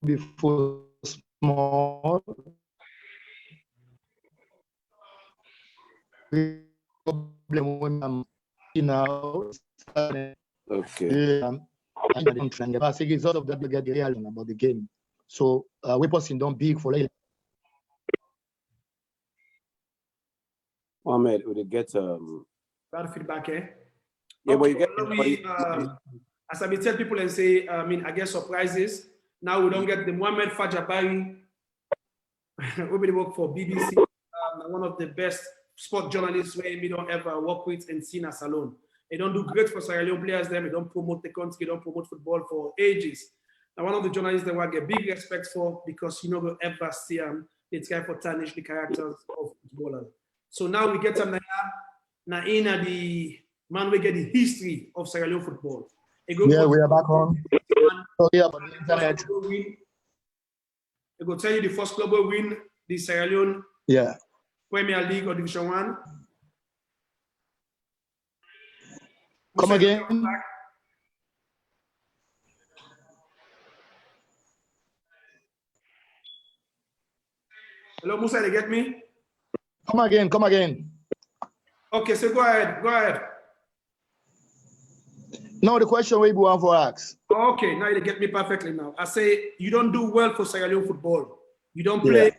before small. Problem when I'm now. Okay. I don't find the result of that get the real about the game. So we person don't big for like. Mohamed, would you get Bad feedback, eh? yeah, but Okay, you get well, as I be tell people and say, I get surprises. Now we don't get the Mohamed Fajabari, who be work for BBC, one of the best sport journalists where we don't ever work with and seen as alone. They don't do great for Sierra Leone players. Them, they don't promote the country, they don't promote football for ages. Now, one of the journalists that I get big respect for because you know will ever see they try for tarnish the characters of footballers. So now we get them now in the man we get the history of Sierra Leone football. Yeah, we are back on. Sorry about the internet. I go tell you the first club will win the Sierra Leone Premier League or Division 1. Come again. Hello, Musa, you get me? Come again, come again. Okay, so go ahead. No, the question we want for ask. Okay, now you get me perfectly now. I say you don't do well for Sierra Leone football. You don't play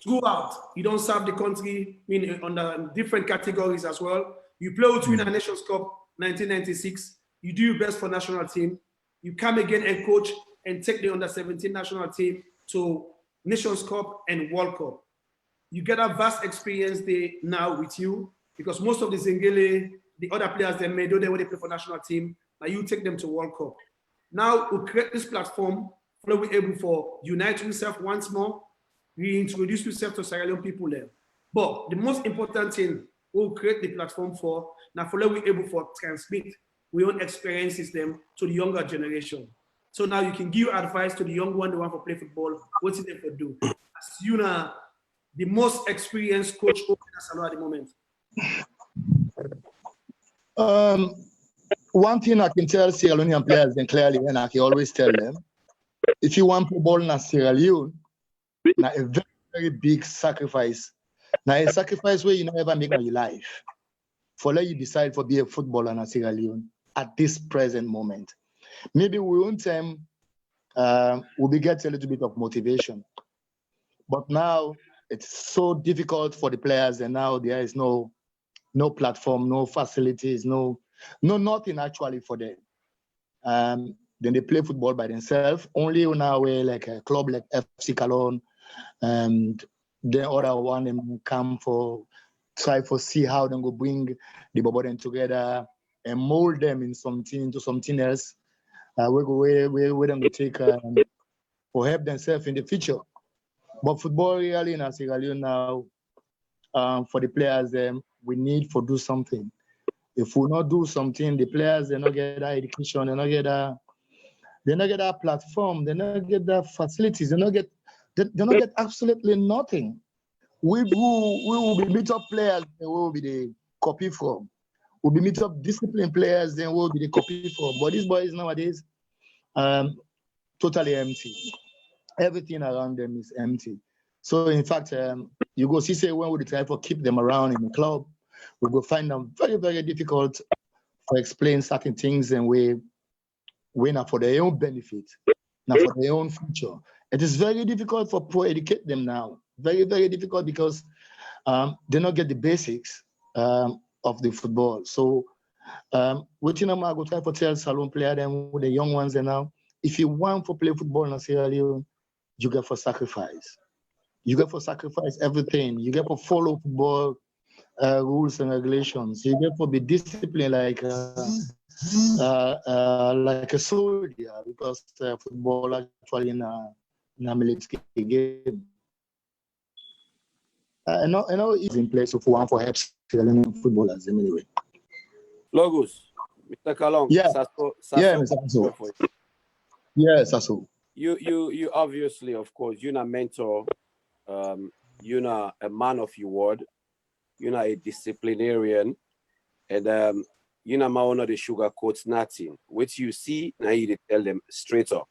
throughout. You don't serve the country under different categories as well. You play to win a Nations Cup 1996. You do your best for national team. You come again and coach and take the under-17 national team to Nations Cup and World Cup. You get a vast experience there now with you because most of the Zengele, the other players they made, though they want to play for national team, now you take them to World Cup. Now we create this platform where we're able for unite yourself once more, reintroduce yourself to Sierra Leone people there. But the most important thing we'll create the platform for, now for we're able for transmit we own experiences them to the younger generation. So now you can give advice to the young one, the one for play football, what is they for do. As you know, the most experienced coach at the moment. One thing I can tell Sierra Leonean players and clearly, and I can always tell them, if you want to ball in Sierra Leone, now a very, very big sacrifice. Now a sacrifice where you never make in your life. For let you decide for be a footballer in Sierra Leone at this present moment. Maybe we won't time we'll be getting a little bit of motivation. But now it's so difficult for the players, and now there is no platform, no facilities, no nothing actually for them. Then they play football by themselves. Only now way like a club like FC Kallon, and the other one them come for try for see how they go bring the bubble together and mold them in something to something else. Where them go take for help themselves in the future. But football really in Sierra Leone now, for the players, we need to do something. If we not do something, the players they not get that education, they not get that platform, they not get that facilities, they not get absolutely nothing. We will be meet up players, they will be the copy from. We'll be meet up disciplined players, then we'll be the copy from. But these boys nowadays, totally empty. Everything around them is empty. So in fact, you go see say when we try to keep them around in the club, we will find them very, very difficult to explain certain things and we not for their own benefit, not for their own future. It is very difficult for educate them now. Very, very difficult because they don't get the basics of the football. So what I'm going to try to tell Salon player them with the young ones and now, if you want to play football in Sierra Leone, you get for sacrifice. You get for sacrifice everything. You get for follow football rules and regulations. You get for be disciplined like a soldier because football actually in a military game. I know it's in place for one for help footballers anyway. Logos, Mr. Kallon. Yeah. Mr. Sasso. Yes, Sasso. You obviously, of course, you're a mentor, you're a man of your word, you're a disciplinarian, and you're one of the sugar coats nothing. What you see, now you tell them straight up.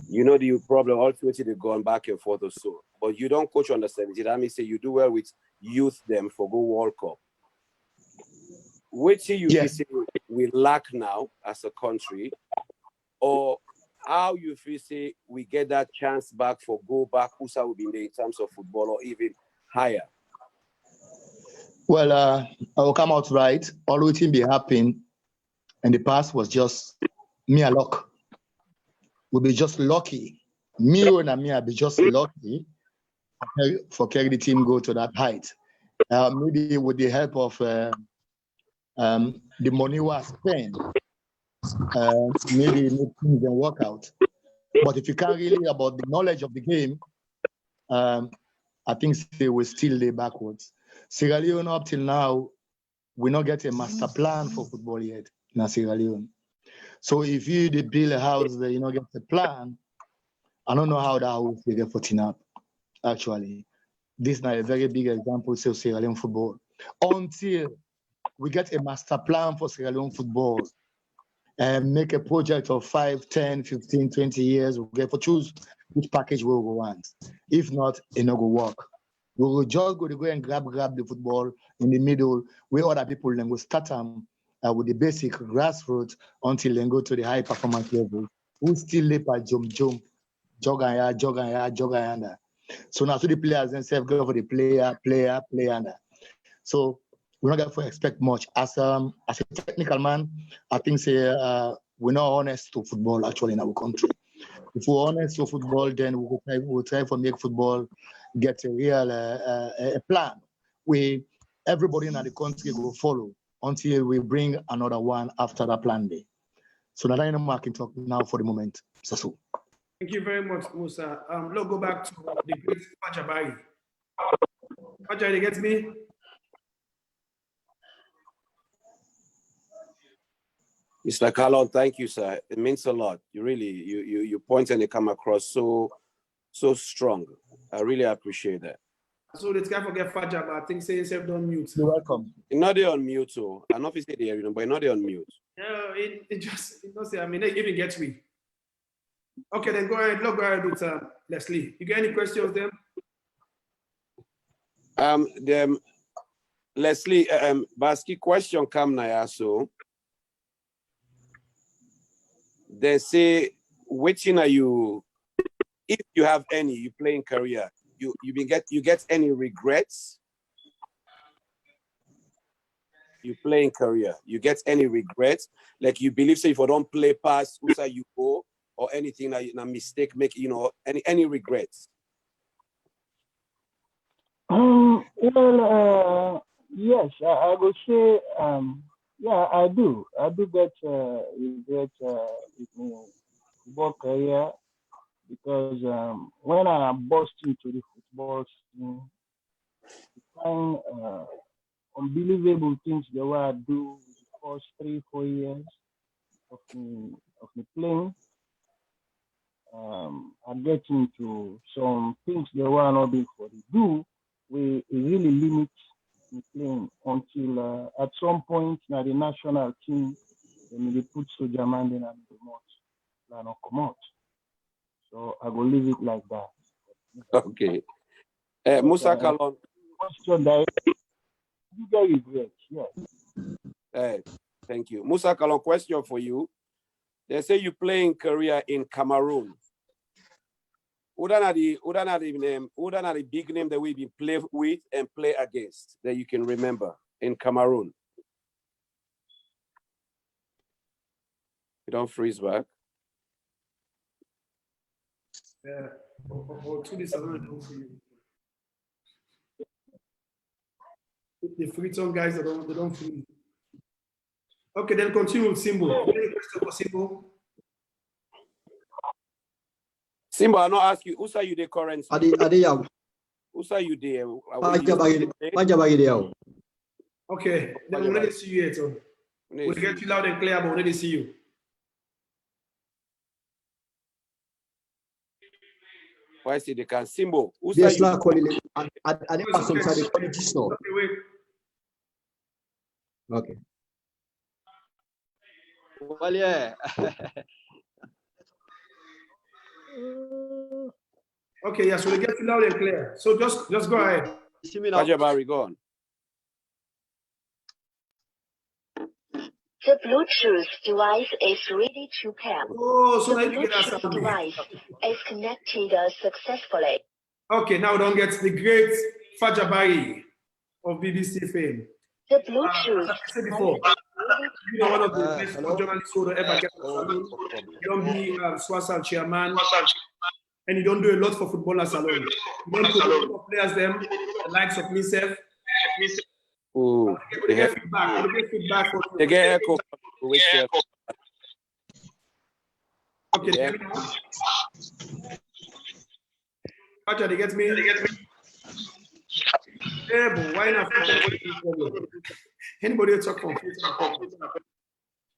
You know the problem ultimately they gone back and forth or so. But you don't coach under 17. That means say you do well with youth them for go World Cup. Which you feel say we lack now as a country, or how you feel say we get that chance back for go back USA will be in there in terms of football or even higher? Well, I will come out right. All what be happening in the past was just mere luck. We'll be just lucky. Me and me, I'll be just lucky for carry the team go to that height. Maybe with the help of the money was spent, maybe things can work out. But if you can't really about the knowledge of the game, I think they will still lay backwards. Sierra Leone up till now, we not get a master plan for football yet in Sierra Leone. So if you build a house that you not get a plan, I don't know how that house will get putting up. Actually, this is not a very big example of Sierra Leone football. Until we get a master plan for Sierra Leone football and make a project of 5, 10, 15, 20 years, we'll get to choose which package we will want. If not, it not go work. We will just go and grab the football in the middle where other people then will start them with the basic grassroots until they go to the high performance level. We still live by jump, jog and So now to the players themselves go for the player. So we're not going to expect much. As a technical man, I think we're not honest to football actually in our country. If we're honest to football, then we'll try to make football get a real a plan where everybody in the country will follow until we bring another one after that plan day. So that I know I can talk now for the moment. So. Thank you very much, Musa. Let's go back to the great Fajabari. Fajabari, get me? Mr. Kallon, thank you, sir. It means a lot. You really, you point and you come across so strong. I really appreciate that. So let's can't forget Faja, but I think say yourself don't mute. You're welcome. You're not there on mute, so I don't know if you say there, but you're not there on mute. Yeah, it just don't say. I mean, it even gets me. Okay, then go ahead with Leslie. You got any questions, them? Leslie, Baski question come now, so they say, which are you? If you have any, you play in career, you get any regrets? You play in career, you get any regrets? Like you believe, say, if you don't play past, who say you go or anything that a mistake make, any regrets? Well, yes, I would say, yeah, I do. I do get regret with my football career because when I burst into the football scene, I find unbelievable things the way I do the first 3-4 years of me playing. I get into some things the way I not be for the do, we really limit me playing until at some point now the national team they put Soja Man in and the not come out. So I will leave it like that. Okay. Musa Kallon. Question that you get regret, yes. Thank you. Musa Kallon, question for you. They say you play in career in Cameroon. Who don't have the big name that we been play with and play against that you can remember in Cameroon? You don't freeze back. Or to this around for you. The free tongue guys they don't free. Okay, then continue with Simbo. Any question for Simbo? Simba, I not ask you, who say you the current? Who say you there? Okay, then we'll let it see you yet. We'll get you loud and clear, but we'll let it see you. Why say they can Simbo? Who say you? Okay, wait. Okay. Well, yeah. Okay, yeah, so they get you loud and clear. So just go ahead. Fajabari, go on. The Bluetooth device is ready to pair. Oh, so The now you get that Bluetooth sound. device is connected successfully. Okay, now don't get the great Fajabari of BBC fame. The Bluetooth As I said before, you know, one of the best hello? journalists who ever get a salon. You don't be Swasal chairman, and you don't do a lot for footballers alone. You don't promote for players them, the likes of myself. Ooh, They get feedback. They get feedback for they get echo. Okay, they get me now. Pacha, they get me. Yeah, but why not? Anybody who talk from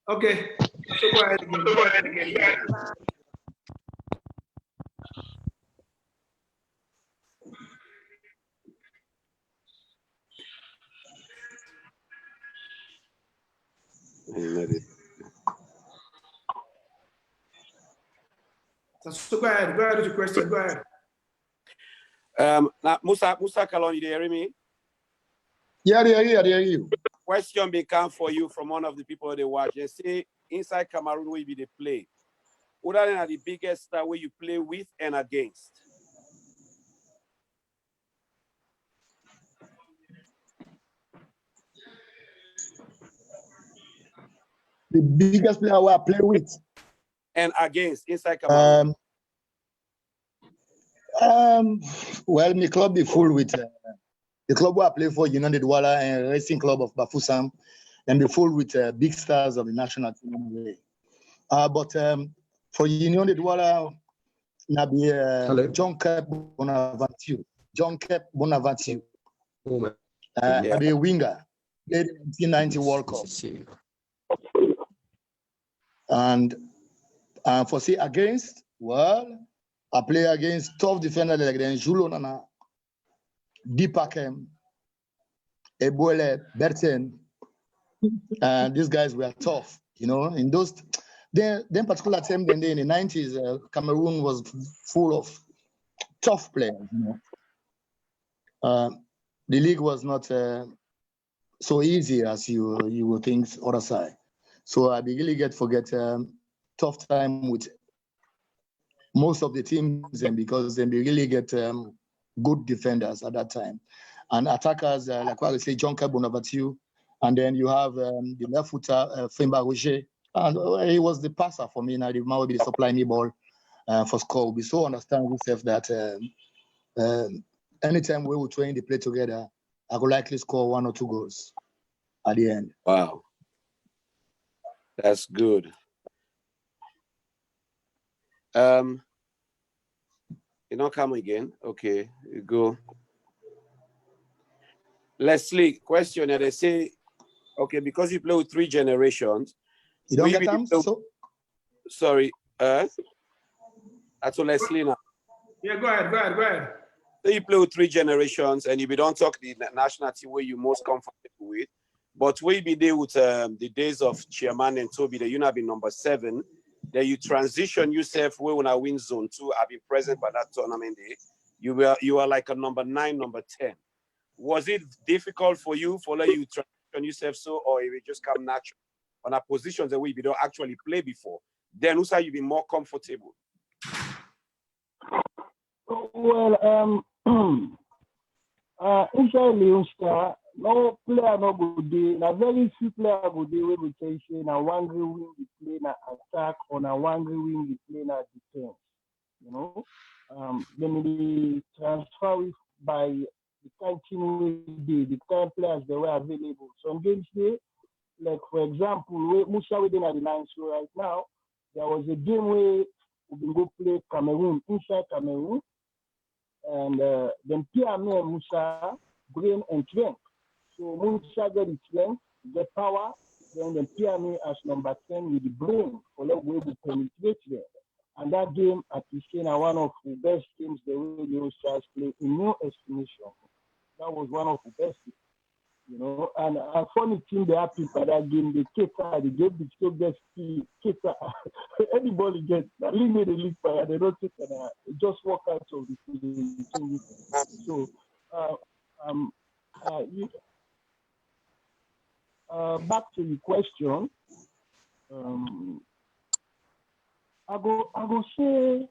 okay, so go ahead again. Go ahead again. So go ahead with your question. Go ahead. Now, Musa Kallon, you hearing me? Yeah, they hear you. Question become for you from one of the people they watch. They say inside Cameroon where you they play. What are the biggest star where you play with and against? The biggest player I play with. And against inside Cameroon. Well, my club be full with the club where I play for, United Douala and Racing Club of Bafoussam, and be full with big stars of the national team anyway. But for United Douala, na be John Cap Bonaventure. John Cap Bonaventure. I be a winger. Played in 1990 World Cup. And for say against, well, I play against tough defenders like Julo Nana, Deepakem, Eboele, Berten, and these guys were tough, you know. In those, then particular time, then in the 90s, Cameroon was full of tough players, you know. The league was not so easy as you would think other side. So I really forget tough time with most of the teams, and because they really get good defenders at that time, and attackers like what I say, John Bonaventure, and then you have the left footer Femba Roger, and he was the passer for me. Now the man will be supplying me ball for score. We so understand ourselves that anytime we will train the play together, I could likely score 1 or 2 goals at the end. Wow, that's good. You don't come again. Okay, you go. Leslie, question. They say, okay, because you play with 3 generations. You don't get them? So? Sorry. That's what Leslie now. Yeah, go ahead. So you play with 3 generations, and if you don't talk the national team where you're most comfortable with, but we be there with the days of Chairman and Toby, that you have been number 7. Then you transition yourself where when I win zone 2, I've been present by that tournament day. You were like a number 9, number 10. Was it difficult for you for you transition yourself so, or it just come natural on a positions that we don't actually play before? Then who's how you be more comfortable? Well, inside Leone Star, no player no good day. Na very few player good day when we can say na one wing we play na attack or na one wing we play na defense. You know, then we transfer with by the kind team we did, the kind players that were available. Some games day, like for example, Musa we did at the 9th. So right now, there was a game where we can go play Cameroon inside Cameroon. And then Pierre and Musa brain and strength. So Musa get the strength, the power, then Pierre as number 10 with the brain for the way we penetrate there. And that game at Christiana, one of the best games the way the stars play in no estimation. That was one of the best games. you know. And a funny thing they happen for that game, the cater, the game the still gets cater. Anybody gets that league made the league fire, they don't take it, just walk out of the team. So back to the question. I go say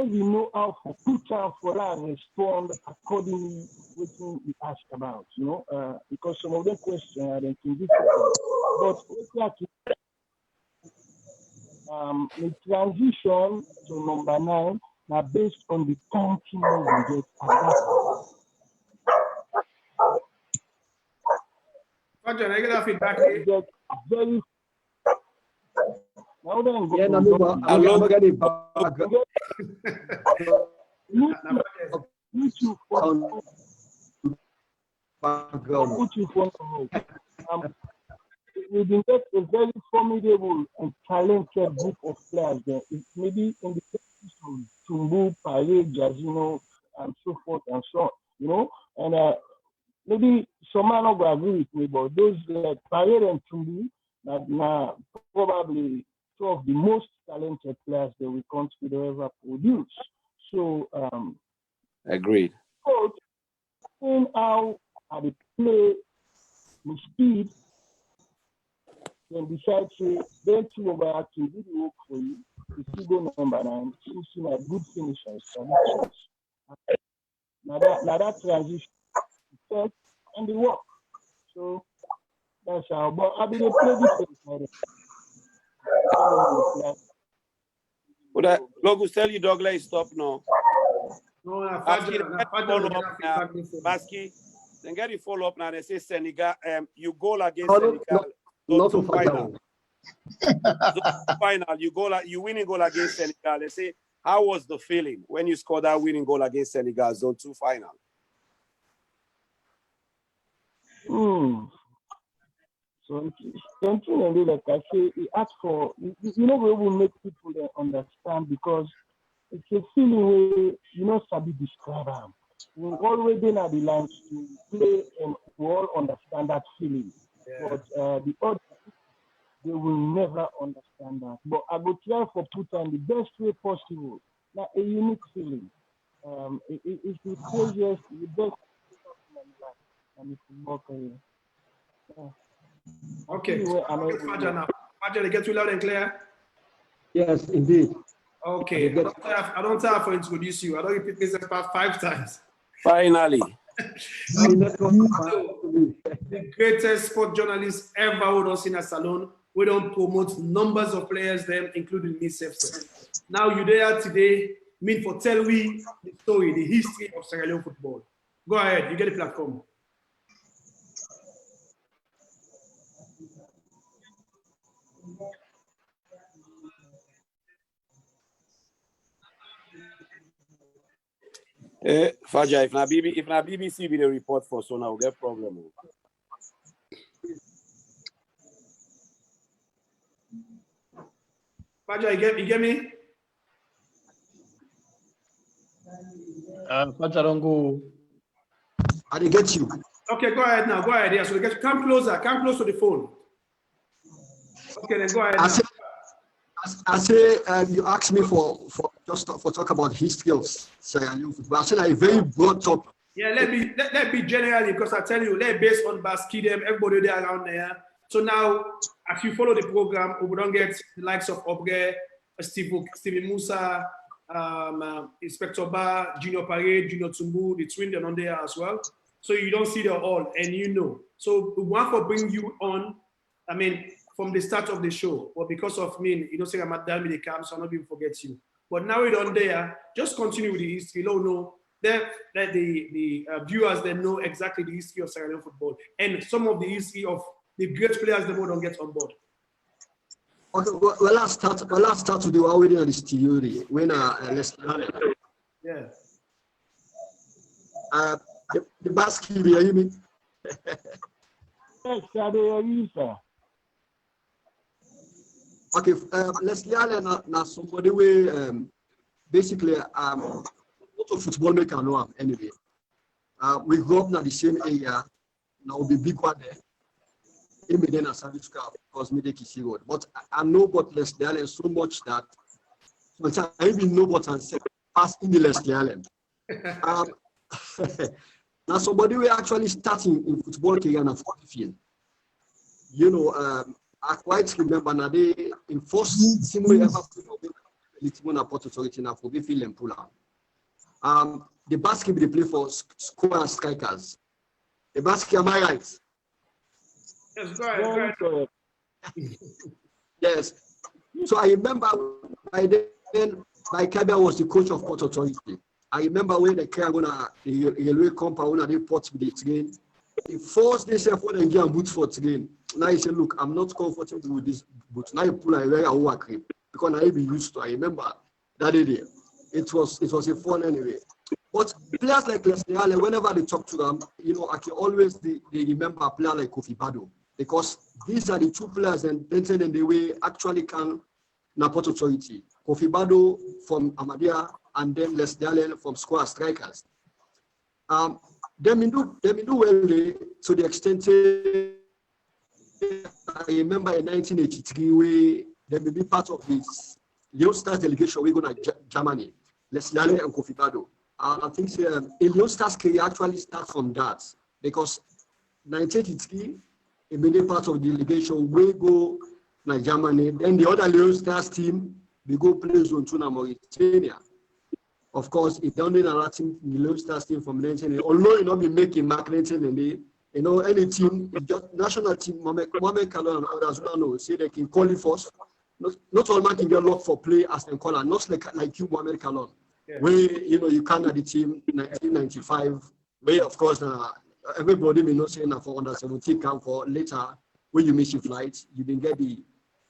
you know how for Putin for that respond accordingly what we ask about, you know, because some of the questions are then difficult. But the transition to number 9 now based on the thinking we get at that. Roger, I get that feedback here. Very now then Yeah, no, I'm not getting back. We did get a very formidable and talented group of players there. Maybe in the cases of Tumbu, Paré, Jazino, and so forth and so on, you know. And maybe some might not agree with me, but those like Paré and Tumbu are probably two of the most talented players that we consider ever produce. So, agreed. Coach, seeing how they play with speed, then decide to then to overacting good work for you. You still go number 9, choosing a good finisher. Now that transition, and the work. So that's how. But I mean, they play different. Logus, tell you Douglas stop now. No, Baski, then get the follow up now. They say Senegal, you goal against Senegal. Not to so final. Final, you winning goal against Senegal. They say, how was the feeling when you scored that winning goal against Senegal, Zone 2 final? So something like I say, it asks for, you know, we will make people understand because it's a feeling where you know Sabi describe them. We always been at the lines to play and we all understand that feeling. Yeah. But the other, they will never understand that. But I will try for put on the best way possible. Like a unique feeling. It's the craziest, the best and it's more career. Okay. Fajar, they get you loud and clear? Yes, indeed. Okay. I don't have to introduce you. I don't repeat this about 5 times. Finally. The greatest sport journalist ever would us in a salon. We don't promote numbers of players, them, including me, self. Now you're there today, mean for tell we the story, the history of Sierra Leone football. Go ahead, you get the platform. Faja, if na BBC be the report for so now, we'll get problem. Faja, you get me? Faja, don't go. I didn't get you. Okay, go ahead now. Go ahead. Yeah, so come closer. Come close to the phone. Okay, then go ahead. I say you asked me for talk about history of Sierra Leone football. I said a very broad topic. Yeah, let be generally because I tell you, let based on Baskidem, everybody there around there. So now, as you follow the program, we don't get the likes of Obre, Stevie Musa, Inspector Ba, Junior Parade, Junior Tumbu, the twin, they're on there as well. So you don't see them all, and you know. So we want to bring you on. I mean, from the start of the show, but because of me, you know, say I'm at Dalmi the camp, so I'm not going to forget you. But now we're on there, just continue with the history. Let the viewers then know exactly the history of Sierra Leone football and some of the history of the great players that don't get on board. Okay, well, let's start with the one waiting on the studio. When let's start. Yeah. The basket, you hear me? Yes, sir. Okay, let's learn now somebody way basically, a lot of football maker know him anyway. We grew up in the same area. Now we be big one there. He made a service car because me take Kisi Road. But I know about Leslie Allen so much that sometimes I even know what I'm saying past in the Leslie Allen. Now somebody we actually starting in football career na for the field. You know, I quite remember now they in first team we ever put the team on a Port Authority now for the field and pull out. The basket they play for square strikers. The basket, am I right? Yes, go ahead. Yes. So I remember by then, Kabia was the coach of Port Authority. I remember when the car gonna the railway compound they port with the train. The first day for them get boots for train. Now he said, look, I'm not comfortable with this boot. Now you pull a very work because I be used to. I remember that day. It was a fun anyway. But players like Leslie Allen, whenever they talk to them, you know, I can always they remember a player like Kofi Bado. Because these are the two players and then in the way actually can na Port Authority. Kofi Bado from Ahmadiyya and then Leslie Allen from Square Strikers. Them do well to the extent I remember in 1983 where they may be part of this Leone Stars delegation we go to Germany. Leslie Allen and Kofi Bado. I think Leone Stars career actually starts from that because 1983 a major part of the delegation we go to Germany. Then the other Leone Stars team we go play Zone 2 in Mauritania. Of course, if they're only narrating the Leone Stars team from 1980, although you know be making mark 1980, you know any team, just national team, Mohamed Kallon and others will know say they can call it first. Not all man can get locked for play as they call, not like you, Mohamed Kallon. Yeah. Where you know you can at the team 1995, where of course everybody may not say now for under 17 camp for later when you miss your flight, you didn't get the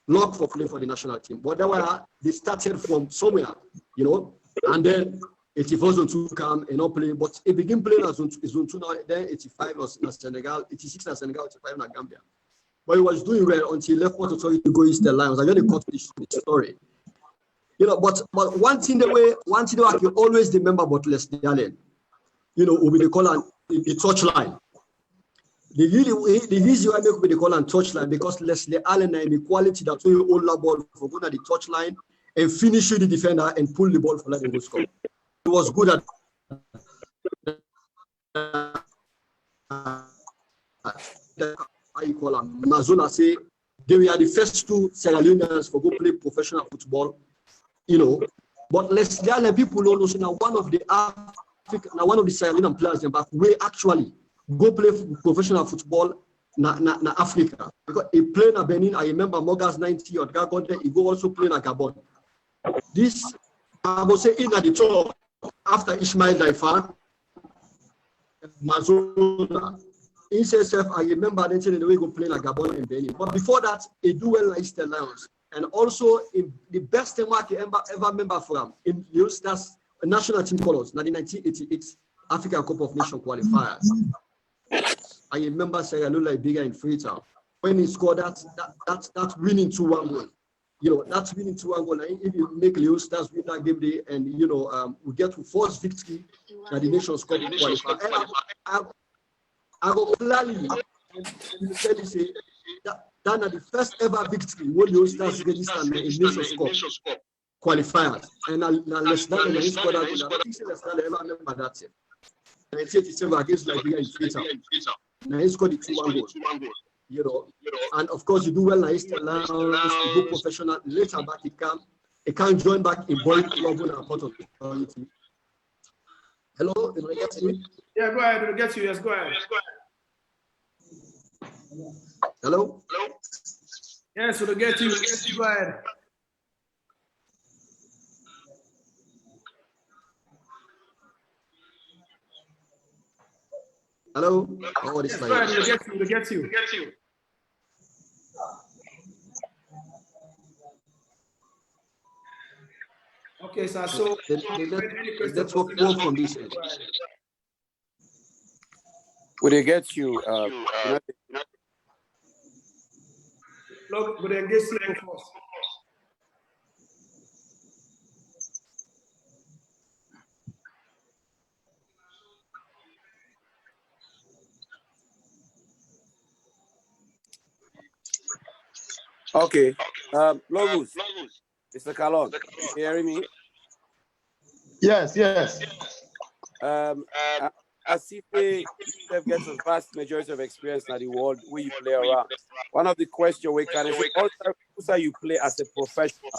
lock for play for the national team. But they started from somewhere, you know, and then 84 Zone 2 come and not play, but it began playing as Zone 2 now, then 85 was Senegal, 86 na Senegal, 85 na Gambia. But he was doing well until he left Port Authority to go East the Lions. I got to cut the story. You know, but one thing I can always remember about Leslie Allen, you know, we they call the touchline. The reason why they call on touchline because Leslie Allen and the quality that we hold the ball for going at the touchline and finish the defender and pull the ball for like a score. He was good at I call him. Mazola say they were the first two Sierra Leoneans for go play professional football, you know. But Leslie Allen people don't know so now one of the Sierra Leonean players in back way actually go play professional football na Africa. Because he played in Benin, I remember Mogas 90 or Dragon, he go also play in Gabon. This, I will say, in at the top, after Ismail Daifan, Mazola, in CSF, I remember then in the way go play in Gabon and Benin. But before that, he do well like Eastern Lions. And also, in the best thing I can ever remember from in Leone Stars national team colors, 1988 African Cup of Nations qualifiers. I remember Sierra Leone like bigger in Freetown when he scored that winning 2-1 goal. You know, that's winning 2-1 goal. And if you make Leone Stars win that game day, and you know, we get to first victory that the Nations Cup qualifier. I go clearly tell you say that the first ever victory when Leone Stars registered in Nations Cup qualifiers. And Leslie Allen scored that goal. I think Leslie Allen ever remember that. 1987 against Liberia in Freetown. Now he scored the 2-1 goal. You know, and of course you do well now. Eastern Lions, you go professional. Later back he can't join back in boy club and Port Authority. Hello, did I get you? Yeah, go ahead. We'll get you. Yes, go ahead. Hello? Yes, we'll get you. Go ahead. Hello? Oh, this yes, go ahead. We'll get you. Okay, sir. So let's work from this end. Would they get you? Would they engage you first? Okay. Lobus, Mr. Kallon, you hearing me? Yes, yes. I see you have got a vast majority of experience in the world where you play around. One of the questions we can say, also you play as a professional,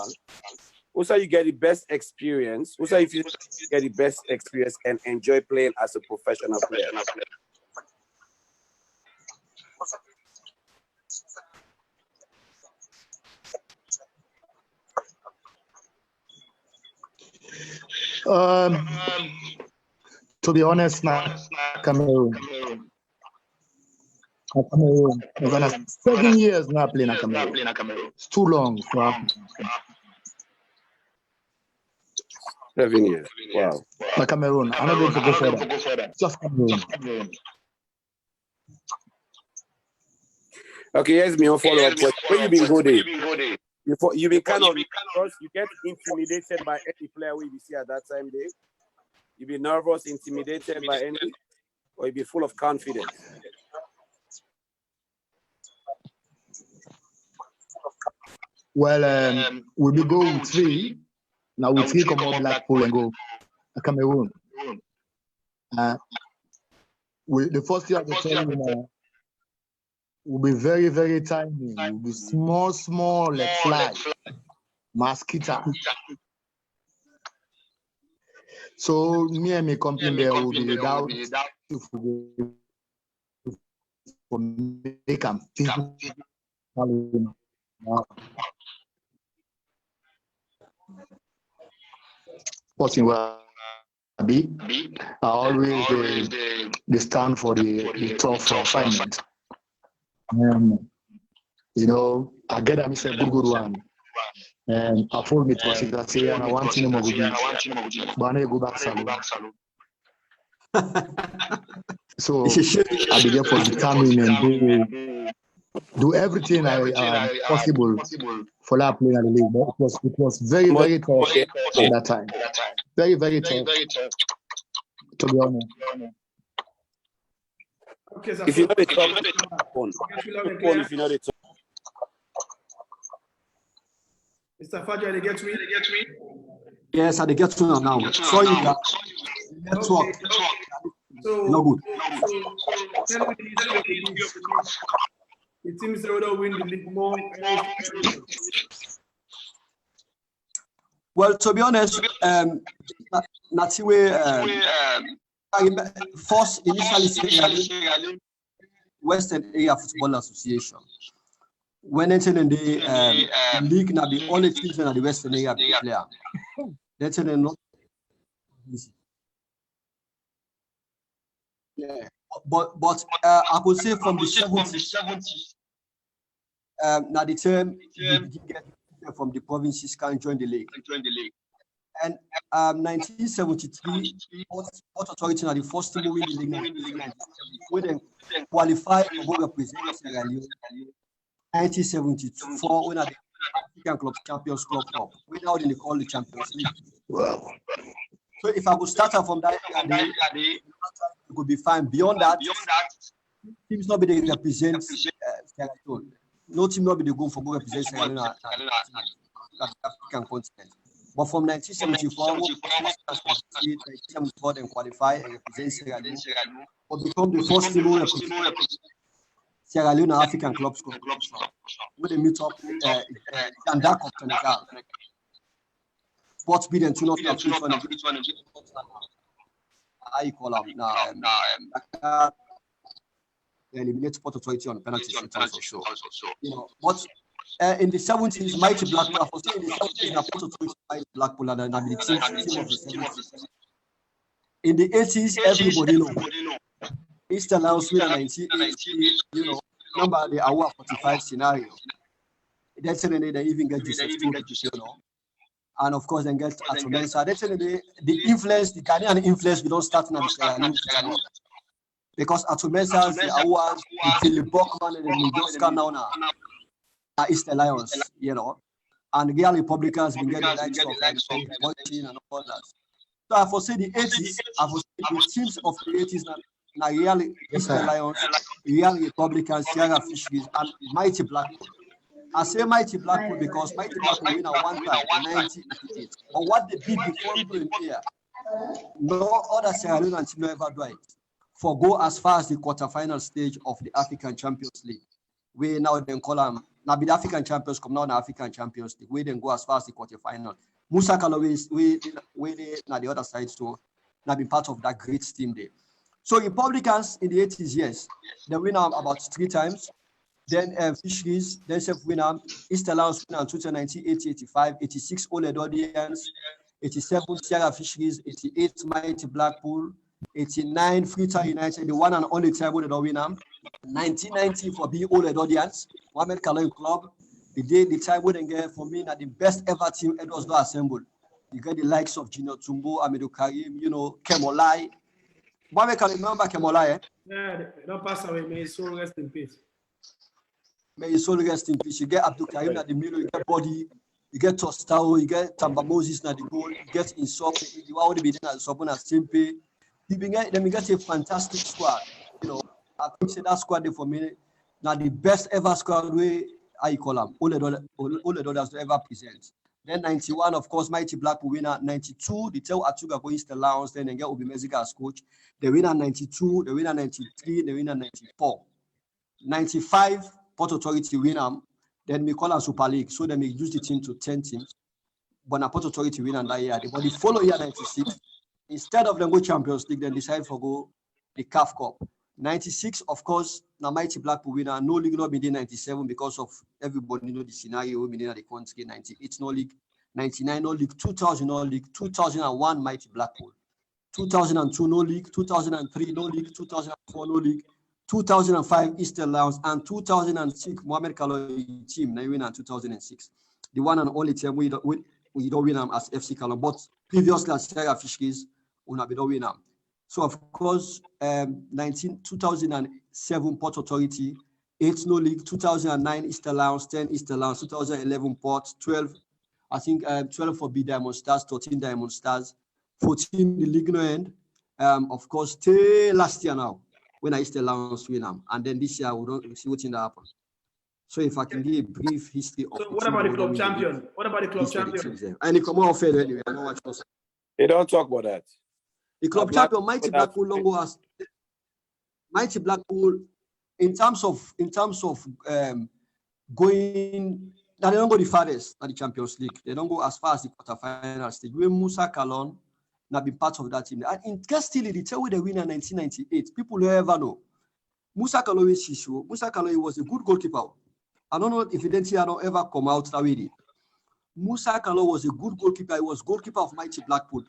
also you get the best experience, also if you get the best experience and enjoy playing as a professional player. To be honest, not Cameroon. Cameroon. We're gonna 7 years not playing at Cameroon. It's too long. So 7 years. Wow. But Cameroon, I'm not going to go further. Just Cameroon. Okay, here's my follow-up question. Where you been good? You've been kind of, because you get intimidated by any player we see at that time, Dave. You be nervous, intimidated by any, or you be full of confidence? Well, we'll be going with 3. Now we 3 come out Blackpool and go Cameroon. The first year, will be very, very tiny. Will be small, like fly, mosquito. So me and my company there will be without for make them feel. Watching what I always they stand for the tough assignment. You know, I get them, it's a good one. And I told me to say that and I want to know but I go back salon. So I began for determine and do everything I possible for that playing at the league. But it was very, very tough at that time. Very, very tough. To be honest. Okay, so If you know the top, if you know the top. Mr. Fajo, they get to me? Yes, I get to now. Sorry, that network. So, No good. So tell me this. The teams that will win the league more. Well, to be honest, Natiwe, first initially Western Area Football Association. When entering in the league, now the only teams in the Western Area player. That's not easy. Yeah. But I could say from the 70s, now the term from the provinces can join the league. And 1973, Sport Authority are the first team win the league. We then qualify to represent Sierra Leone. 1974, when the African Club Champions Club Cup, we now they call the Champions League. Wow. So if I would start from that it could be fine. Beyond that, teams not be they represent Sierra Leone. No team not be they go for represent Sierra Leone at the African continent. But from 1974, 1974 then qualify and represent Sierra Leone, but become the first team who represent Sierra Leone African Clubs Cup, where they meet up in Dakar of Senegal. Sports bid and tune up I call them now. They eliminate Sport Authority on penalty shootouts or so. You know, but in the 70s, Mighty Blackpool, I was saying in the 70s, Sport Authority Mighty Blackpool and the team of the 70s. In the 80s, everybody know. Eastern Lions win 1980, you know, number the hour 45 scenario. That's when they even get this, you know. And of course, then get Atomensa. That's when the influence, the Ghanaian influence, we don't start now because Atomensa, the hours, Philip Buckman, and then just come now Eastern Lions, you know. And Real Republicans been getting the likes of and all that. So I foresee the 80s, I foresee the teams of the 80s now Real Eastern Lions, Real Republicans, Sierra Fisheries, and Mighty Blackpool. I say Mighty Blackpool because Mighty Blackpool win at one time in 1988. But what they did the following year, no other Sierra Leone team ever do it. For go as far as the quarterfinal stage of the African Champions League. We now then call them now be the African champions come now the African Champions League. We then go as far as the quarterfinal. Musa Kallon we now the other side so now been part of that great team there. So Republicans in the 80s, yes, they win about 3 times. Then Fisheries, then Self winner, East Alliance winner in 2019, 80, 85, 86 All Edwardians, 87 Sierra Fisheries, 88 Mighty Blackpool, 89 Freetown United, the one and only time we don't win. 1990 for being All Edwardians, Mohamed Kallon Club, the time we didn't get for me that the best ever team Edwards do assemble. You get the likes of Gino Tumbo, Amidou Karim, you know, Kemolai. Mohamed Kallon, remember Kemolai? Eh? Yeah, don't pass away, may his soul rest in peace. May his soul rest in peace. You get Abdul Karim at the middle, you get Body, you get Tostao, you get Tamba Moses at the goal, you get Insop, you already be there at Sobon at Simpe. Then you get a fantastic squad. You know, I think that squad there for me, now the best ever squad way I call them, all the dollars to ever present. Then 91, of course, Mighty Blackpool winner. 92, they tell Atuga go East Alliance, then they get Obi Meziga as coach. They win at 92, they win at 93, they win at 94. 95, Port Authority winner, then we call a Super League. So then we use the team to 10 teams. But Port Authority winner that year. But the following year, 96, instead of them go Champions League, then decide for go the CAF Cup. 96, of course, now Mighty Blackpool winner. No league not been in 97 because of everybody know the scenario. We been in the country. 98 no league, 99 no league, 2000 no league, 2001 Mighty Blackpool, 2002 no league, 2003 no league, 2004 no league, 2005 Eastern Lions, and 2006 Mohamed Kallon team. Now win in 2006. The one and only team we don't win them as FC Kallon, but previously as Sierra Fisheries, we don't win them. So of course, 2007 Port Authority, 8 no league, 2009 Easter Lions, 10 Easter Lions, 2011 Port, 12, I think 12 for B Diamond Stars, 13 Diamond Stars, 14 the league no end. Of course, till last year now when I Easter Lions win them, and then this year we don't see what's in that happen. So if I can give a brief history of so what about the club champion? What about the club champion? And it come out fair anyway. I know what you're saying. They don't talk about that. The club champion, Mighty Blackpool Longo has Mighty Blackpool in terms of going. Now they don't go the farthest at the Champions League. They don't go as far as the quarterfinal stage. When Musa Kallon now been part of that team. And interestingly, the tell they win in 1998. People don't ever know. Musa Kallon is Shishu. Musa Kallon was a good goalkeeper. I don't know if identity don't ever come out that way. Musa Kallon was a good goalkeeper. He was goalkeeper of Mighty Blackpool.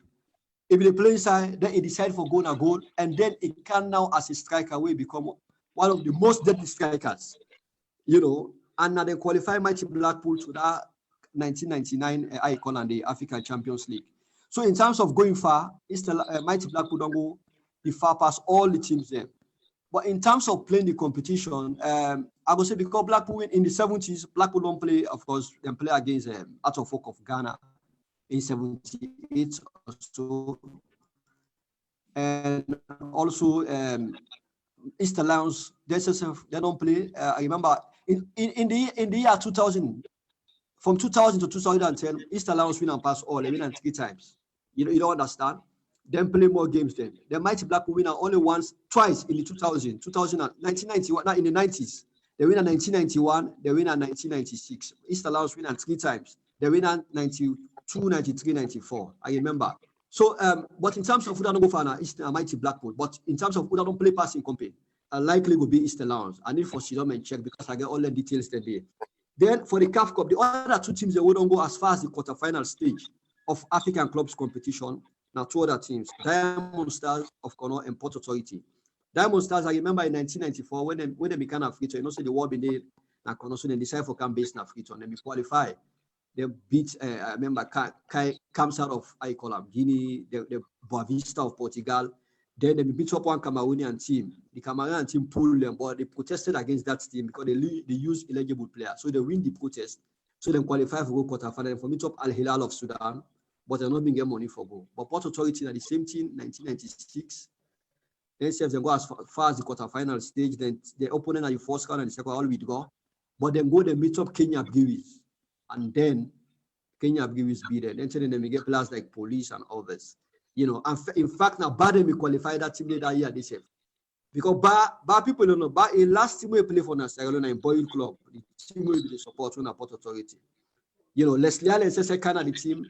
If they play inside, then he decided for going a goal, and then he can now, as a striker, will become one of the most deadly strikers, you know. And now they qualify Mighty Blackpool to that 1999 icon and the African Champions League. So in terms of going far, Mighty Blackpool don't go the far past all the teams there. But in terms of playing the competition, I would say because Blackpool in the 70s, Blackpool don't play, of course, they play against Out of Folk of Ghana in 78 or so. And also Easter Lions, they don't play. I remember in the year 2000, from 2000 to 2010, Easter Lions win and pass all. They win 3 times. You don't understand? Then play more games then. The Mighty Blackpool win only twice in the 1991, not in the 90s. They win in 1991, they win in 1996. Easter Lions win 3 times. They win in 92, 93, 94. I remember. So, but in terms of who don't go for an Mighty Blackpool, but in terms of who don't play passing company, likely will be Easter Lions. I need for Sidom and check because I get all the details today. Then for the CAF Cup, the other 2 teams that wouldn't go as far as the quarterfinal stage of African clubs competition. Now 2 other teams, Diamond Stars of Kono and Port Authority. Diamond Stars, I remember in 1994 when they became African, you know, so the war been there, and Kono, so they decided for come based in African, and they qualify. They beat, I remember, comes out of, I call them, Guinea, the Boavista of Portugal. Then they beat up one Cameroonian team. The Cameroonian team pulled them, but they protested against that team because they use eligible players. So they win the protest. So they qualify for go quarterfinal. For meet up Al Hilal of Sudan, but they're not being getting money for go. But Port Authority are the same team, 1996. Then they go as far as the quarterfinal stage. Then the opponent are the first round and the second round will go. but then go and meet up Kenya Breweries, and then Kenya Breweries beat them. Then we get players like Police and others. You know, and in fact, now Bad we qualified that team that year this year. Because Ba people don't know, Ba a last team we play for Sierra Leone in Boyle Club, the team will be the support on a Port Authority. You know, Leslie Allen says second of the team,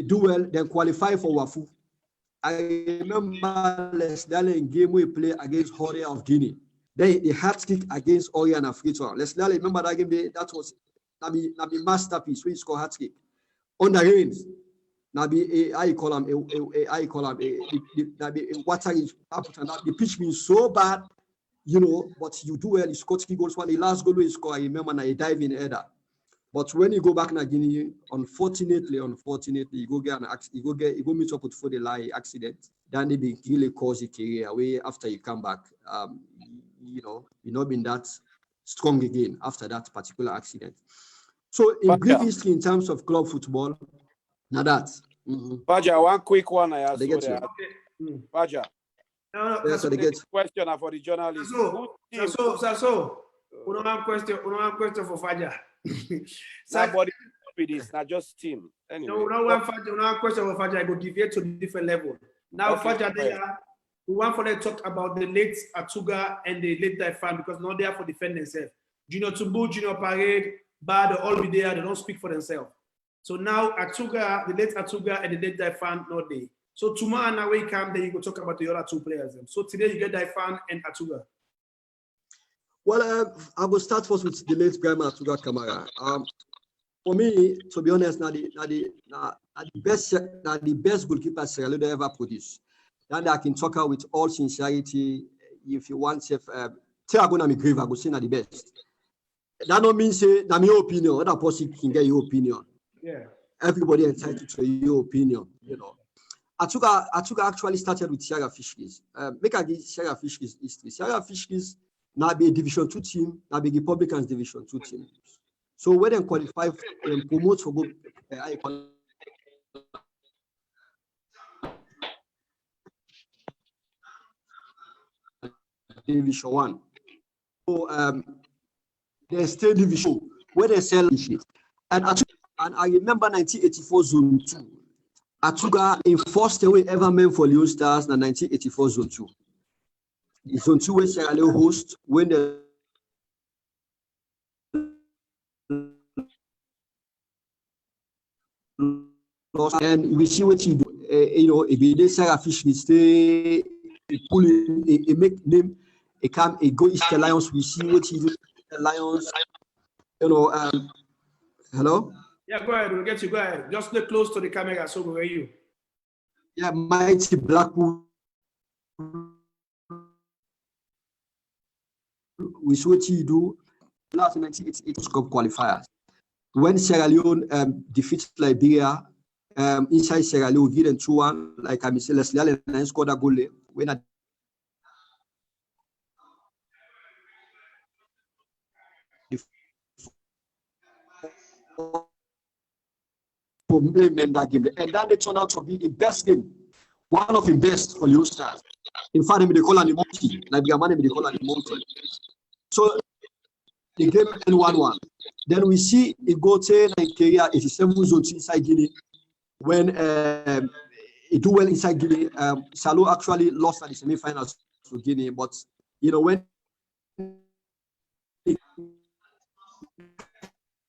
do well, then qualify for Wafu. I remember Leslie Allen game we play against Horia of Guinea. Then the hat kick against Orion and Africa. Leslie Allen, remember that game? That was Nabi masterpiece. We score hat kick on the rains. Nabi I call him Nabi water is up and the pitch being so bad, you know. But you do well. You scored 3 goals. One the last goal we score, I remember now he dive in header. But when you go back in Guinea, unfortunately, you go meet up with for the lie accident. Then they be really cause your career away after you come back. You know, you've not been that strong again after that particular accident. So in brief history in terms of club football, now that. Paja, one quick one I asked. They get you. Okay. Paja. No, yeah, so they get question for the journalist. So, we don't have question for Faja. Nobody with this, not just team. Anyway. No, we don't have question for Faja. I go deviate to a different level. Now, okay, Faja, we want for them to talk about the late Atuga and the late Daifan because now they are for defend themselves. Junior Tumbu, Junior Parade, Bad, all be there. They don't speak for themselves. So now Atuga, the late Atuga and the late Daifan, not they. So tomorrow now we come, then you go talk about the other 2 players. So today you get Daifan and Atuga. Well, I will start first with the late Grandma Atuga Kamara. For me, to be honest, the best goalkeeper Sierra Leone ever produced. And I can talk out with all sincerity. If you want, if tell I'm gonna be grave, I go say na the best. That don't mean say na my opinion. Other person can get your opinion. Yeah. Everybody entitled to your opinion. You know. Atuga actually started with Sierra Fishkies. Make I give Sierra Fishkies history. Sierra Fishkies now be a Division 2 team. Now be Republicans Division 2 team. So when they qualify and promote for go, Division 1. So they stay Division where they sell shit. And I remember 1984 Zone 2. Atuga enforced the way ever meant for Leone Stars in 1984 Zone 2. The Zone 2 where Sierra Leone host when they lost, and we see what you do. You know, if they Sierra Fish, we stay, pull it, make name, it come, it go East Lions. We see what you do. The Lions, you know. Hello. Yeah, go ahead. We'll get you. Go ahead. Just stay close to the camera, so we'll hear you. Yeah, mighty Blackpool. We see what you do. Last 1988 Cup qualifiers. When Sierra Leone defeats Liberia, inside Sierra Leone, give them 2-1. Like I said, Leslie Allen scored a goal. When I that game, and then they turned out to be the best game, one of the best for Leone Stars. In fact, they call it the monkey, like the man they call it the monkey. So the game end 1-1. Then we see it go to Nigeria 87 zones inside Guinea. When it do well inside Guinea, Salo actually lost at the semi-finals to Guinea, but you know when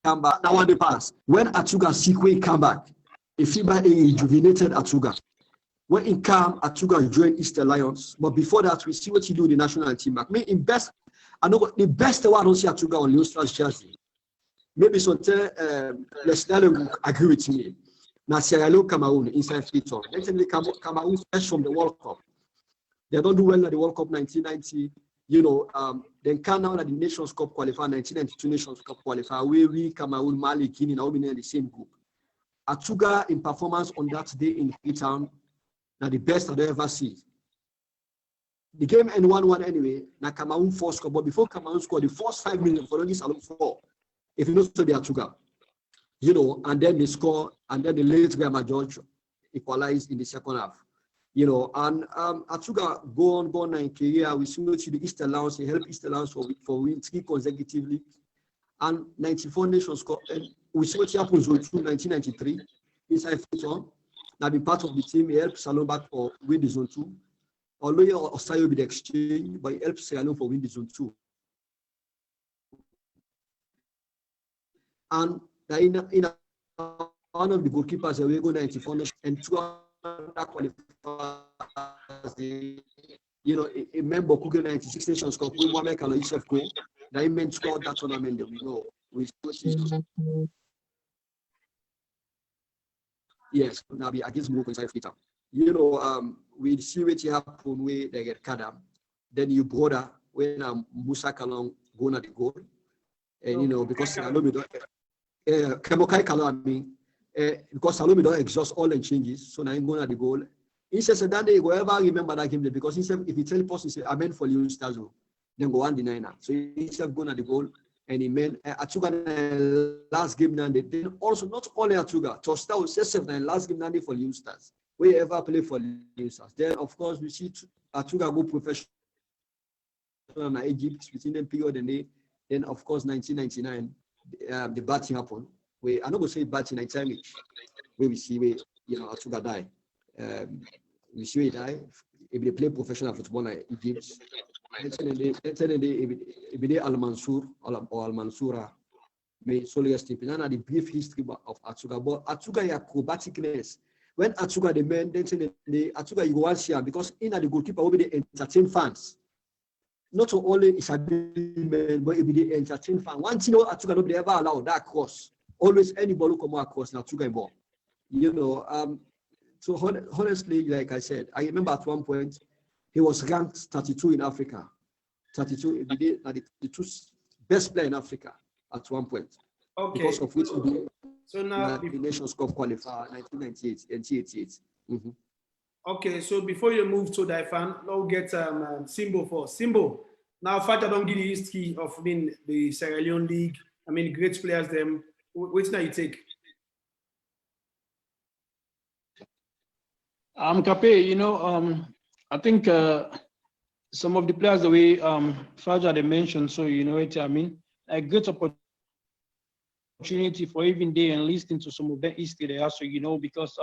come back, now one day pass. When Atuga Sikwe come back, a FIBA rejuvenated Atuga. When he come, Atuga joined Eastern Lions. But before that, we see what he do in the national team back. Me in best, I know the best one I don't see Atuga on Leone Stars jersey. Maybe something Leslie will agree with me. Now Sierra Leone, Cameroon inside Freetown. Recently, Cameroon fresh from the World Cup. They don't do well at the World Cup 1990. You know, then come now at the Nations Cup qualifier, 1992 Nations Cup qualifier, where we, Cameroon, Mali, Guinea, now been in the same group. Atuga in performance on that day in Freetown, now the best I've ever seen. The game end 1-1 anyway. Now Cameroon first score, but before Cameroon scored, the first 5 minutes for this alone 4. If you know so the Atuga, you know, and then they score, and then the late Grandma George equalized in the second half. You know, and Atuga go on in career. We see what the Eastern Lions, he helped Eastern Lions for win 3 consecutively. and 94 Nations Cup. And we see what happened in 1993 inside Freetown. Now be part of the team, he helped Salon back for win the Zone 2. Although Osayo be the exchange, but he helped Salon for win the Zone 2. And in one of the goalkeepers, we go 94 Nations and 2 other qualifiers. You know, a member of Google 96 Nations Cup, Mohamed Kallon, that he meant score that tournament that we know. Yes, now be against Morocco inside Freetown. You know, we see what happen where they get Kadam. Then you brother when Musa Kallon go na the goal. And you know, because Salome don't Kemokai Kallon, I mean, because Salome don't exhaust all the changes, so now I'm going at the goal. He says that day, whoever remember that game, because he said if he tell the person, say, I meant for Leone Stars, then go on the niner. So he said going at the goal, and he meant Atuga last game, then also not only Atuga, Tosta was just last game for Leone Stars. We ever play for Leone Stars. Then of course we see Atuga go professional in Egypt within the period, and then of course 1999, the batting happened. I'm not going to say batting 19 where we see where Atuga die. We see he die. If they play professional football in Egypt, and then Al Mansour or Al Mansoura may solely step in. And the brief history of Atuga, but Atuga acrobaticness. When Atuga the men, then the Atuga you go here because in the goalkeeper will be the entertain fans. Not only is a man, but it be the entertain fan. One thing Atuga nobody ever allowed that cross. Always anybody come across now Atuga ball. You know, so honestly, like I said, I remember at one point he was ranked 32 in Africa. 32, the two best player in Africa at one point. Okay. Because of which he did so now the Nations Cup qualifier 1998 and 1988. Mm-hmm. Okay, so before you move to Daifan, now get Simbo for Simbo. Now, Fata don't give the history of the Sierra Leone League. I mean, great players. Them. Which now you take? Kape, you know, I think some of the players the way Faja they mentioned, so you know what I mean, a great opportunity for even they and listening to some of their history they also, you know, because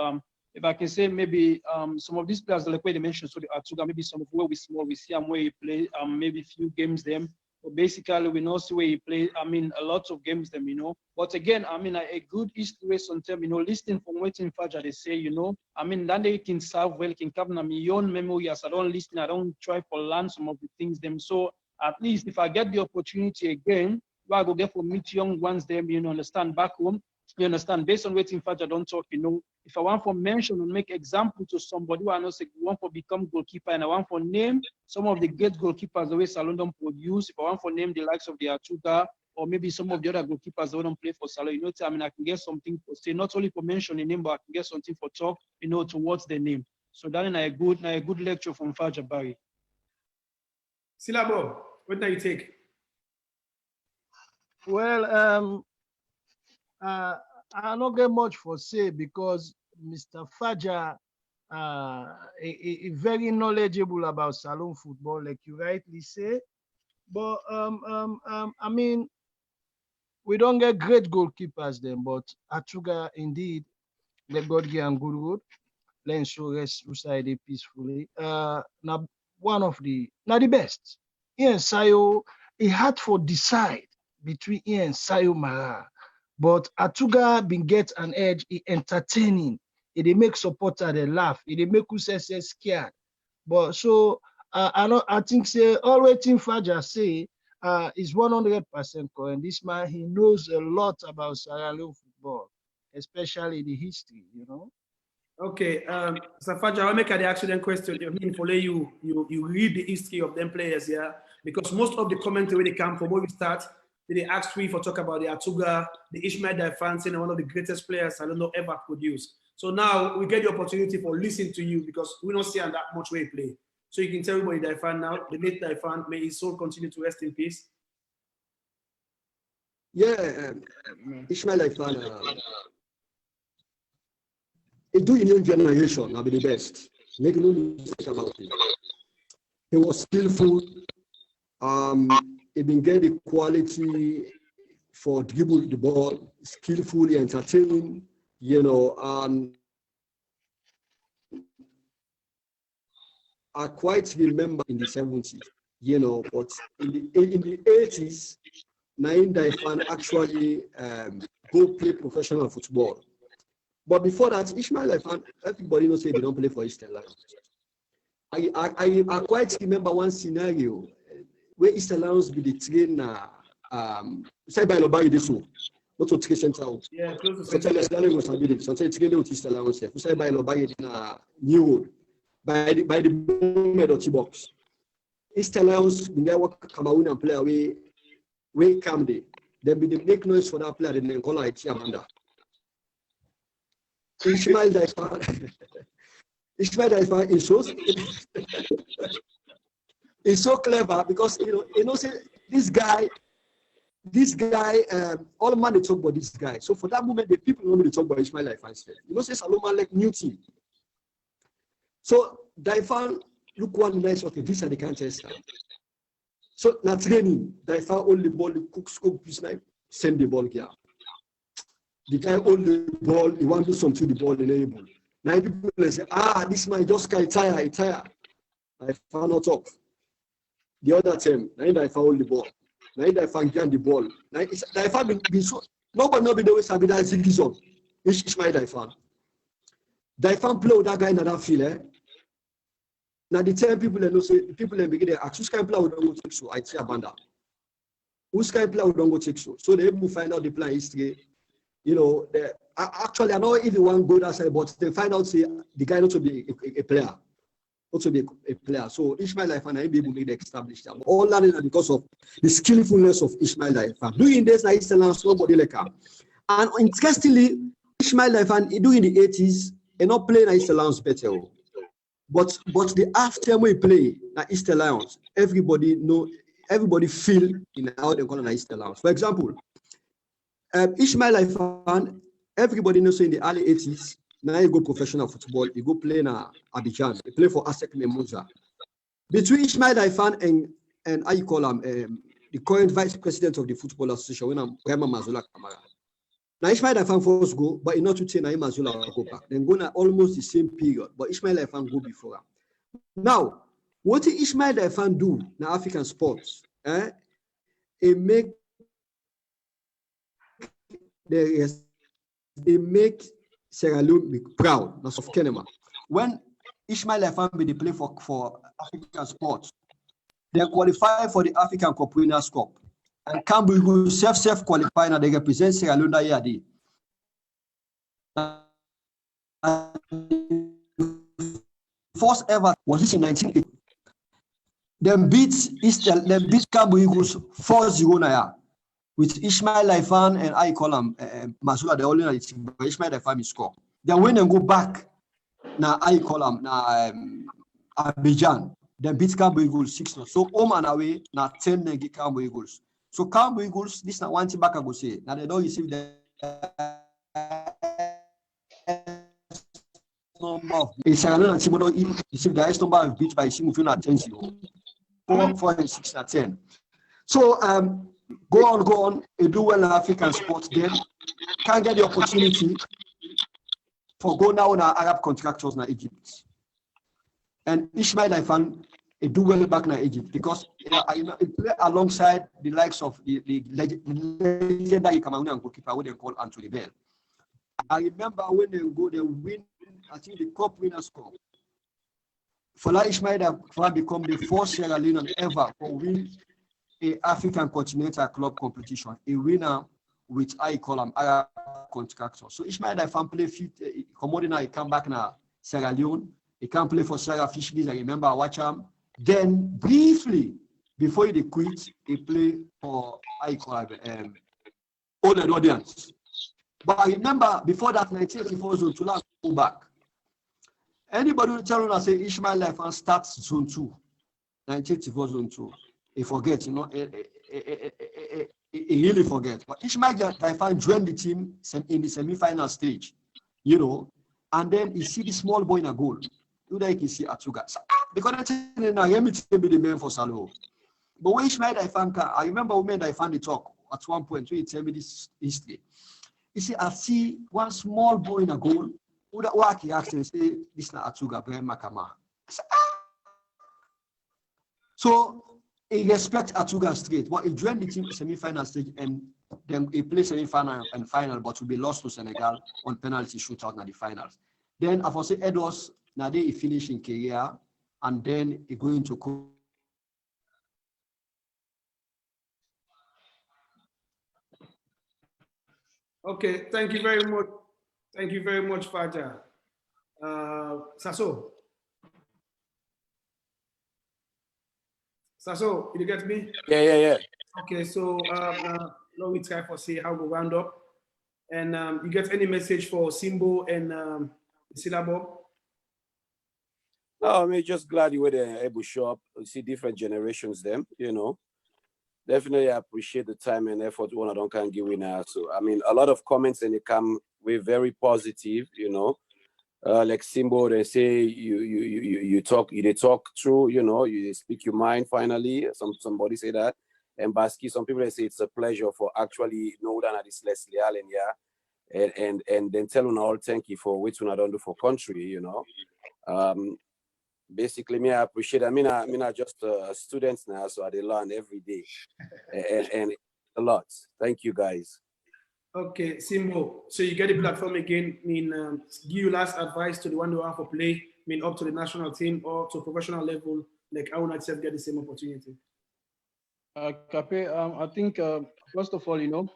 if I can say maybe some of these players like where they mentioned, so the Atuga, maybe some of where we see them where he play maybe few games them. But basically, we know see where he play. I mean, a lot of games them, you know. But again, I mean, a good history sometimes, you know, listening from waiting Faja, they say, you know, I mean, then they can serve well, can come na my own memory as I don't listen, I don't try for learn some of the things them. So at least if I get the opportunity again, where I go get for meet young ones them, you know, understand back home. You understand, based on waiting Faja don't talk, you know, if I want for mention and make example to somebody who I know say want for become goalkeeper and I want for name some of the great goalkeepers the way Salon don't produce, if I want for name the likes of the Atuga or maybe some of the other goalkeepers that don't play for Salon, you know, I mean, I can get something to say, not only for mention the name, but I can get something for talk, you know, towards the name. So that is a good lecture from Faja Barry. Silabo, what do you take? Well, I don't get much for say because Mr. Faja is very knowledgeable about Salon football, like you rightly say. But I mean, we don't get great goalkeepers then, but Atuga indeed, let God give him good road. Let him show rest inside it peacefully. Now the best. Ian Sayo, it had for decide between Ian and Sayo Mara. But Atuga been get an edge, it entertaining. It make supporter they laugh. It make us say scared. But so I think say always Team Faja say is 100% correct. This man he knows a lot about Sierra Leone football, especially the history, you know. Okay, Safaja, I'll make the accident question. I mean, follow you read the history of them players here, because most of the commentary they come from where we start. They asked me for talk about the Atuga, the Ishmael Daifansin, and one of the greatest players I don't know ever produced. So now we get the opportunity for listening to you because we don't see that much way play. So you can tell everybody Daifan now, the late Daifan, may his soul continue to rest in peace. Yeah, Ishmael Daifan, he do in young generation, I'll be the best. Make no mistake about it. He was skillful. He been get the quality for dribble the ball, skillfully entertaining, you know, I quite remember in the 70s, you know, but in the 80s, Naim Daifan actually go play professional football. But before that, Ishmael Daifan, everybody knows they don't play for Eastern Lions. I quite remember one scenario where Eastern Lions be the trainer, say by Lobai this one, not to train center. Yeah, close to Sometimes Eastern Lions will be the sometimes train with Eastern Lions. Say by Lobai in New Road, by the moment of T-box. Eastern Lions, we work Cameroon and play away. We come there. Then be the make noise for that player, then call it Amanda. Ishmael Daifan, Ishmael Daifan is so clever because you know, say this guy, all man they talk about this guy. So for that moment, the people don't really talk about Ishmael Daifan. You know, say Saloma like new team. So Daifan look one nice, okay, this are the contest now. So na training, Daifan hold the ball, the cook scope, send the ball here. The guy hold the ball, he want to do something to the ball, enable. Now people say, this man just guy tired. Daifan not up. The other time, now Daifan hold the ball. Now Daifan get the ball. Now Daifan be so nobody know be the way Sabi that Zigizon. Ishmael Daifan. Daifan play with that guy in that field, eh? Now the 10 people know say people begin to ask who's kind of player we don't go take so I see Abanda. Who's kind of player we don't go take so. So they will find out the plan history. You know, actually I know if you want to go that side, but they find out say the guy not to be a player. Not to be a player. So Ishmael Daifan and be able to establish that. All that because of the skillfulness of Ishmael Daifan. Doing this na Eastern Lions nobody like him. And interestingly, Ishmael Daifan doing the 80s and not playing Eastern Lions better. But the after we play na Eastern Lions, everybody feel in how they call it Eastern Lions. For example, Ishmael Daifan, everybody knows in the early 80s, now he go professional football, he go play na Abidjan, he play for ASEC Mimosa. Between Ishmael Daifan and how you call him, the current vice president of the Football Association, when I'm Rema Mazola Kamara. Now Ishmael Daifan first go, but not to say na Mazola go back. Then go na almost the same period, but Ishmael Daifan go before him. Now, what did Ishmael Daifan do na African sports? It make they make Sierra Leone be proud, not of Kenema. When Ishmael Daifan be the play for African sports, they qualify for the African Cup Winners' Cup. And Campbell who self qualify now they represent Sierra Leone that year. First ever was this in 1980. Them beat Campbell Eagles 4-0 now. With Ishmael Daifan and I call him Masula, the only team, but Ishmael Daifan is score. Then when they go back, now I call him Abidjan. Then beat Campbell Eagles 6-0. So home and away, now 10 get Campbell Eagles. So Campbell Eagles, this is not one thing back I go say. Now they don't receive the number of Israel team don't receive the highest number of beats by Simufina at 10-0. 4 and 6 at 10. So go on, and do well in African sports, then can't get the opportunity for go now on Arab contractors in Egypt. And Ishmael Daifan do well back in Egypt because I play alongside the likes of the legendary Cameroonian goalkeeper who they call Anthony Bell. I remember when they win, I think the Cup Winners' Cup. Fola Ishmael Daifan become the first Sierra Leonean ever to win a African Continental Club competition, a winner with I call him Arab contractor. So Ishmael Daifan play Commodina, he come back now Sierra Leone. He can play for Sierra Fisheries. I remember I watch him. Then briefly before he quit, he play for I call him Oled Audience. But I remember before that 1984 zone 2 last go back. Anybody who tell us say Ishmael Daifan starts zone 2, 1984 zone 2. He forgets, he really forgets. But Ishmael Daifan joined the team in the semi-final stage, and then he see the small boy in a goal. You like you see Atuga. So, because I tell you now, let me be the man for Salo. But when Ishmael Daifan, I remember when Daifan the talk, at one point, when he tell me this history, he said, I see one small boy in a goal, who that work he asked and say, this na Atuga, Brian Makama. I said, ah. So he respect Atuga straight, but he joined the team semi-final stage and then he played semi-final and final, but will be lost to Senegal on penalty shootout in the finals. Then after say Edwards, now he finished in career and then he going to Okay, thank you very much. Thank you very much, Faja. Sasso. Sasso, you get me? Yeah. Okay, so let me try for see how we round up. And you get any message for Simbo and Syllabo? No, I mean, just glad you were able to show up, see different generations them, you know. Definitely appreciate the time and effort one I don't can give in now. So I mean a lot of comments and they come with very positive, you know. Like Simbo, they say you talk through, you know, you speak your mind finally. Somebody say that. And Baski, some people they say it's a pleasure for actually know that this Leslie Allen, yeah. And then tell them all thank you for which one I don't do for country, you know. Basically, me I appreciate. I mean, I just a student now, so I learn every day, and a lot. Thank you, guys. Okay, Simbo. So you get the platform again. I mean, give you last advice to the one who want to play. I mean, up to the national team or to professional level, like I will not get the same opportunity. Cape, I think first of all, you know,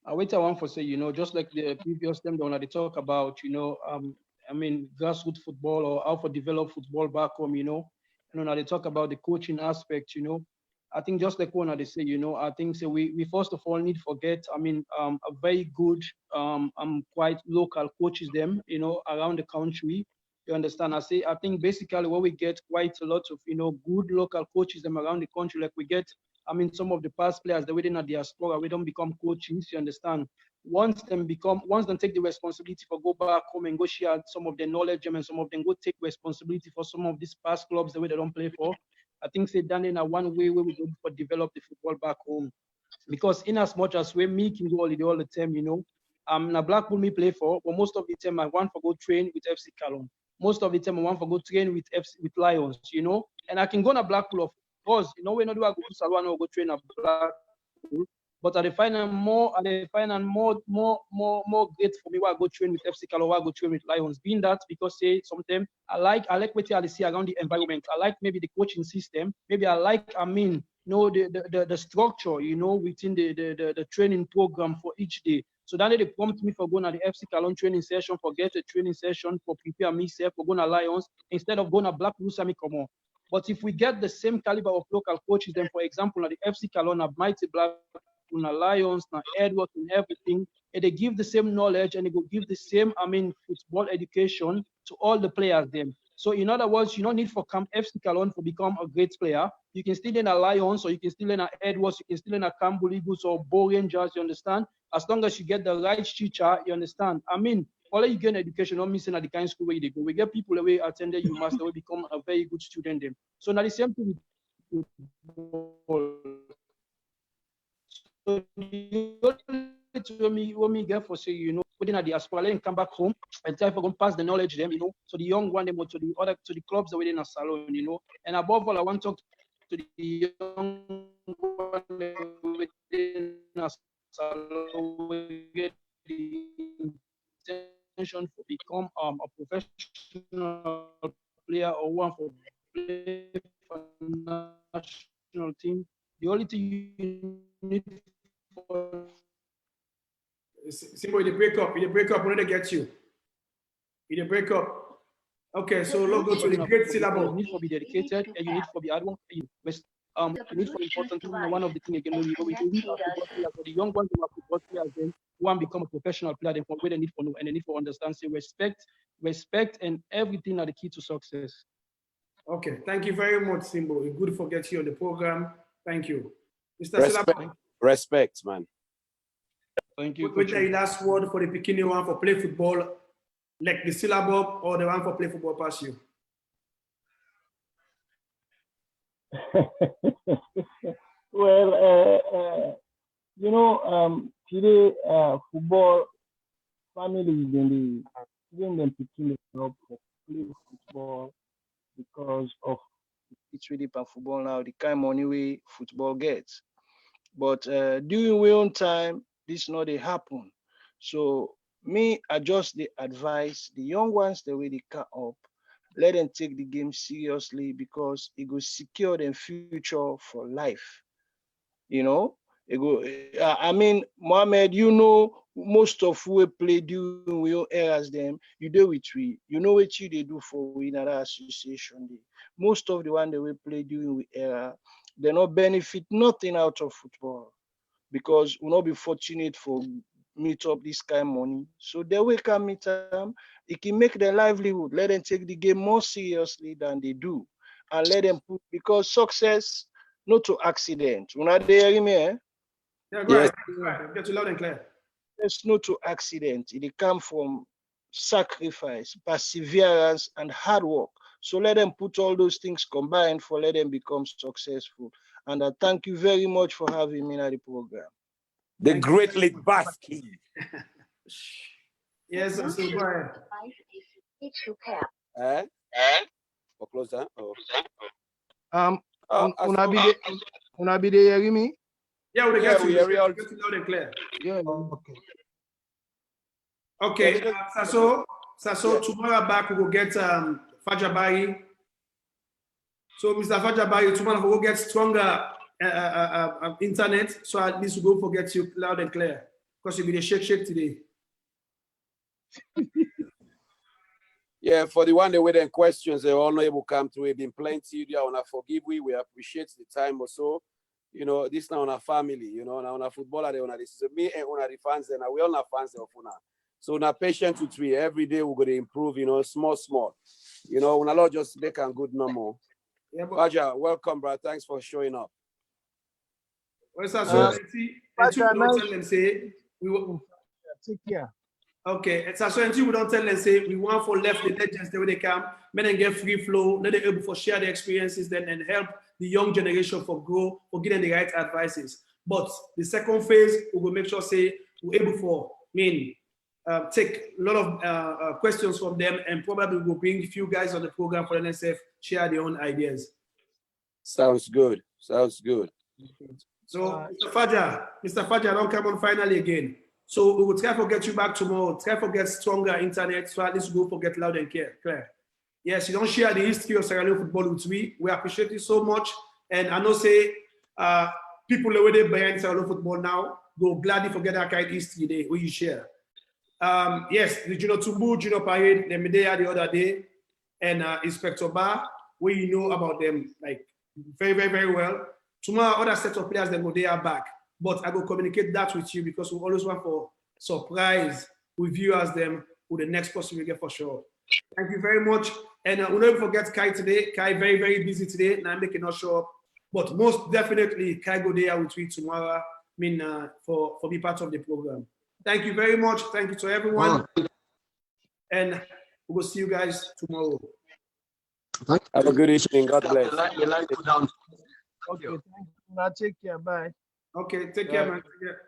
I want for say, you know, just like the previous time when they talk about, you know, I mean, grassroots football or how to develop football back home, you know, now they talk about the coaching aspect, you know. I think just like one they say, you know, I think so we first of all need to forget, I mean, a very good, quite local coaches them, you know, around the country. You understand? I think basically what we get quite a lot of, you know, good local coaches them around the country. Like we get, I mean, some of the past players that within a diaspora, we don't become coaches, you understand? Once they take the responsibility for go back home and go share some of the knowledge and some of them go take responsibility for some of these past clubs the way they don't play for. I think say done in a one way where we go for develop the football back home. Because in as much as we me can go holiday all the time, you know, na Blackpool me play for, but most of the time I want to go train with FC Kallon. Most of the time I want to go train with Lions, you know, and I can go to Blackpool of course, you know, we not do I go to Salon or go train at Blackpool, but I find more great for me why I go train with FC Kallon, why I go train with Lions. Being that because say sometimes I like what I see around the environment. I like maybe the coaching system. Maybe I like, I mean, you know, the structure, you know, within the training program for each day. So that they prompt me for going to the FC Kallon training session, for get a training session, for prepare myself, for going to Lions, instead of going to Blackpool, Sami come on. But if we get the same caliber of local coaches, then for example, at the FC Kallon, at Mighty Blackpool, na Lions, na Edwards, and everything, and they give the same knowledge and they will give the same, I mean, football education to all the players then. So in other words, you don't need for Camp FC Kallon to become a great player. You can still in a Lions, or you can still in a Edwards, you can still in a Campbell Eagles or Bo Rangers, you understand? As long as you get the right teacher, you understand? I mean, all you get education, not missing at the kind of school where they go. We get people away attended, you must become a very good student then. So now the same thing with football. So when me get for say, you know, within a diaspora, let them come back home and try to pass the knowledge them, you know, to the young one, them to the clubs that within a salon, you know. And above all, I want to talk to the young one within a salon, get the intention to become a professional player or one for play for national team. The only thing you need for Simbo, you break up. When they get you. You break up. Okay, so let's go to the great syllable. You need to be dedicated and you need to be hard work. You need for important thing. One of the things again we do need our football players. For the young ones who are football players, then one become a professional player. Then for where they need for know and they need for understand. Say respect, and everything are the key to success. Okay, thank you very much, Simbo. It's good to get you on the program. Thank you, Mr. Respect, man. Thank you. Which is the last word for the beginning one for play football, like the syllable or the one for play football pass you? Well, you know, today, football families in the even them picking it up for play football because of it's really for football now, the kind of money we football gets. But during we own time, this not they happen. So me, I just the advise the young ones the way they cut up, let them take the game seriously because it will secure their future for life. You know, it go. I mean, Mohammed, you know, most of who we play during we own eras them, you do with we. You know what you they do for we in another association. Day. Most of the one that we play during we era, they not benefit nothing out of football because we'll not be fortunate for meet up this kind of money. So they will come meet them. It can make their livelihood. Let them take the game more seriously than they do. And let them put because success not to accident. When I hear me, Yeah, go Yes. ahead. Go ahead. Get you loud and clear. it's not to accident. It come from sacrifice, perseverance, and hard work. So let them put all those things combined for let them become successful. And I thank you very much for having me in the program. The Thank great Litbarski. Yes, so go ahead. Eh? Or closer? Oh. Una be there hearing me? Yeah, we Yeah, get we you. hear you all. Get you loud and clear. Yeah. Okay. Okay, Yeah, Sasso, Yeah. tomorrow back we will get Fajabai. So Mr. Fajabai, tomorrow we will get stronger internet. So at least we don't forget you loud and clear because you'll be the shake today. Yeah, for the one that with them questions, they all not able to come through. It been plenty. They wanna forgive we appreciate the time or so. You know, this now on our family, you know, now on our footballer, they on this is me and on the fans, and we all have fans of Una. So now patient with we every day we're gonna improve, you know, small. You know, when a lot just make a good number. Yeah, but Faja, welcome, bro. Thanks for showing up. well, Sasso, and we don't tell them say we will. Take care. Okay, so until we don't tell them say we want for left the legends the way they come, make them get free flow, let them able for share their experiences then and help the young generation for grow, for getting the right advices. But the second phase, we will make sure say we're able for take a lot of questions from them and probably we'll bring a few guys on the program for NSF share their own ideas. Sounds good. Sounds good. So Mr. Faja, don't come on finally again. So we will try to get you back tomorrow. Try to get stronger internet so at least we will get loud and clear. Yes, you don't share the history of Sierra Leone football with me. We appreciate it so much. And I know say people the way they behind Sierra Leone football now go gladly forget that kind of history there where you share. Yes, the Junior Tumbu, Junior Parade, them there the other day, and Inspector Bar, where you know about them like very well. Tomorrow, other set of players that go there back. But I will communicate that with you because we always want for surprise with viewers them with the next person we get for sure. Thank you very much. And we'll never forget Kai today. Kai very busy today. Now I'm making not show up. But most definitely Kai go there with me tomorrow. I mean for be part of the program. Thank you very much. Thank you to everyone. And we'll see you guys tomorrow. Have a good evening. God bless. Okay, thank you. Now take care. Bye. Okay, take care, man. Take care.